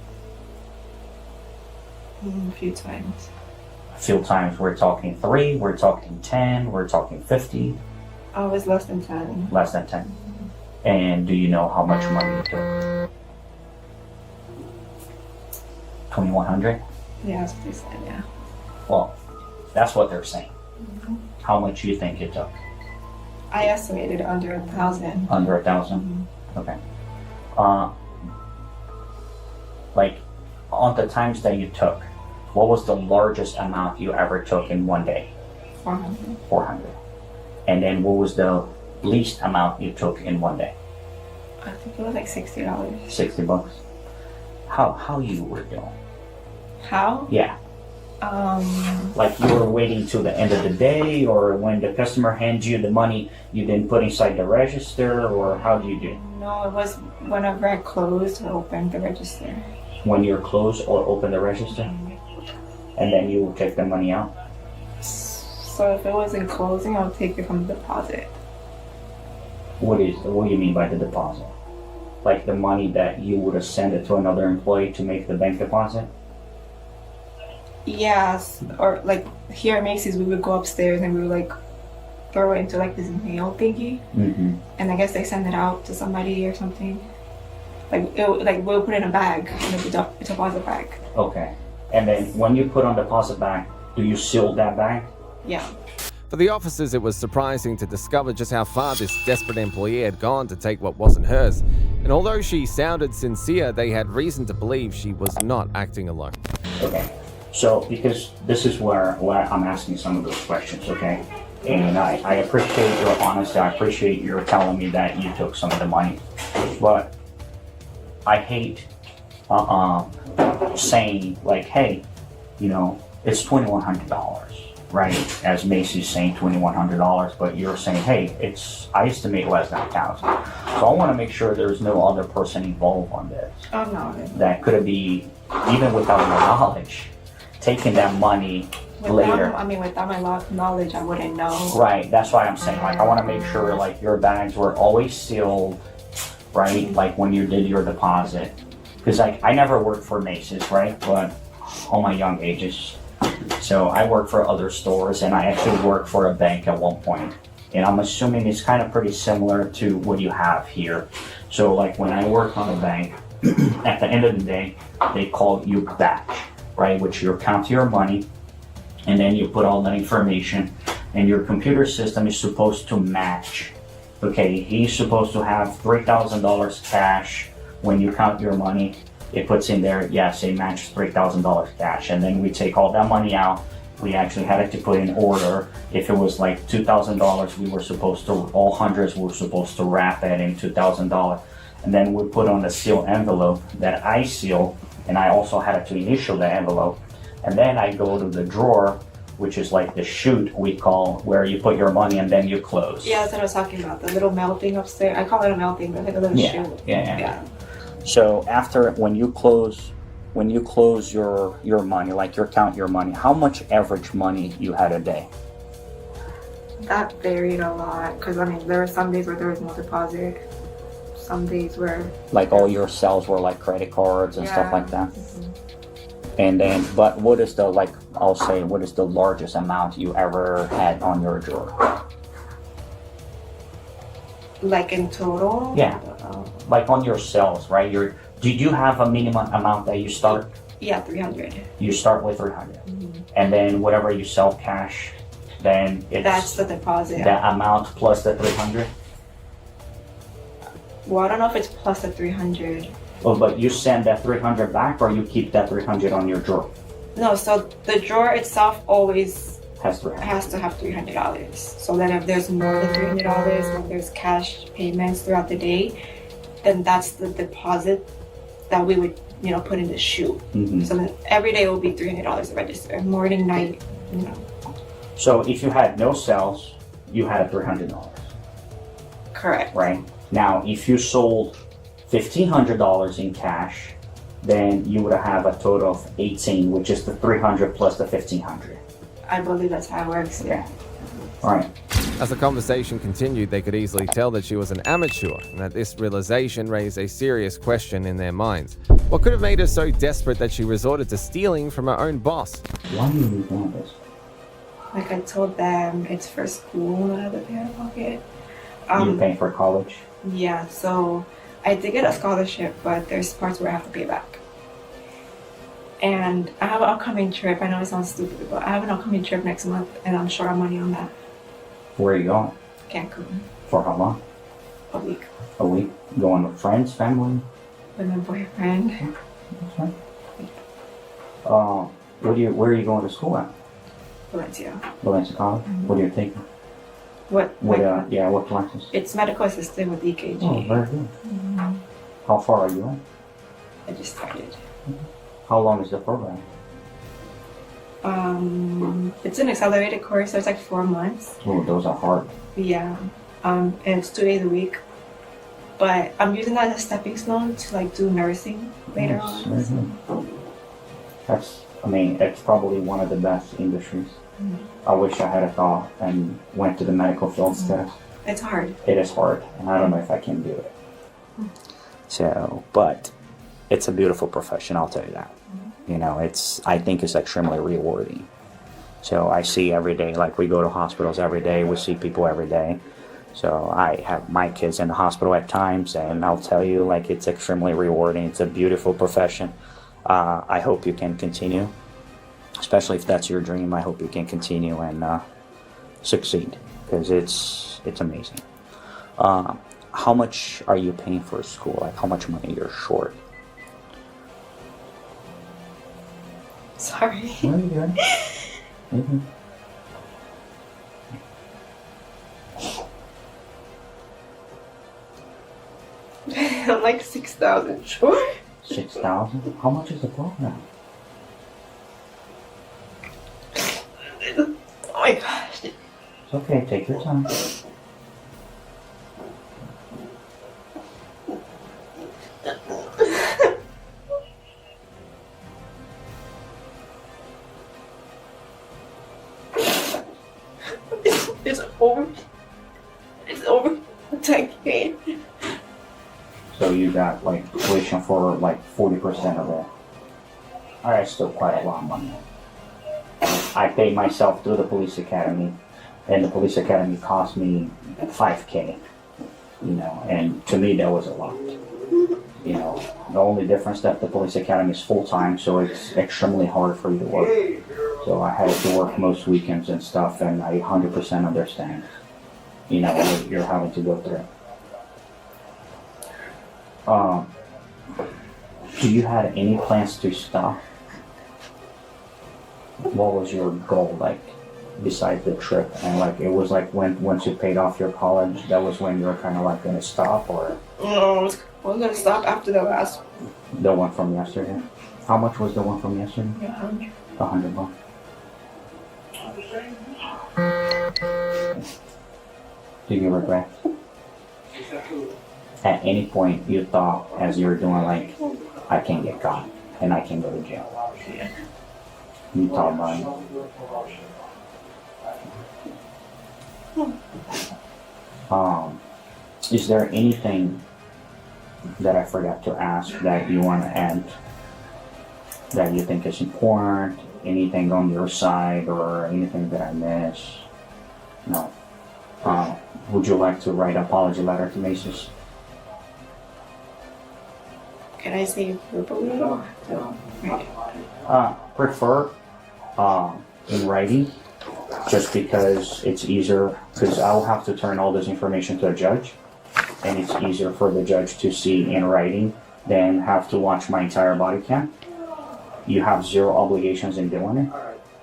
A few times. A few times. We're talking 3, we're talking 10, we're talking 50? I was less than 10. Less than 10. And do you know how much money you took? 2,100? Yeah, that's what they said, yeah. Well, that's what they're saying. How much do you think you took? I estimated under 1,000. Under 1,000? Okay. Like, on the times that you took, what was the largest amount you ever took in one day? 400. 400. And then what was the least amount you took in one day? I think it was like $60. $60. How you were doing? How? Yeah. Like you were waiting till the end of the day, or when the customer hands you the money, you then put inside the register, or how do you do? No, it was whenever I closed or opened the register. When you're closed or open the register? And then you would take the money out? So if it wasn't closing, I would take it from the deposit. What do you mean by the deposit? Like the money that you would have sent it to another employee to make the bank deposit? Yes, or like here at Macy's, we would go upstairs and we would like throw it into like this mail thingy, and I guess they send it out to somebody or something. Like we'll put it in a bag, in a deposit bag. Okay, and then when you put on deposit bag, do you seal that bag? Yeah. For the officers, it was surprising to discover just how far this desperate employee had gone to take what wasn't hers. And although she sounded sincere, they had reason to believe she was not acting alone. Okay. So, because this is where I'm asking some of those questions, okay? And I appreciate your honesty. I appreciate your telling me that you took some of the money. But I hate saying, like, hey, you know, it's $2,100, right? As Macy's saying $2,100, but you're saying, hey, I estimate less than 1,000. So I want to make sure there's no other person involved on this. Oh, no. That could be, even without your knowledge, taking that money later. Without my knowledge, I wouldn't know. Right, that's why I'm saying, like, I want to make sure, like, your bags were always sealed, right? Like, when you did your deposit. Because, like, I never worked for Macy's, right? But all my young ages. So I worked for other stores, and I actually worked for a bank at one point. And I'm assuming it's kind of pretty similar to what you have here. So, like, when I worked on a bank, at the end of the day, they call you batch, right? Which you count your money, and then you put all that information, and your computer system is supposed to match. Okay, he's supposed to have $3,000 cash when you count your money, it puts in there, yes, it matched $3,000 cash, and then we take all that money out. We actually had it to put in order. If it was like $2,000, we were supposed to, all hundreds were supposed to wrap it in $2,000. And then we put on a sealed envelope that I seal, and I also had to initial the envelope. And then I go to the drawer, which is like the chute we call, where you put your money and then you close. Yeah, that's what I was talking about. The little mail thing upstairs. I call it a mail thing, but like a little chute. Yeah. So after, when you close your money, like you count your money, how much average money you had a day? That varied a lot, because I mean, there were some days where there was no deposit. Some days where... Like all your sales were like credit cards and stuff like that? And then, but what is the, like, I'll say, what is the largest amount you ever had on your drawer? Like in total? Yeah. Like on your sales, right? Did you have a minimum amount that you start? Yeah, 300. You start with 300. And then whatever you sell cash, then it's... That's the deposit. The amount plus the 300? Well, I don't know if it's plus the 300. Oh, but you send that 300 back, or you keep that 300 on your drawer? No, so the drawer itself always has to have $300. So that if there's more than $300, when there's cash payments throughout the day, then that's the deposit that we would, put in the chute. So then every day will be $300 register, morning, night, So if you had no sales, you had a $300. Correct. Right? Now, if you sold $1,500 in cash, then you would have a total of 18, which is the 300 plus the 1,500. I believe that's how it works. Yeah. All right. As the conversation continued, they could easily tell that she was an amateur, and that this realization raised a serious question in their minds. What could have made her so desperate that she resorted to stealing from her own boss? Why do you do this? Like I told them, it's for school, not out of their pocket. You paying for college? Yeah, so I did get a scholarship, but there's parts where I have to pay back. And I have an upcoming trip. I know it sounds stupid, but I have an upcoming trip next month, and I'm short on money on that. Where are you going? Cancun. For how long? A week. A week? Going with friends, family? With my boyfriend. Okay. Where are you going to school at? Valencia. Valencia College? What are you taking? What classes? It's medical assistant with EKG. Oh, very good. How far are you in? I just started. How long is the program? It's an accelerated course, so it's like 4 months. Oh, those are hard. Yeah. And it's 2 days a week. But I'm using that as a stepping stone to like do nursing later on. It's probably one of the best industries. I wish I had a thought and went to the medical field instead. It's hard. It is hard, and I don't know if I can do it. So, but it's a beautiful profession, I'll tell you that. I think it's extremely rewarding. So I see every day, like we go to hospitals every day, we see people every day. So I have my kids in the hospital at times, and I'll tell you, like, it's extremely rewarding. It's a beautiful profession. I hope you can continue, especially if that's your dream. I hope you can continue and succeed, because it's amazing. How much are you paying for school? Like, how much money you're short? Sorry. What are you doing? I'm like 6,000 short. 6,000? How much is the program? Oh my gosh. It's okay, take your time. It's over 10K. So you got like tuition for like 40% of it. Alright, still quite a lot of money. I paid myself through the police academy, and the police academy cost me 5K. And to me that was a lot. The only difference that the police academy is full-time, so it's extremely hard for you to work. So I had to work most weekends and stuff, and I 100% understand, what you're having to go through. you had any plans to stop? What was your goal like besides the trip? And like it was like once you paid off your college, that was when you were kind of like gonna stop, or No, I was gonna stop after the last. the one from yesterday? How much was the one from yesterday? $100. Do you regret? At any point you thought as you were doing like, I can get caught and I can go to jail? You thought about it? Is there anything that I forgot to ask that you want to add that you think is important? Anything on your side or anything that I missed? No. Would you like to write an apology letter to Macy's? Can I say verbally? No. Prefer in writing, just because it's easier, because I'll have to turn all this information to a judge, and it's easier for the judge to see in writing than have to watch my entire body cam. You have zero obligations in doing it,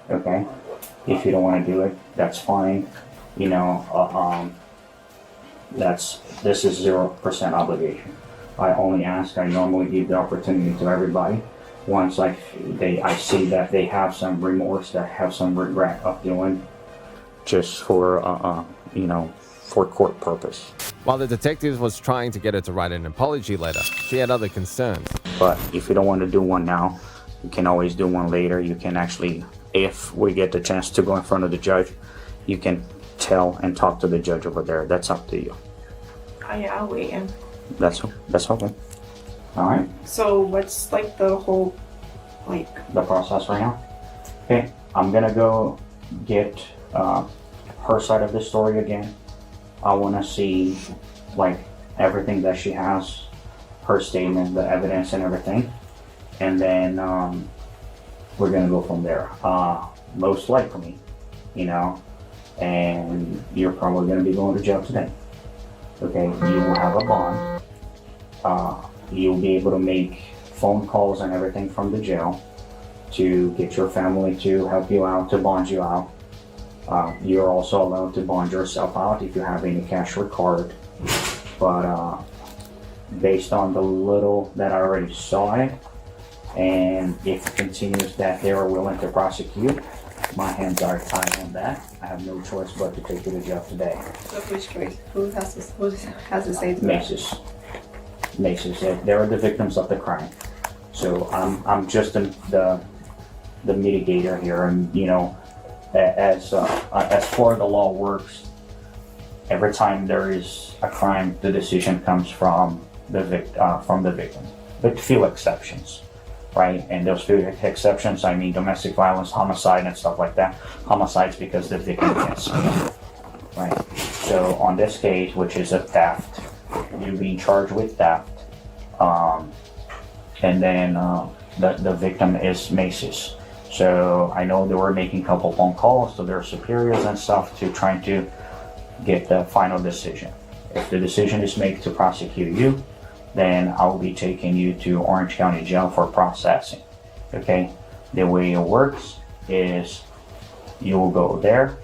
okay? If you don't want to do it, that's fine. You know, this is 0% obligation. I only ask, I normally give the opportunity to everybody. Once I see that they have some remorse, that have some regret of doing, just for, for court purpose. While the detective was trying to get her to write an apology letter, she had other concerns. But if you don't want to do one now, you can always do one later. You can actually, if we get the chance to go in front of the judge, you can tell and talk to the judge over there. That's up to you. Oh yeah, I'll wait. That's okay. All right. So what's like the whole, like the process right now? Okay, I'm gonna go get her side of the story again. I want to see like everything that she has, her statement, the evidence, and everything, and then we're gonna go from there. Most likely, and you're probably gonna be going to jail today. Okay, you will have a bond. You'll be able to make phone calls and everything from the jail to get your family to help you out, to bond you out. You're also allowed to bond yourself out if you have any cash or card. But based on the little that I already saw it, and if it continues that they are willing to prosecute, my hands are tied on that. I have no choice but to take you to jail today. So which choice? Who has to say to Macy's. Macy's. They're the victims of the crime. So I'm just the mitigator here, and as far the law works, every time there is a crime, the decision comes from the victim, with few exceptions, right? And those few exceptions, I mean domestic violence, homicide, and stuff like that. Homicides because the victim can't speak, right? So on this case, which is a theft, you're being charged with theft, and then the victim is Macy's. So I know they were making a couple phone calls to their superiors and stuff to trying to get the final decision. If the decision is made to prosecute you, then I will be taking you to Orange County Jail for processing. Okay? The way it works is you will go there,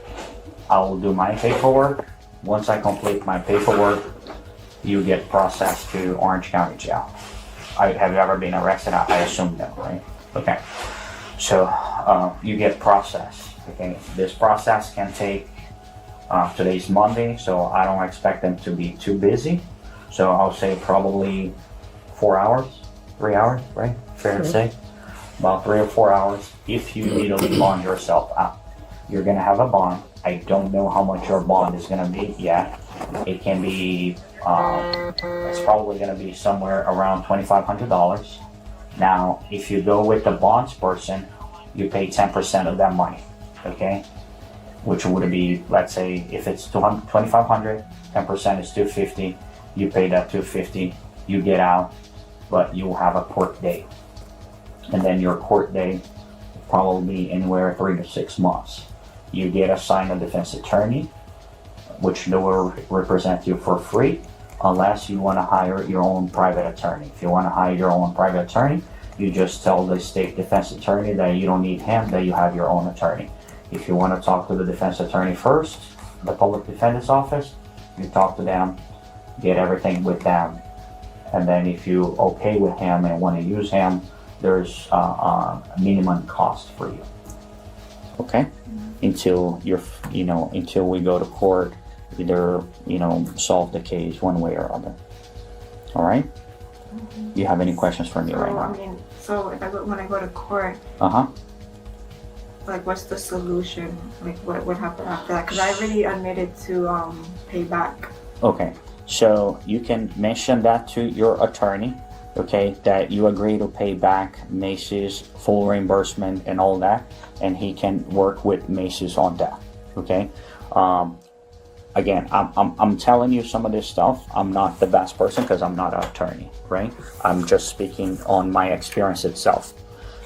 I will do my paperwork. Once I complete my paperwork, you get processed to Orange County Jail. Have you ever been arrested? I assume no, right? Okay. So you get processed. Okay, this process can take, today's Monday, so I don't expect them to be too busy. So I'll say probably 4 hours, 3 hours, right? Fair to say, about 3 or 4 hours. If you need to bond yourself out, you're gonna have a bond. I don't know how much your bond is gonna be yet. It can be, it's probably gonna be somewhere around $2,500. Now, if you go with the bonds person, you pay 10% of that money, okay? Which would be, let's say, if it's $2,500, 10% is $250. You pay that $250, you get out, but you will have a court date. And then your court date will probably be anywhere 3 to 6 months. You get assigned a defense attorney, which they will represent you for free. unless you want to hire your own private attorney. If you want to hire your own private attorney, you just tell the state defense attorney that you don't need him, that you have your own attorney. If you want to talk to the defense attorney first, the public defender's office, you talk to them, get everything with them, and then if you okay with him and want to use him, there's a minimum cost for you. Okay? Until until we go to court, either solve the case one way or other. All right? Do you have any questions for me right now? I mean, so when I go to court, like, what's the solution? Like, what happened after that? Because I already admitted to pay back. Okay, so you can mention that to your attorney, okay, that you agree to pay back Macy's full reimbursement and all that, and he can work with Macy's on that, okay? Again, I'm telling you some of this stuff. I'm not the best person because I'm not an attorney, right? I'm just speaking on my experience itself.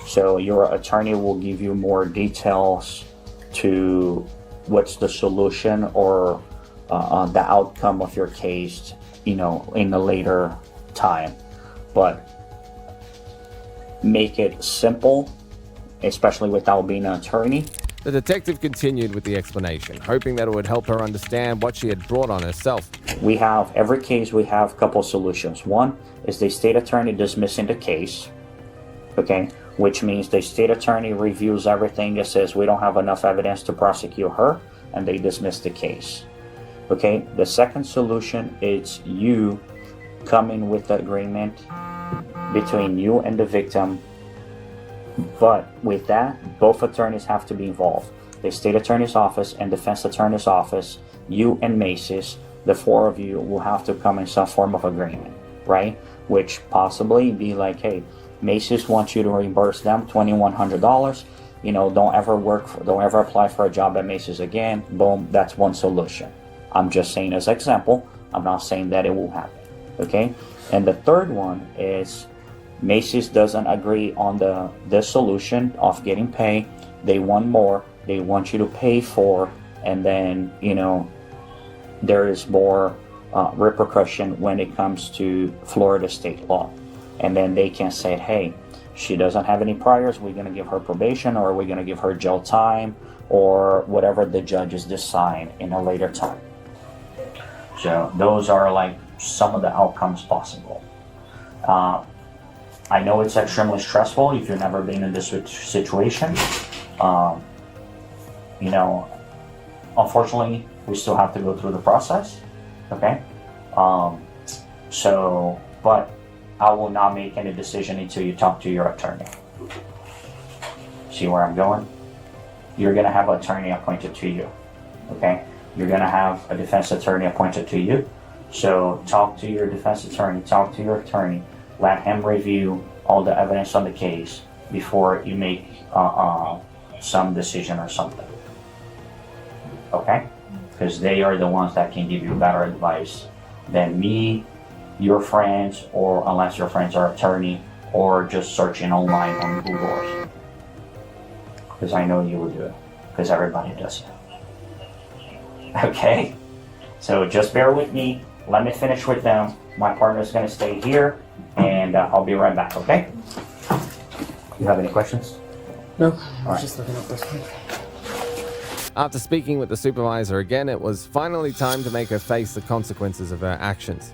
So your attorney will give you more details to what's the solution or the outcome of your case, in a later time. But make it simple, especially without being an attorney. The detective continued with the explanation, hoping that it would help her understand what she had brought on herself. Every case we have a couple solutions. One is the state attorney dismissing the case, okay, which means the state attorney reviews everything and says we don't have enough evidence to prosecute her, and they dismiss the case. Okay, the second solution is you coming with the agreement between you and the victim. But with that, both attorneys have to be involved. The state attorney's office and defense attorney's office, you and Macy's, the four of you will have to come in some form of agreement, right? Which possibly be like, hey, Macy's wants you to reimburse them $2,100. Don't ever apply for a job at Macy's again. Boom, that's one solution. I'm just saying as example. I'm not saying that it will happen, okay? And the third one is Macy's doesn't agree on the solution of getting paid. They want more. They want you to pay for, and then there is more repercussion when it comes to Florida state law. And then they can say, hey, she doesn't have any priors. We're going to give her probation, or we're going to give her jail time, or whatever the judges decide in a later time. So those are like some of the outcomes possible. I know it's extremely stressful if you've never been in this situation. Unfortunately, we still have to go through the process, okay? But I will not make any decision until you talk to your attorney. See where I'm going? You're gonna have an attorney appointed to you, okay? You're gonna have a defense attorney appointed to you. So talk to your defense attorney, talk to your attorney, let him review all the evidence on the case before you make some decision or something. Okay? Because they are the ones that can give you better advice than me, your friends, or unless your friends are attorney, or just searching online on Google. Because I know you will do it. Because everybody does it. Okay? So just bear with me. Let me finish with them. My partner's going to stay here, and I'll be right back, okay? You have any questions? No, I was just looking up this one. After speaking with the supervisor again, it was finally time to make her face the consequences of her actions.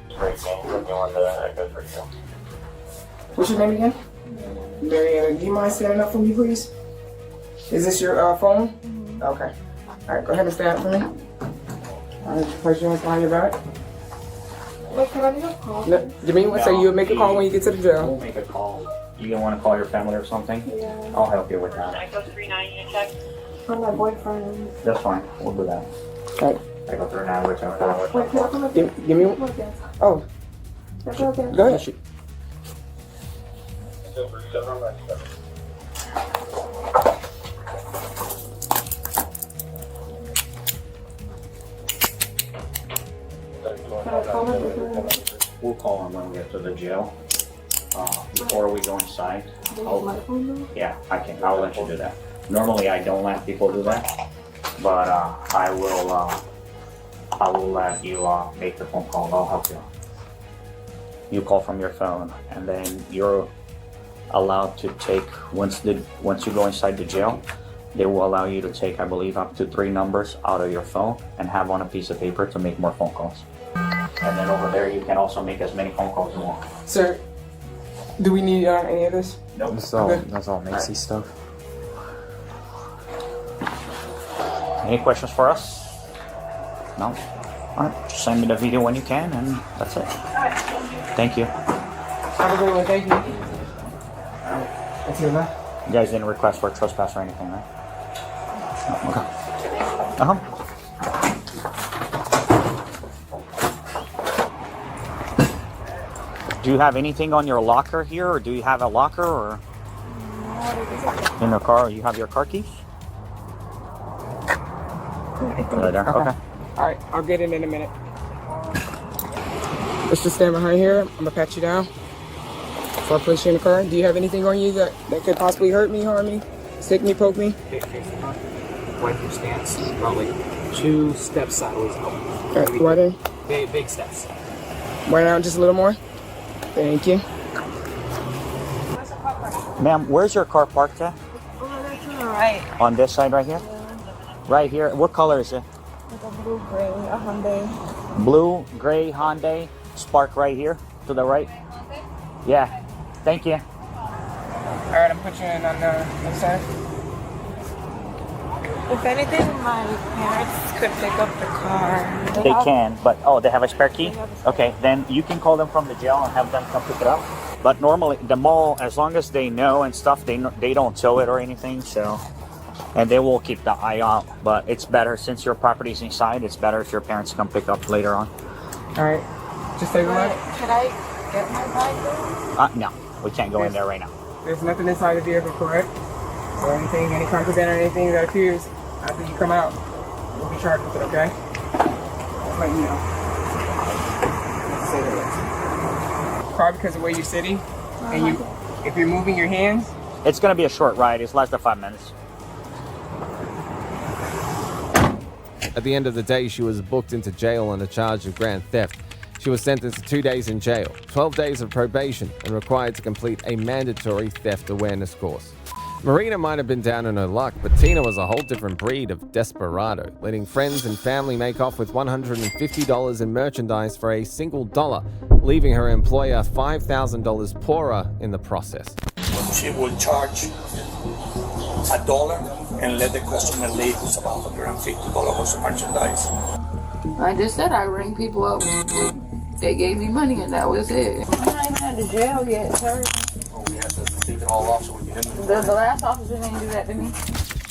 What's your name again? Mariana. Do you mind standing up for me, please? Is this your phone? Okay. All right, go ahead and stand up for me. All right, place your hands behind your back. Wait, can I make a call? No, you mean what? So you'll make a call when you get to the jail? We'll make a call. You don't want to call your family or something? Yeah. I'll help you with that. Echo 39, you check. For my boyfriend. That's fine. We'll do that. Okay. Echo 39, which I'm Wait, can I come up? Give me one. Oh. Go ahead. Shoot. We'll call him when we get to the jail. Before we go inside. Yeah, I can. I'll let you do that. Normally, I don't let people do that, but I will let you make the phone call. I'll help you. you call from your phone, and then you're allowed to take, once you go inside the jail, they will allow you to take, I believe, up to 3 numbers out of your phone and have on a piece of paper to make more phone calls. And then over there, you can also make as many phone calls as you want. Sir, do we need any of this? Nope. That's all Macy stuff. Any questions for us? No? Alright, just send me the video when you can, and that's it. Thank you. Have a good one, thank you. That's your left. You guys didn't request for a trespass or anything, right? No, okay. Do you have anything on your locker here, or do you have a locker, or in the car? You have your car keys? Right there. Okay. Alright, I'll get in a minute. Let's just stand behind here. I'm gonna pat you down before I place you in the car. Do you have anything on you that could possibly hurt me, harm me, stick me, poke me? Wipe your stance. About like 2 steps sideways. Alright, right in. Big steps. Right out just a little more. Thank you. Ma'am, where's your car parked at? Right. On this side right here? Right here. What color is it? Like a blue gray, a Hyundai. Blue, gray Hyundai. Spark right here to the right. Yeah. Thank you. Alright, I'm putting you in on the left side. If anything, my parents could pick up the car. They can, but they have a spare key? Okay, then you can call them from the jail and have them come pick it up. But normally, the mall, as long as they know and stuff, they don't tow it or anything, so. And they will keep the eye out, but it's better, since your property's inside, it's better if your parents come pick up later on. Alright, just take a look. Can I get my bag there? No, we can't go in there right now. There's nothing inside the vehicle, correct? Or anything, any contraband or anything that appears after you come out, you'll be charged with it, okay? Just let you know. Say that. Probably because of where you're sitting, and if you're moving your hands. It's gonna be a short ride, it's less than 5 minutes. At the end of the day, she was booked into jail on a charge of grand theft. She was sentenced to 2 days in jail, 12 days of probation, and required to complete a mandatory theft awareness course. Marina might have been down on her luck, but Tina was a whole different breed of desperado, letting friends and family make off with $150 in merchandise for a single dollar, leaving her employer $5,000 poorer in the process. She will charge $1 and let the customer leave with about $150 worth of merchandise. I just said I rang people up. They gave me money and that was it. I'm not even at the jail yet, sir. We have to take it all off so we can The last officer didn't do that to me.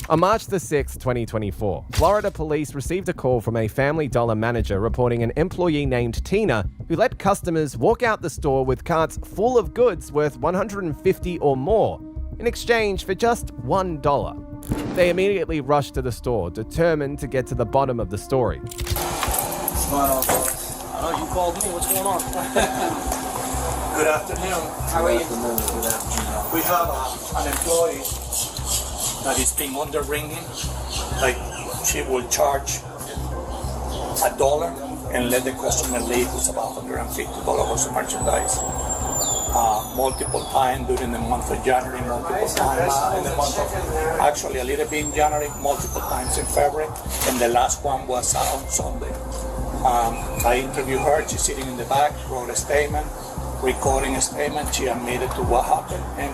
On March the 6th, 2024, Florida police received a call from a Family Dollar manager reporting an employee named Tina who let customers walk out the store with carts full of goods worth $150 or more in exchange for just $1. They immediately rushed to the store, determined to get to the bottom of the story. What's going on, boss? I know you called me. What's going on? Good afternoon. How are you? Good afternoon. We have an employee that is being underringing. Like, she will charge $1 and let the customer leave with about $150 worth of merchandise. Multiple times during the month of January, multiple times in the month of, actually a little bit in January, multiple times in February, and the last one was on Sunday. I interviewed her, she's sitting in the back, wrote a statement, recording a statement, she admitted to what happened, and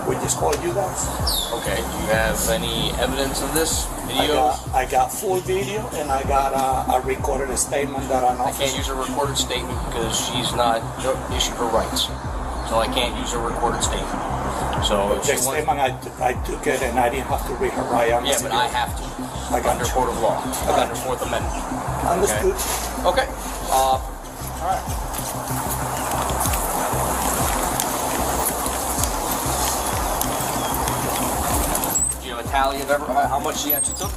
we just called you guys. Okay, do you have any evidence of this? Videos? I got full video, and I got a recorded statement that I can't use a recorded statement because she's not issued her rights. So I can't use a recorded statement. So the statement, I took it and I didn't have to read her right. Yeah, but I have to. Under court of law. Under Fourth Amendment. Understood. Okay. All right. Do you have a tally of how much she actually took?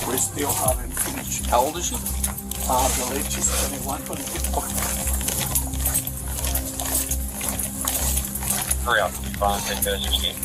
We still haven't finished. How old is she? I believe she's 21, 22. Hurry up. Take your scheme.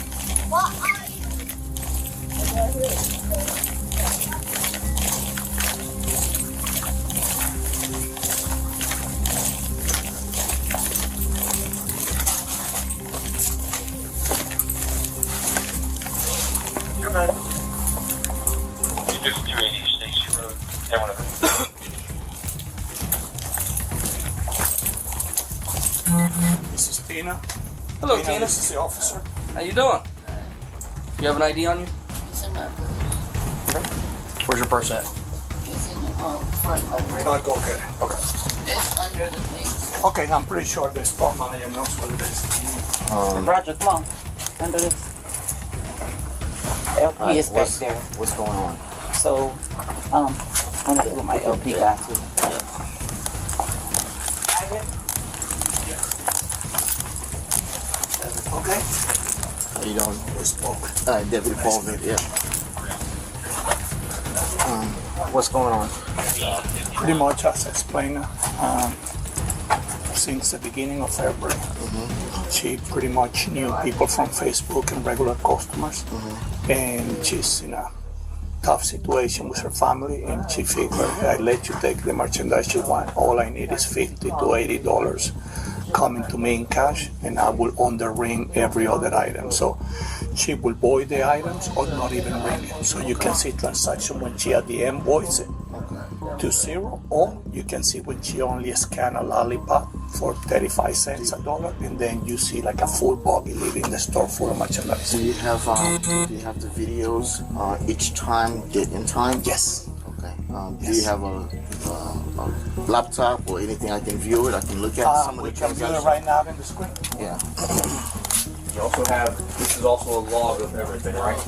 This is Tina. Hello, Tina. This is the officer. How you doing? You have an ID on you? Where's your purse at? Not go get it. Okay. It's under the thing. Okay, I'm pretty sure the store manager knows what it is. Roger, come on. Under this. LP is back there. What's going on? So, I'm gonna get with my LP guy too. Okay. How you doing? It's Paul. Deputy Paul, yeah. What's going on? Pretty much as I explained, since the beginning of February, she pretty much knew people from Facebook and regular customers, and she's in a tough situation with her family, and she figured, I let you take the merchandise you want. All I need is $50 to $80 coming to me in cash, and I will under-ring every other item. So she will void the items or not even ring it. So you can see transaction when she at the end voids it to zero, or you can see when she only scan a lollipop for 35 cents, $1, and then you see like a full buggy leaving the store full of merchandise. Do you have the videos each time, date and time? Yes. Okay. Do you have a laptop or anything I can view it? I can look at some of the We can view it transactions. right now in the screen. Yeah. You also have, this is also a log of everything, right? Out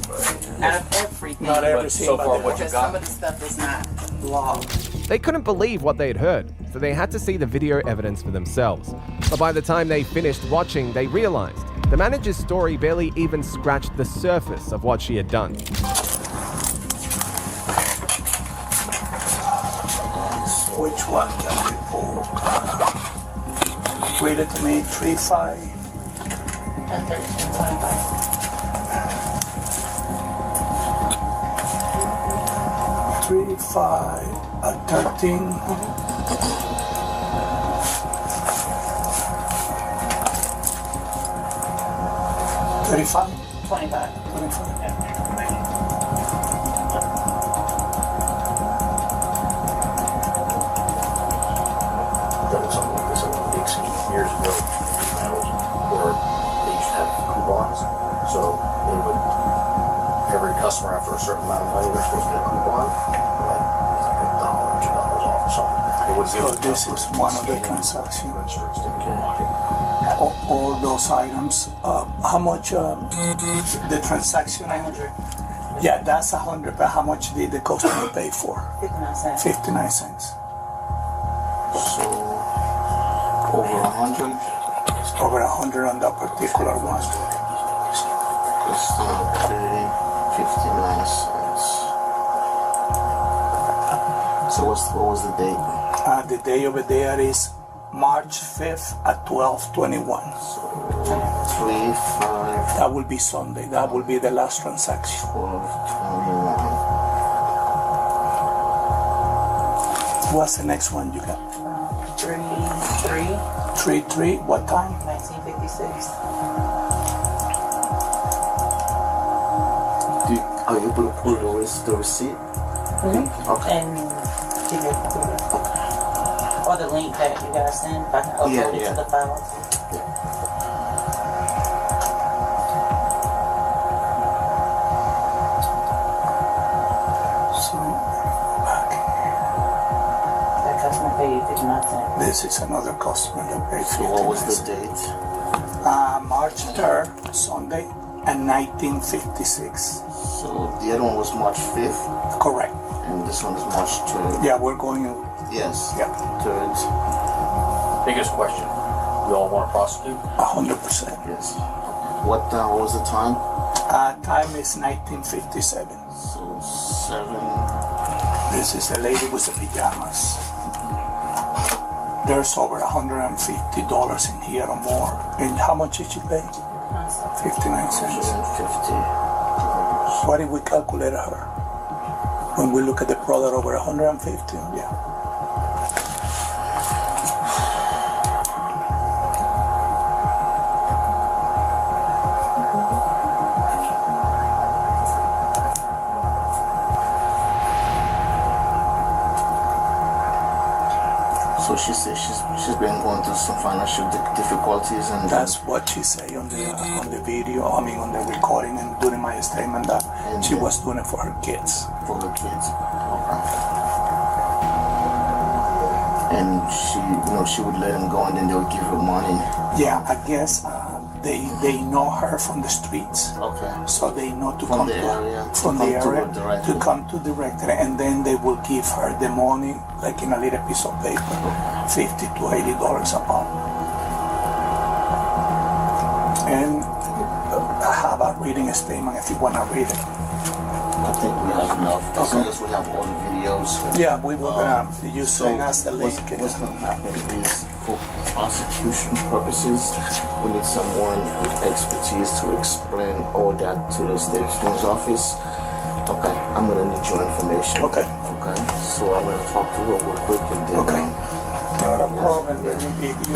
of everything. Not But everything, so but far, the- what you Because some got? of the stuff is not logged. They couldn't believe what they had heard, so they had to see the video evidence for themselves. But by the time they finished watching, they realized the manager's story barely even scratched the surface of what she had done. Which one can we pull? Read it to me, 3-5. And 3-5 at 13. $35? 25. 25. There was something like this in Dixie years ago, where they used to have coupons. So they would, every customer after a certain amount of money, they're supposed to get a coupon, like $1 or $2 off or something. They would give So it this is one of the transactions. All those items. How much the transaction? 900. Yeah, that's 100. But how much did the customer pay for? 59 cents. 59 cents. So over 100. Over 100 on that particular one. It's 59 cents. So what was the date? The day over there is March 5th at 12:21. So 3-5. That will be Sunday. That will be the last transaction. 12:21. What's the next one you got? 3-3. 3-3. What time? 1956. Are you able to pull the receipt? Okay. And give it or the link that you guys send, if I can upload it to the file. So, That customer paid 59 cents. this is another customer that paid 59 So what was the cents. date? March 3rd, Sunday, and 1956. So the other one was March 5th? Correct. And this one is March 3rd? Yeah, we're going in. Yes. Yeah. 3rd. Biggest question, we all want to prosecute? 100%. Yes. What was the time? Time is 1957. So 7. This is a lady with the pajamas. There's over $150 in here or more. And how much did you pay? 59 cents. 150. What if we calculate her? When we look at the product over 150, yeah. So she says she's been going through some financial difficulties, and that's what she said on the video. I mean, on the recording and during my statement that she was doing it for her kids. For her kids. Okay. And she would let him go, and then they would give her money. Yeah, I guess they know her from the streets. Okay. So they know to From come the area. from the area to come to directly, and then they will give her the money like in a little piece of paper, $50 to $80 a pound. And I have a reading statement if you want to read it. I think we have enough. As long as we have all the videos. Yeah, we will you send us the link. What's going to happen is, for prosecution purposes, we need someone with expertise to explain all that to the state attorney's office. Okay, I'm going to need your information. Okay. Okay, so I'm going to talk to her real quick and then... Okay. Not a problem. Let me give you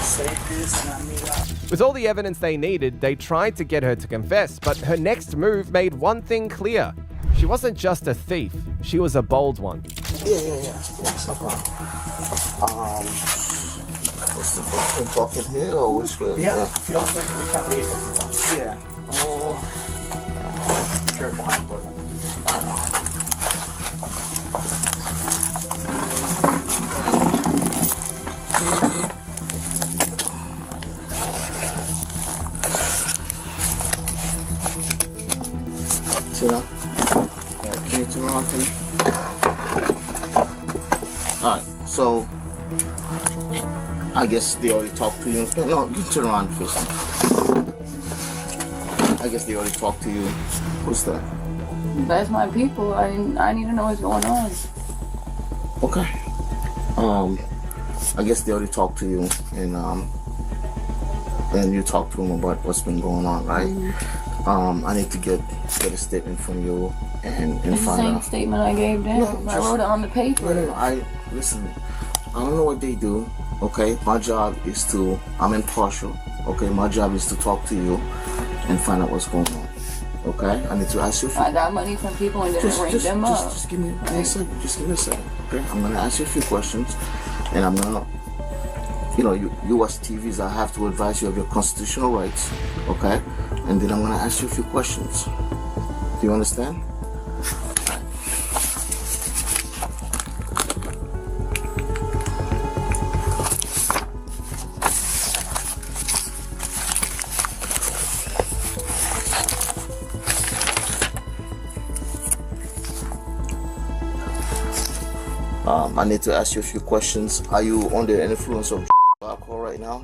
save this and I need that. With all the evidence they needed, they tried to get her to confess, but her next move made one thing clear. She wasn't just a thief, she was a bold one. Yeah. Yes, no problem. What's the fucking talking here or which way? Yeah, feel free to come read it. Yeah. Careful, I'm putting Sit down. Can you turn around for me? Alright, so I guess they already talked to you. No, you turn around first. I guess they already talked to you. Who's that? That's my people. I need to know what's going on. Okay. I guess they already talked to you, and you talked to them about what's been going on, right? I need to get a statement from you and It's the find same out. statement I gave them. I wrote it on the paper. Listen, I don't know what they do, okay? My job is I'm impartial, okay? My job is to talk to you and find out what's going on, okay? I need to ask you a few I got money from people and didn't ring them up. Just give me a second, okay? I'm gonna ask you a few questions, and I'm gonna, you watch TVs, I have to advise you of your constitutional rights, okay? And then I'm gonna ask you a few questions. Do you understand? I need to ask you a few questions. Are you under the influence of alcohol right now?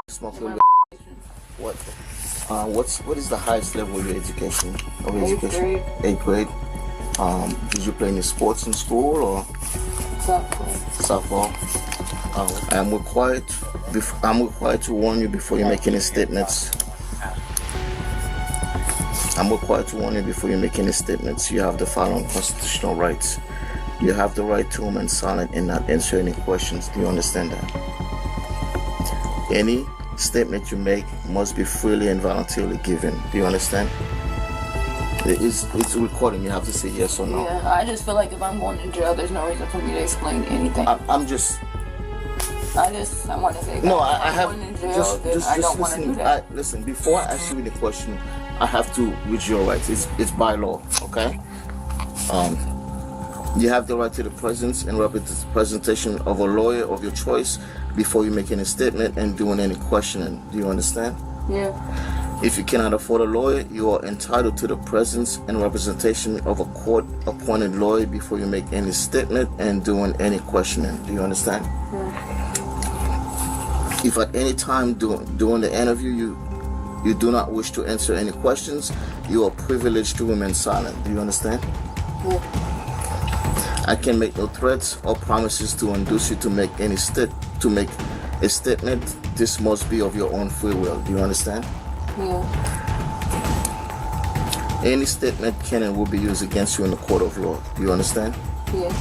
Smoke a little bit. What? What is the highest level of your education? Eighth grade. 8th grade. Did you play any sports in school or? Softball. I'm required to warn you before you make any statements. I'm required to warn you before you make any statements. You have the following constitutional rights. You have the right to remain silent and not answer any questions. Do you understand that? Any statement you make must be freely and voluntarily given. Do you understand? It's a recording. You have to say yes or no. Yeah, I just feel like if I'm going to jail, there's no reason for me to explain anything. I want to say, no, if I I'm have going to jail, then I don't want to do that. Listen, before I ask you the question, I have to read your rights. It's by law, okay? You have the right to the presence and representation of a lawyer of your choice before you make any statement and doing any questioning. Do you understand? Yeah. If you cannot afford a lawyer, you are entitled to the presence and representation of a court-appointed lawyer before you make any statement and doing any questioning. Do you understand? Yeah. If at any time during the interview you do not wish to answer any questions, you are privileged to remain silent. Do you understand? Yeah. I can make no threats or promises to induce you to make a statement. This must be of your own free will. Do you understand? Yeah. Any statement can will be used against you in the court of law. Do you understand? Yeah.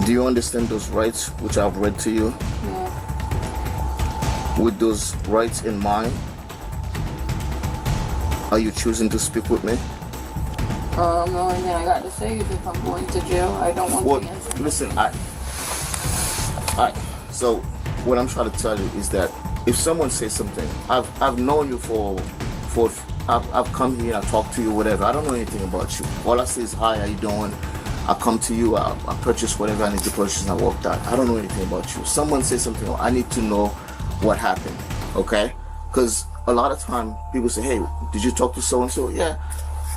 Do you understand those rights which I've read to you? Yeah. With those rights in mind, are you choosing to speak with me? The only thing I got to say is if I'm going to jail, I don't want to answer. Listen, so what I'm trying to tell you is that if someone says something, I've known you I've come here, I talk to you, whatever. I don't know anything about you. All I say is, hi, how you doing? I come to you, I purchase whatever I need to purchase and I walk out. I don't know anything about you. Someone says something, I need to know what happened, okay? Because a lot of time people say, hey, did you talk to so-and-so? Yeah,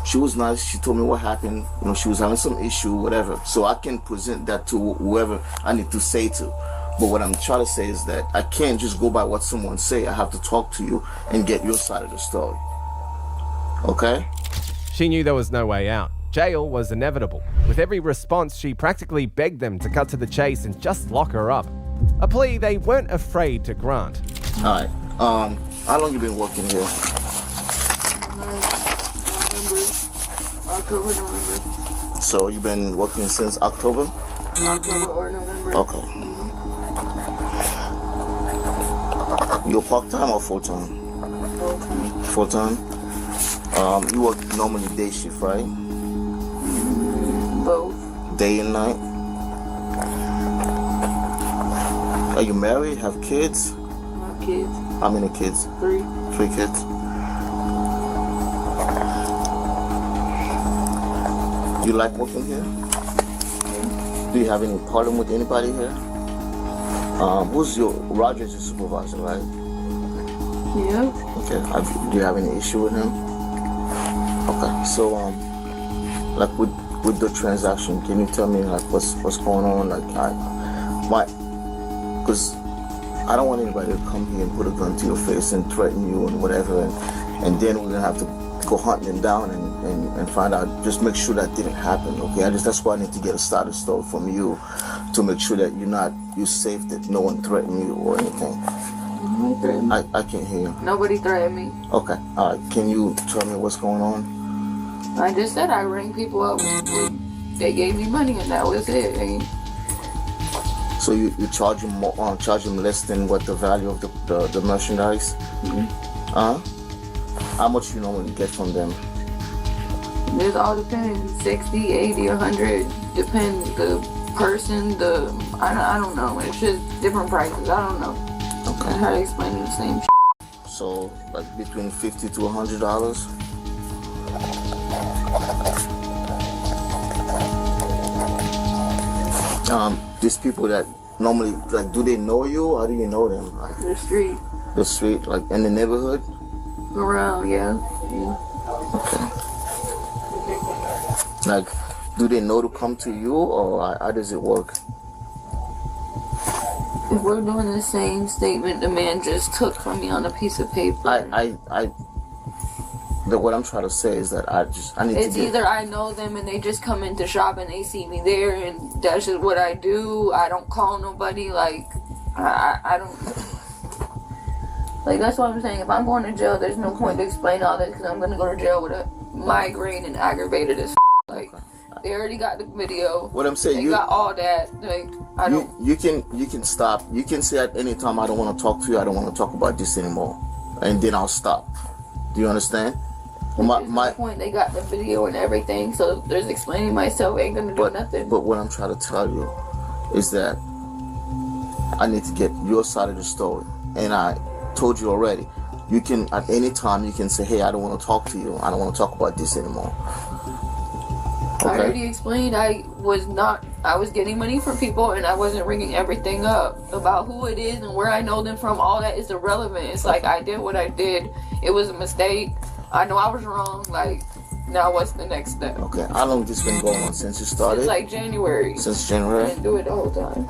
she was nice, she told me what happened, she was having some issue, whatever. So I can present that to whoever I need to say to. But what I'm trying to say is that I can't just go by what someone say. I have to talk to you and get your side of the story. Okay? She knew there was no way out. Jail was inevitable. With every response, she practically begged them to cut to the chase and just lock her up. A plea they weren't afraid to grant. Alright, how long you been working here? October, November. So you've been working since October? October or November. Okay. You're part-time or full-time? Full-time. Full-time? You work normally day shift, right? Both. Day and night? Are you married? Have kids? I have kids. How many kids? 3. 3 kids. You like working here? Do you have any problem with anybody here? Roger's your supervisor, right? Yeah. Okay. Do you have any issue with him? Okay. So, like with the transaction, can you tell me like what's going on? Like, because I don't want anybody to come here and put a gun to your face and threaten you and whatever, and then we're gonna have to go hunting them down and find out. Just make sure that didn't happen. Okay. That's why I need to get a starter story from you to make sure that you're safe, that no one threatened you or anything. I can't hear you. Nobody threatened me. Okay. All right. Can you tell me what's going on? I just said I rang people up. They gave me money and that was it. So you charge them less than what the value of the merchandise? Mm-hmm. How much you normally get from them? It all depends. 60, 80, 100. Depends the person. I don't know. It's just different prices. I don't know. Okay. How to explain the same. So like between $50 to $100. These people that normally, like, do they know you? How do you know them? Like, the street. The street, like in the neighborhood? Around, yeah. Okay. Like, do they know to come to you, or how does it work? If we're doing the same statement the man just took from me on a piece of paper. What I'm trying to say is that I need it's to get... either I know them and they just come into shop and they see me there and that's just what I do. I don't call nobody. Like, I don't... Like, that's what I'm saying. If I'm going to jail, there's no point to explain all this because I'm going to go to jail with a migraine and aggravated as Like, they already got the video. What I'm saying, they got all that. Like, I don't... You can stop. You can say at any time, I don't want to talk to you. I don't want to talk about this anymore. And then I'll stop. Do you understand? My point, they got the video and everything, so there's explaining myself ain't gonna do nothing. But what I'm trying to tell you is that I need to get your side of the story. And I told you already, you can, at any time, you can say, hey, I don't want to talk to you. I don't want to talk about this anymore. Okay? I already explained I was getting money from people and I wasn't ringing everything up. About who it is and where I know them from, all that is irrelevant. It's like, I did what I did. It was a mistake. I know I was wrong. Like, now what's the next step? Okay, how long this been going on since you started? Since like January. Since January? I didn't do it the whole time.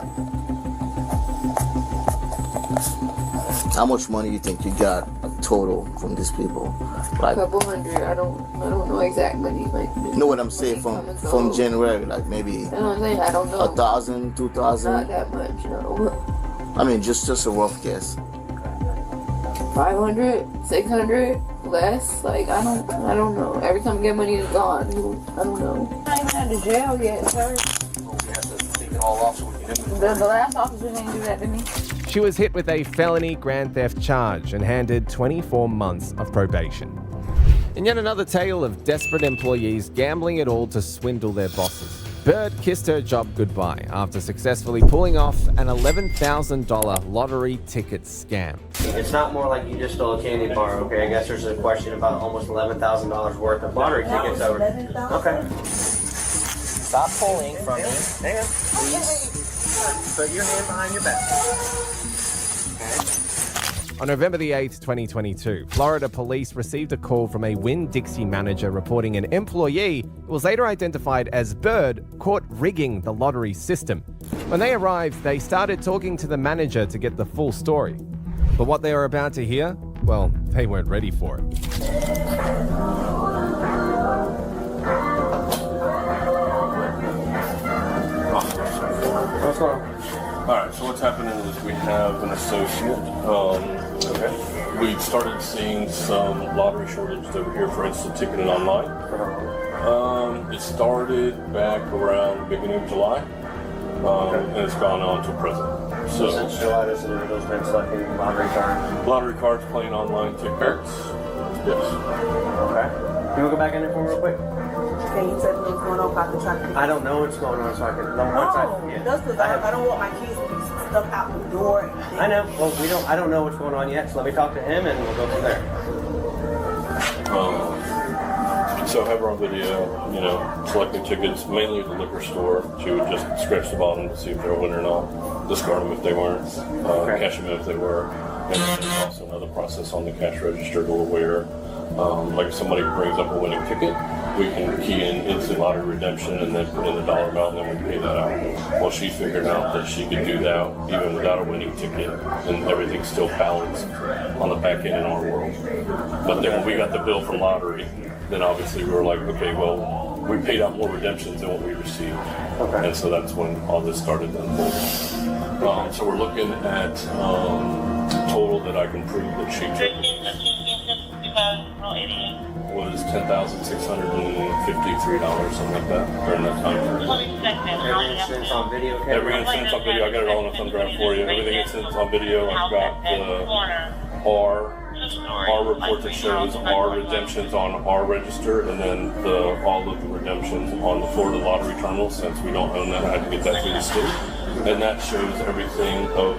How much money you think you got total from these people? Like, a couple hundred. I don't know exact money. Like, you know what I'm saying? From January, like maybe that's what I'm saying. I don't know. 1,000, 2,000. Not that much, no. I mean, just a rough guess. 500, 600, less. Like, I don't know. Every time I get money, it's gone. I don't know. I ain't had to jail yet, sir. We have to take it all off so we can The last officer didn't do that to me. She was hit with a felony grand theft charge and handed 24 months of probation. In yet another tale of desperate employees gambling it all to swindle their bosses, Bird kissed her job goodbye after successfully pulling off an $11,000 lottery ticket scam. It's not more like you just stole a candy bar, okay? I guess there's a question about almost $11,000 worth of lottery tickets over. Okay. Stop pulling from me. Hang on, please. Put your hand behind your back. On November the 8th, 2022, Florida police received a call from a Winn-Dixie manager reporting an employee who was later identified as Bird caught rigging the lottery system. When they arrived, they started talking to the manager to get the full story. But what they were about to hear, well, they weren't ready for it. What's going on? Alright, so what's happening is we have an associate. We started seeing some lottery shortages over here, for instance, ticketing online. It started back around the beginning of July, and it's gone on to present. So since July, this individual's been selecting lottery cards? Lottery cards, playing online tickets. Yes. Okay. Can we go back in there for me real quick? Can you tell me what's going on about the traffic? I don't know what's going on, so I can. That's because I don't want my kids to be stuck out the door. I know. Well, I don't know what's going on yet, so let me talk to him and we'll go from there. So I have her on video, selecting tickets mainly at the liquor store. She would just scratch the bottom to see if they were winning or not, discard them if they weren't, cash them in if they were. And there's also another process on the cash register to where, like if somebody brings up a winning ticket, we can key in instant lottery redemption and then put in the dollar amount and then we can pay that out. Well, she figured out that she could do that even without a winning ticket and everything's still balanced on the back end in our world. But then when we got the bill from lottery, then obviously we were like, okay, well, we paid out more redemptions than what we received. And so that's when all this started to unfold. So we're looking at total that I can prove that she took was $10,653, something like that, during that time period. Every instance on video. Every instance on video. I got it all in a thumb drive for you. Everything instance on video. I've got the our report that shows our redemptions on our register, and then all of the redemptions on the Florida lottery terminal. Since we don't own that, I had to get that through the state, and that shows everything of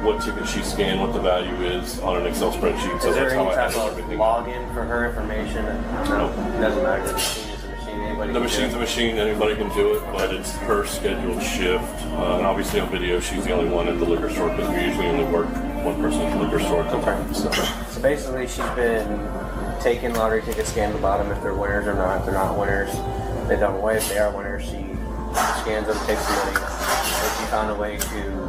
what ticket she scanned, what the value is on an Excel spreadsheet. So is there that's any how I type handle of everything. login for her information? No, it doesn't matter. The machine is a machine. Anybody The machine's a machine, anybody can do it, but it's her scheduled shift. And obviously on video, she's the only one at the liquor store because we usually only work one person at the liquor store at the time. So basically, she's been taking lottery tickets, scanning the bottom if they're winners or not. If they're not winners, they don't away. If they are winners, she scans them, takes the money. And she found a way to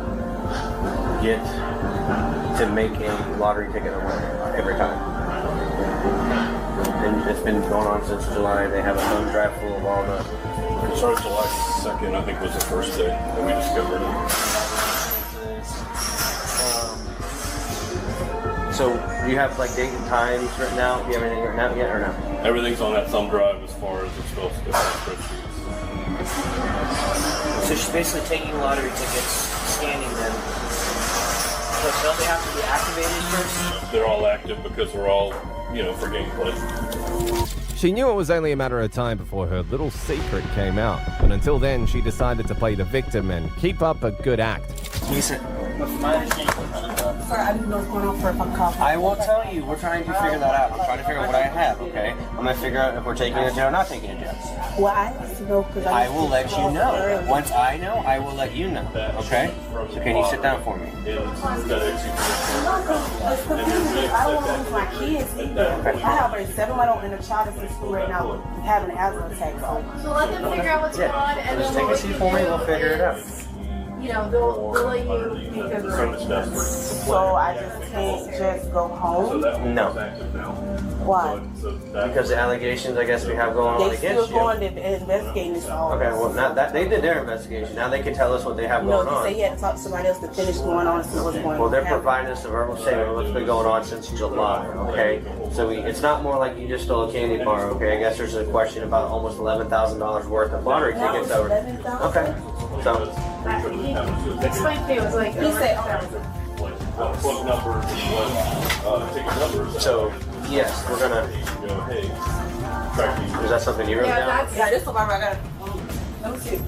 make a lottery ticket a winner every time. And it's been going on since July. They have a thumb drive full of all the. It started July 2nd, I think was the first day that we discovered it. So do you have like date and times written out? Do you have anything written out yet or no? Everything's on that thumb drive as far as Excel spreadsheets. So she's basically taking lottery tickets, scanning them. So don't they have to be activated first? They're all active because they're all, for gameplay. She knew it was only a matter of time before her little secret came out, but until then she decided to play the victim and keep up a good act. Sorry, I didn't know what's going on for if I'm calling. I will tell you, we're trying to figure that out. I'm trying to figure out what I have, okay? I'm going to figure out if we're taking it to jail or not taking it to jail. Well, I need to know because I will let you know. Once I know, I will let you know, okay? So can you sit down for me? I don't want to lose my kids either. I have a 7-month-old and a child that's in school right now having an asthma attack. So let them figure out what's going on and Just then take a seat for me, we'll figure it out. they'll let you take a So I just can't just go home? No. Why? Because the allegations, I guess, we have going on They against still you. going to investigate this all. Okay, well, now that they did their investigation, now they can tell us what they have No, going he on. said he had to talk to somebody else to finish going on and see what's going on. Well, they're providing us a verbal statement of what's been going on since July, okay? So it's not more like you just stole a candy bar, okay? I guess there's a question about almost $11,000 worth of lottery tickets over. Okay, so. Explain to me, it was like, he said, Plug numbers, ticket numbers. So, yes, we're gonna. Hey, is that something you wrote down? Yeah, this is what I got. Let me see it.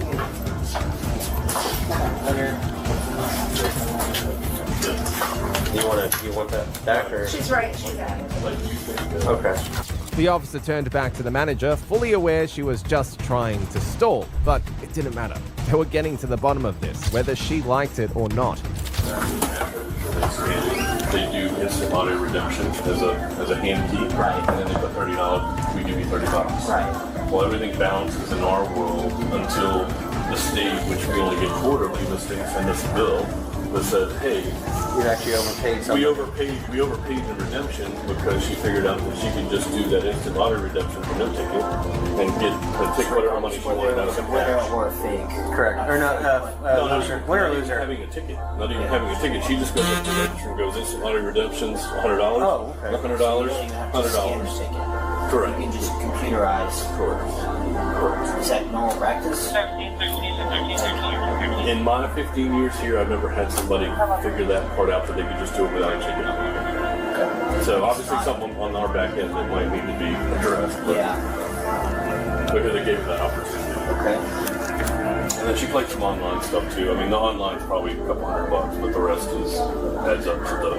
You want that back or? She's right, she's at it. Okay. The officer turned back to the manager, fully aware she was just trying to stall. But it didn't matter. They were getting to the bottom of this, whether she liked it or not. They do instant lottery redemption as a hand key, right? And then they put $30. We give you $30. Right. Well, everything balances in our world until the state, which we only get quarterly, the state send us a bill that says, hey, you actually overpaid something. We overpaid the redemption because she figured out that she could just do that instant lottery redemption for no ticket and take whatever money she wanted out of the Winner or fake. Correct. Or not, loser. Winner or loser. Having a ticket. Not even having a ticket. She just goes up to the register and goes instant lottery redemptions, $100. Oh, okay. $100. $100. Correct. You can just computerize. Correct. Is that normal practice? In my 15 years here, I've never had somebody figure that part out that they could just do it without a ticket. So obviously something on our back end that might need to be addressed. Yeah. Because they gave her that opportunity. Okay. And then she played some online stuff too. I mean, the online's probably a couple $100, but the rest adds up to the,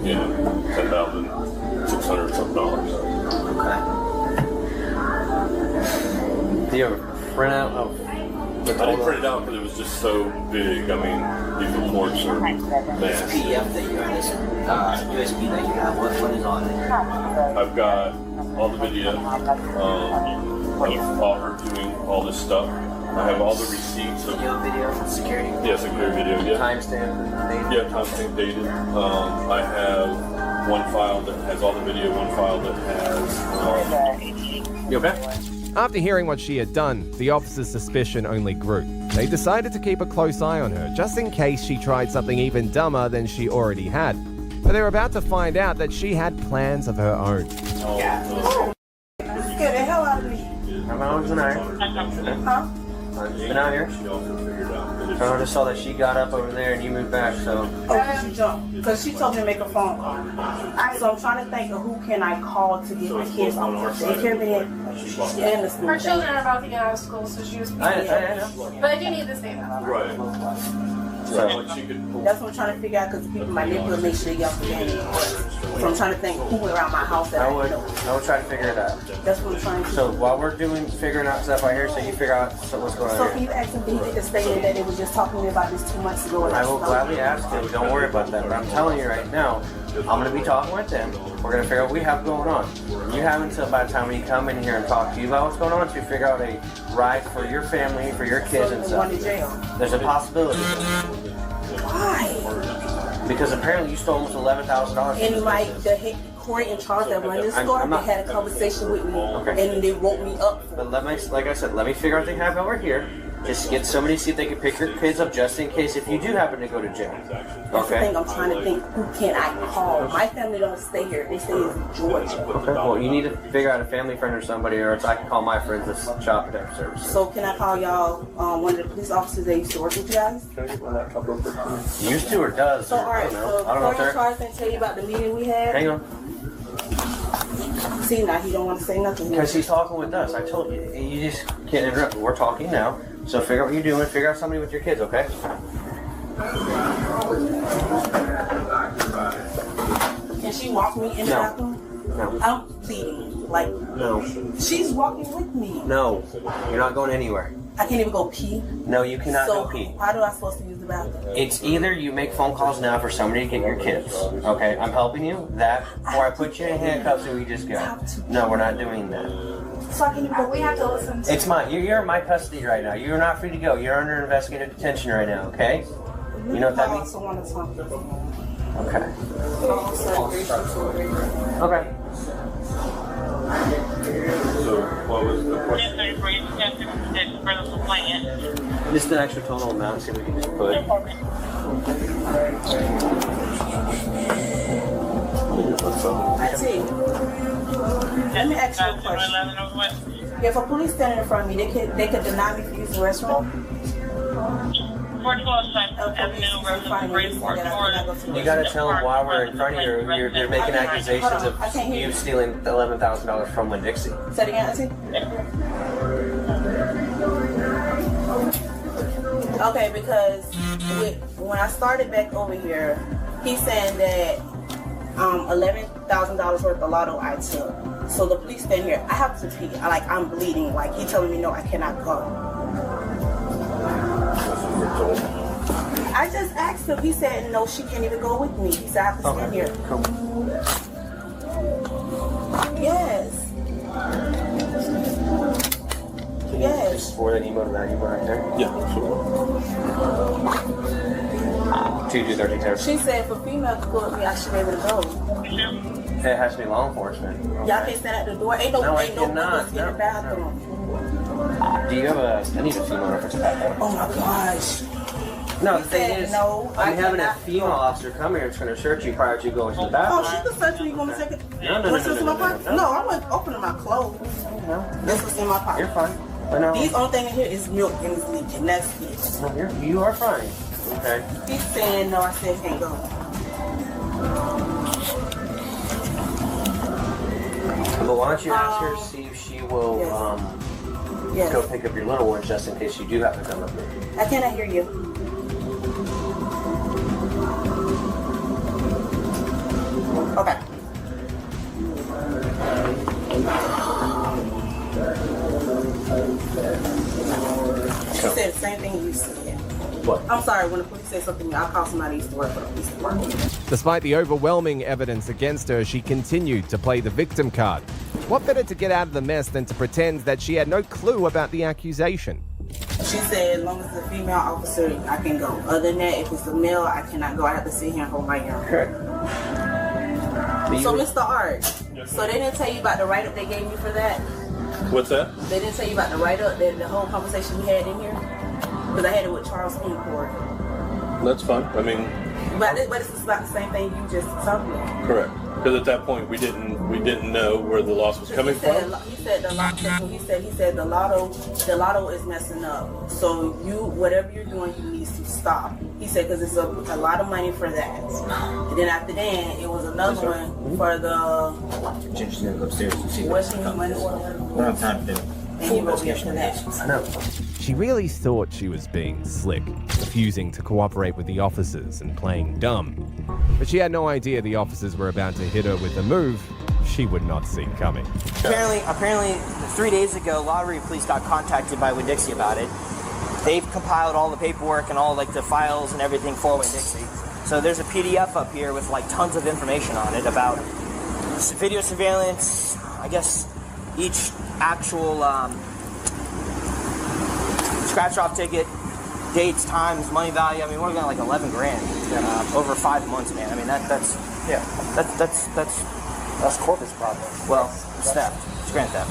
$10,600 something. Okay. Do you have a printout of? I didn't print it out because it was just so big. I mean, these reports are massive. PDF that you have, this USB that you have, what is on it? I've got all the video of all her doing all this stuff. I have all the receipts of video, security. Yeah, security video. Yeah. Timestamp dated. Yeah, timestamp dated. I have one file that has all the video. One file that has. You okay? After hearing what she had done, the officer's suspicion only grew. They decided to keep a close eye on her, just in case she tried something even dumber than she already had. But they were about to find out that she had plans of her own. Scare the hell out of me. How long was the night? Huh? Been out here? I just saw that she got up over there and you moved back, so. Oh, she jumped. Because she told me to make a phone call. So I'm trying to think of who can I call to get my kids off the daycare bed and the school. Her children are about to get out of school, so she was I know. But I do need this data. Right. So that's what I'm trying to figure out because people might neighborhood make sure y'all can. So I'm trying to think who around my house that I would try to figure it out. That's what I'm trying to do. So while we're figuring out stuff out here, so you figure out what's going So on can here. you ask them if they stated that they were just talking to me about this 2 months ago? I will gladly ask them. Don't worry about that. But I'm telling you right now, I'm going to be talking with them. We're going to figure out what we have going on. You have until by the time we come in here and talk to you about what's going on to figure out a ride for your family, for your kids and stuff. Going to jail. There's a possibility. Why? Because apparently you stole almost $11,000. And like the head Corey in charge that run this store, they had a conversation with me, and they wrote me up. But like I said, let me figure out what they have over here. Just get somebody to see if they can pick your kids up just in case if you do happen to go to jail. That's the thing, I'm trying to think, who can I call? My family don't stay here, they stay in Georgia. Okay, well, you need to figure out a family friend or somebody, or else I can call my friends at Child Protective Services. So can I call y'all, one of the police officers that used to work with you guys? Used to or does? So alright, so Corey in charge didn't tell you about the meeting we had? Hang on. See, now he don't want to say nothing. Because he's talking with us. I told you. You just can't interrupt. We're talking now. So figure out what you're doing. Figure out somebody with your kids, okay? Can she walk me in the bathroom? No. I'm pleading. Like, no. She's walking with me. No. You're not going anywhere. I can't even go pee. No, you cannot go pee. How do I supposed to use the bathroom? It's either you make phone calls now for somebody to get your kids. Okay? I'm helping you. That, or I put you in handcuffs and we just go. No, we're not doing that. So I can even go. We have to listen to. It's mine. You're in my custody right now. You're not free to go. You're under investigative detention right now, okay? You know what that means? I also want to talk to you. Okay. Okay. So, what was the question? Just the actual total amount, see if we can just put. I see. Let me ask you a question. If a police standing in front of me, they could deny me for using the restroom? You gotta tell them why we're in front of you. You're making accusations of you stealing $11,000 from Winn-Dixie. Say it again, Auntie. Okay, because when I started back over here, he's saying that $11,000 worth of lotto I took. So the police stand here. I have to pee. Like I'm bleeding. Like he telling me no, I cannot go. I just asked him. He said no, she can't even go with me. He said I have to stand here. Come. Yes. Yes. Just for that email to that email right there? Yeah, sure. 2-2-13. She said for female to go with me, I should be able to go. It has to be law enforcement. Okay. Y'all can't stand at the door. Ain't no windows in the bathroom. Do you have I need a female reference back. Oh my gosh. No, the thing is, no, I'm having a female officer come here and it's going to search you prior to going to the bathroom. Oh, she can search me. You want me to take it? No. No, I wasn't opening my clothes. This was in my pocket. You're fine. But no. These only thing in here is milk and it's leaking. That's it. No, you are fine. Okay. He's saying no, I said can't go. But why don't you ask her to see if she will go pick up your little ones just in case you do have to come up here. I cannot hear you. Okay. She said the same thing you said. What? I'm sorry, when the police say something, I'll call somebody who used to work for the police department. Despite the overwhelming evidence against her, she continued to play the victim card. What better to get out of the mess than to pretend that she had no clue about the accusation? She said as long as it's a female officer, I can go. Other than that, if it's a male, I cannot go. I have to sit here and hold my urine. So, Mr. Art, so they didn't tell you about the write-up they gave me for that? What's that? They didn't tell you about the write-up, the whole conversation we had in here? Because I had it with Charles in court. That's fine. I mean, but it's about the same thing you just told me. correct. Because at that point we didn't know where the loss was coming from. He said the lotto is messing up. So whatever you're doing, you need to stop. He said because it's a lot of money for that. And then after that, it was another one for the. Just upstairs to see what's the money? We don't have time to do full investigation of this. I know. She really thought she was being slick, refusing to cooperate with the officers and playing dumb. But she had no idea the officers were about to hit her with a move she would not see coming. Apparently, 3 days ago, Lottery Police got contacted by Winn-Dixie about it. They've compiled all the paperwork and all the files and everything for Winn-Dixie. So there's a PDF up here with tons of information on it about video surveillance. I guess each actual scratch-off ticket, dates, times, money value. I mean, we're looking at $11 grand over 5 months, man. I mean, that's corpus problem. Well, it's theft. It's grand theft.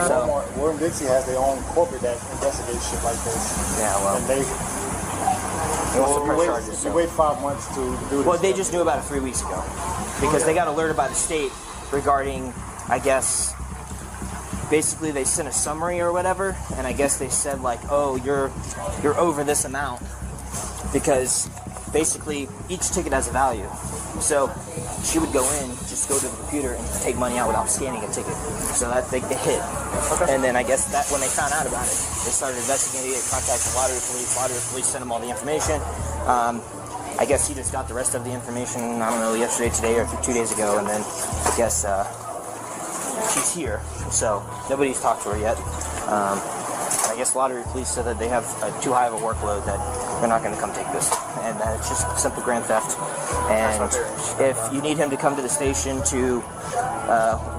So Winn-Dixie has their own corporate that investigates shit like this. Yeah, well. And they. You wait 5 months to do this. Well, they just knew about it 3 weeks ago because they got alerted by the state regarding, I guess. Basically, they sent a summary or whatever, and I guess they said oh, you're over this amount because basically each ticket has a value. So she would go in, just go to the computer and take money out without scanning a ticket. So that they hit. Okay. And then I guess that when they found out about it, they started investigating it, contacted Lottery Police. Lottery Police sent them all the information. I guess he just got the rest of the information, I don't know, yesterday, today, or 2 days ago, and then I guess she's here. So nobody's talked to her yet. I guess lottery police said that they have too high of a workload that they're not going to come take this, and it's just simple grand theft. And if you need him to come to the station to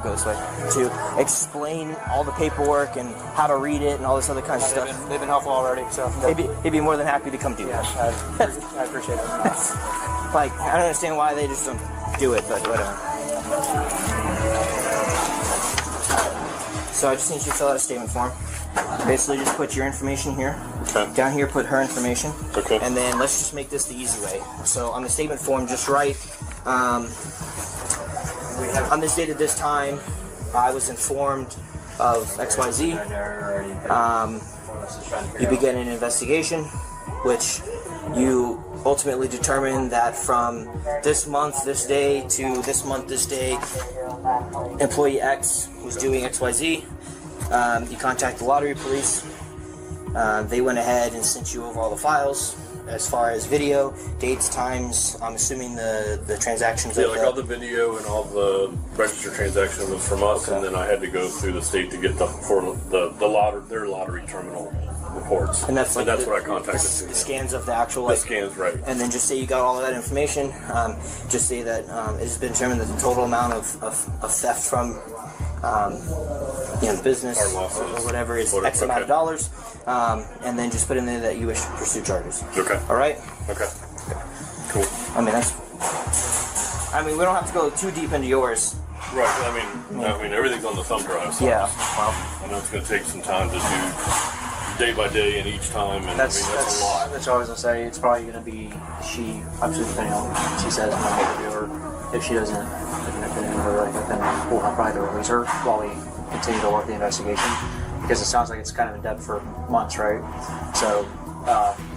go this way, to explain all the paperwork and how to read it and all this other kind of stuff, They've been helpful already, so he'd be more than happy to come do that. I appreciate it. Like, I don't understand why they just don't do it, but whatever. So I just need you to fill out a statement form. Basically, just put your information here. Okay. Down here, put her information. Okay. And then let's just make this the easy way. So on the statement form, just write, on this date at this time, I was informed of XYZ. You begin an investigation, which you ultimately determine that from this month, this day, to this month, this day, employee X was doing XYZ. You contact the lottery police. They went ahead and sent you over all the files as far as video, dates, times. I'm assuming the transactions. Yeah, like all the video and all the registered transactions was from us, and then I had to go through the state to get their lottery terminal reports. And that's what I contacted. The scans of the actual. The scans, right. And then just say you got all of that information. Just say that it has been determined that the total amount of theft from the business or whatever is X amount of dollars, and then just put in there that you wish to pursue charges. Okay. All right. Okay. Cool. I mean, we don't have to go too deep into yours. Right. I mean, everything's on the thumb drive. So Yeah. Well, I know it's going to take some time to do day by day and each time, and that's a lot. That's what I was gonna say. It's probably gonna be she. Obviously, depending on what she says when I get to her. If she doesn't, then we'll probably have to release her while we continue to work the investigation, because it sounds like it's kind of in depth for months, right? So,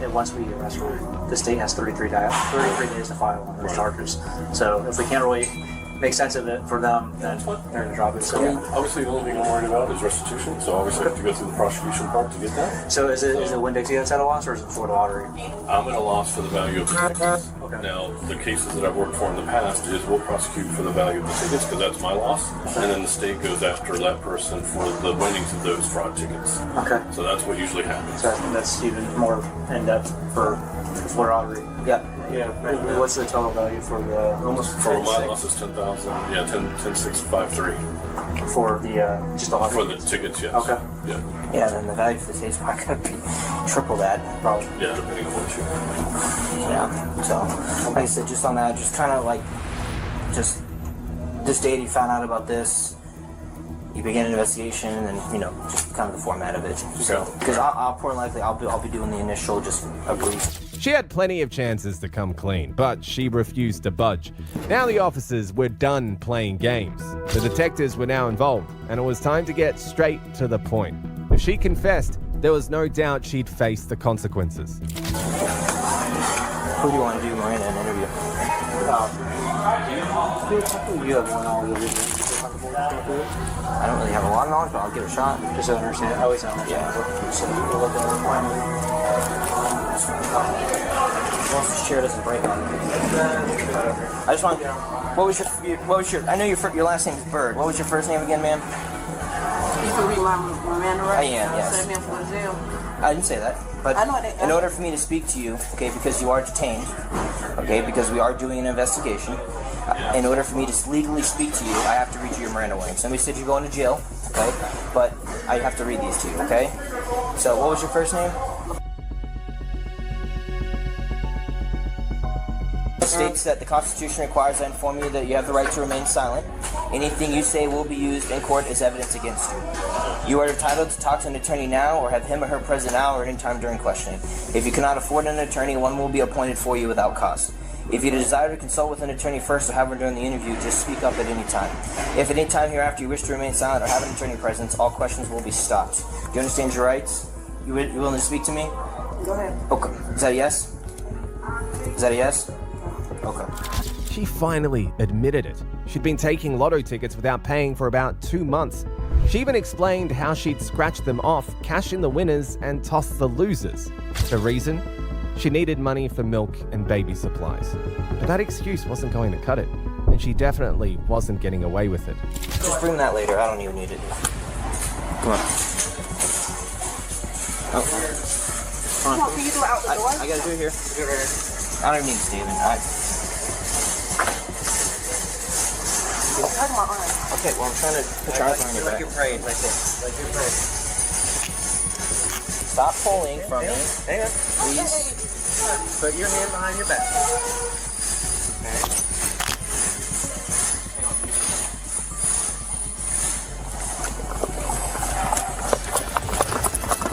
and once we arrest her, the state has 33 days to file on those charges. So, if we can't really make sense of it for them, then they're gonna drop it. So, obviously, the only thing I'm worried about is restitution. So, obviously, I have to go through the prosecution part to get that. So, is it Winn-Dixie that's at a loss, or is it Florida Lottery? I'm at a loss for the value of the tickets. Okay. Now, the cases that I've worked for in the past is we'll prosecute for the value of the tickets because that's my loss, and then the state goes after that person for the winnings of those fraud tickets. Okay. So that's what usually happens. So that's even more in depth for Florida Lottery. Yeah. Yeah. What's the total value for the almost For my loss is 10,000. Yeah, 10,653. For the just the lottery? For the tickets, yes. Okay. Yeah. Yeah, then the value for the state's probably gonna be triple that, probably. Yeah, depending on what you. Yeah. So, like I said, just on that, just kind of like, just this date you found out about this. You begin an investigation, and just kind of the format of it. So, because I'll more likely I'll be doing the initial just a brief. She had plenty of chances to come clean, but she refused to budge. Now the officers were done playing games. The detectives were now involved, and it was time to get straight to the point. If she confessed, there was no doubt she'd face the consequences. Who do you want to do Miranda an interview? You have one all I don't really have a lot of knowledge, but I'll give it a shot. Just to understand. I always understand. Yeah. So we'll look at once this chair doesn't break on me. I just want. What was your? I know your last name is Bird. What was your first name again, ma'am? You can read my Miranda rights. I am. Yes. Send him for jail. I didn't say that, but I know that. in order for me to speak to you, okay, because you are detained, okay, because we are doing an investigation. In order for me to legally speak to you, I have to read you your Miranda warnings. Somebody said you're going to jail, okay? But I have to read these to you, okay? So, what was your first name? It states that the Constitution requires I inform you that you have the right to remain silent. Anything you say will be used in court as evidence against you. You are entitled to talk to an attorney now or have him or her present now or any time during questioning. If you cannot afford an attorney, one will be appointed for you without cost. If you desire to consult with an attorney first or have one during the interview, just speak up at any time. If at any time hereafter you wish to remain silent or have an attorney present, all questions will be stopped. Do you understand your rights? You willing to speak to me? Go ahead. Okay. Is that a yes? Is that a yes? Okay. She finally admitted it. She'd been taking lotto tickets without paying for about 2 months. She even explained how she'd scratched them off, cash in the winners, and toss the losers. The reason? She needed money for milk and baby supplies. But that excuse wasn't going to cut it, and she definitely wasn't getting away with it. Just bring that later. I don't even need it. Come on. Come on. Can you do it out the door? I gotta do it here. I don't even need Steven. Okay, well I'm trying to put your arms on your back. Like you're praying, right there. Like you're praying. Stop pulling from me. Hang on. Please. Put your hand behind your back.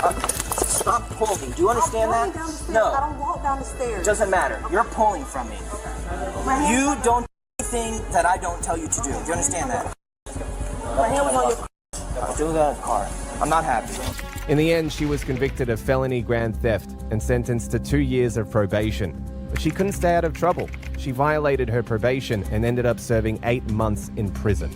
Okay. Stop pulling. Do you understand that? No. I don't walk down the stairs. It doesn't matter. You're pulling from me. You don't do anything that I don't tell you to do. Do you understand that? My hand was on your... I'll do that in the car. I'm not happy. In the end, she was convicted of felony grand theft and sentenced to 2 years of probation. But she couldn't stay out of trouble. She violated her probation and ended up serving 8 months in prison.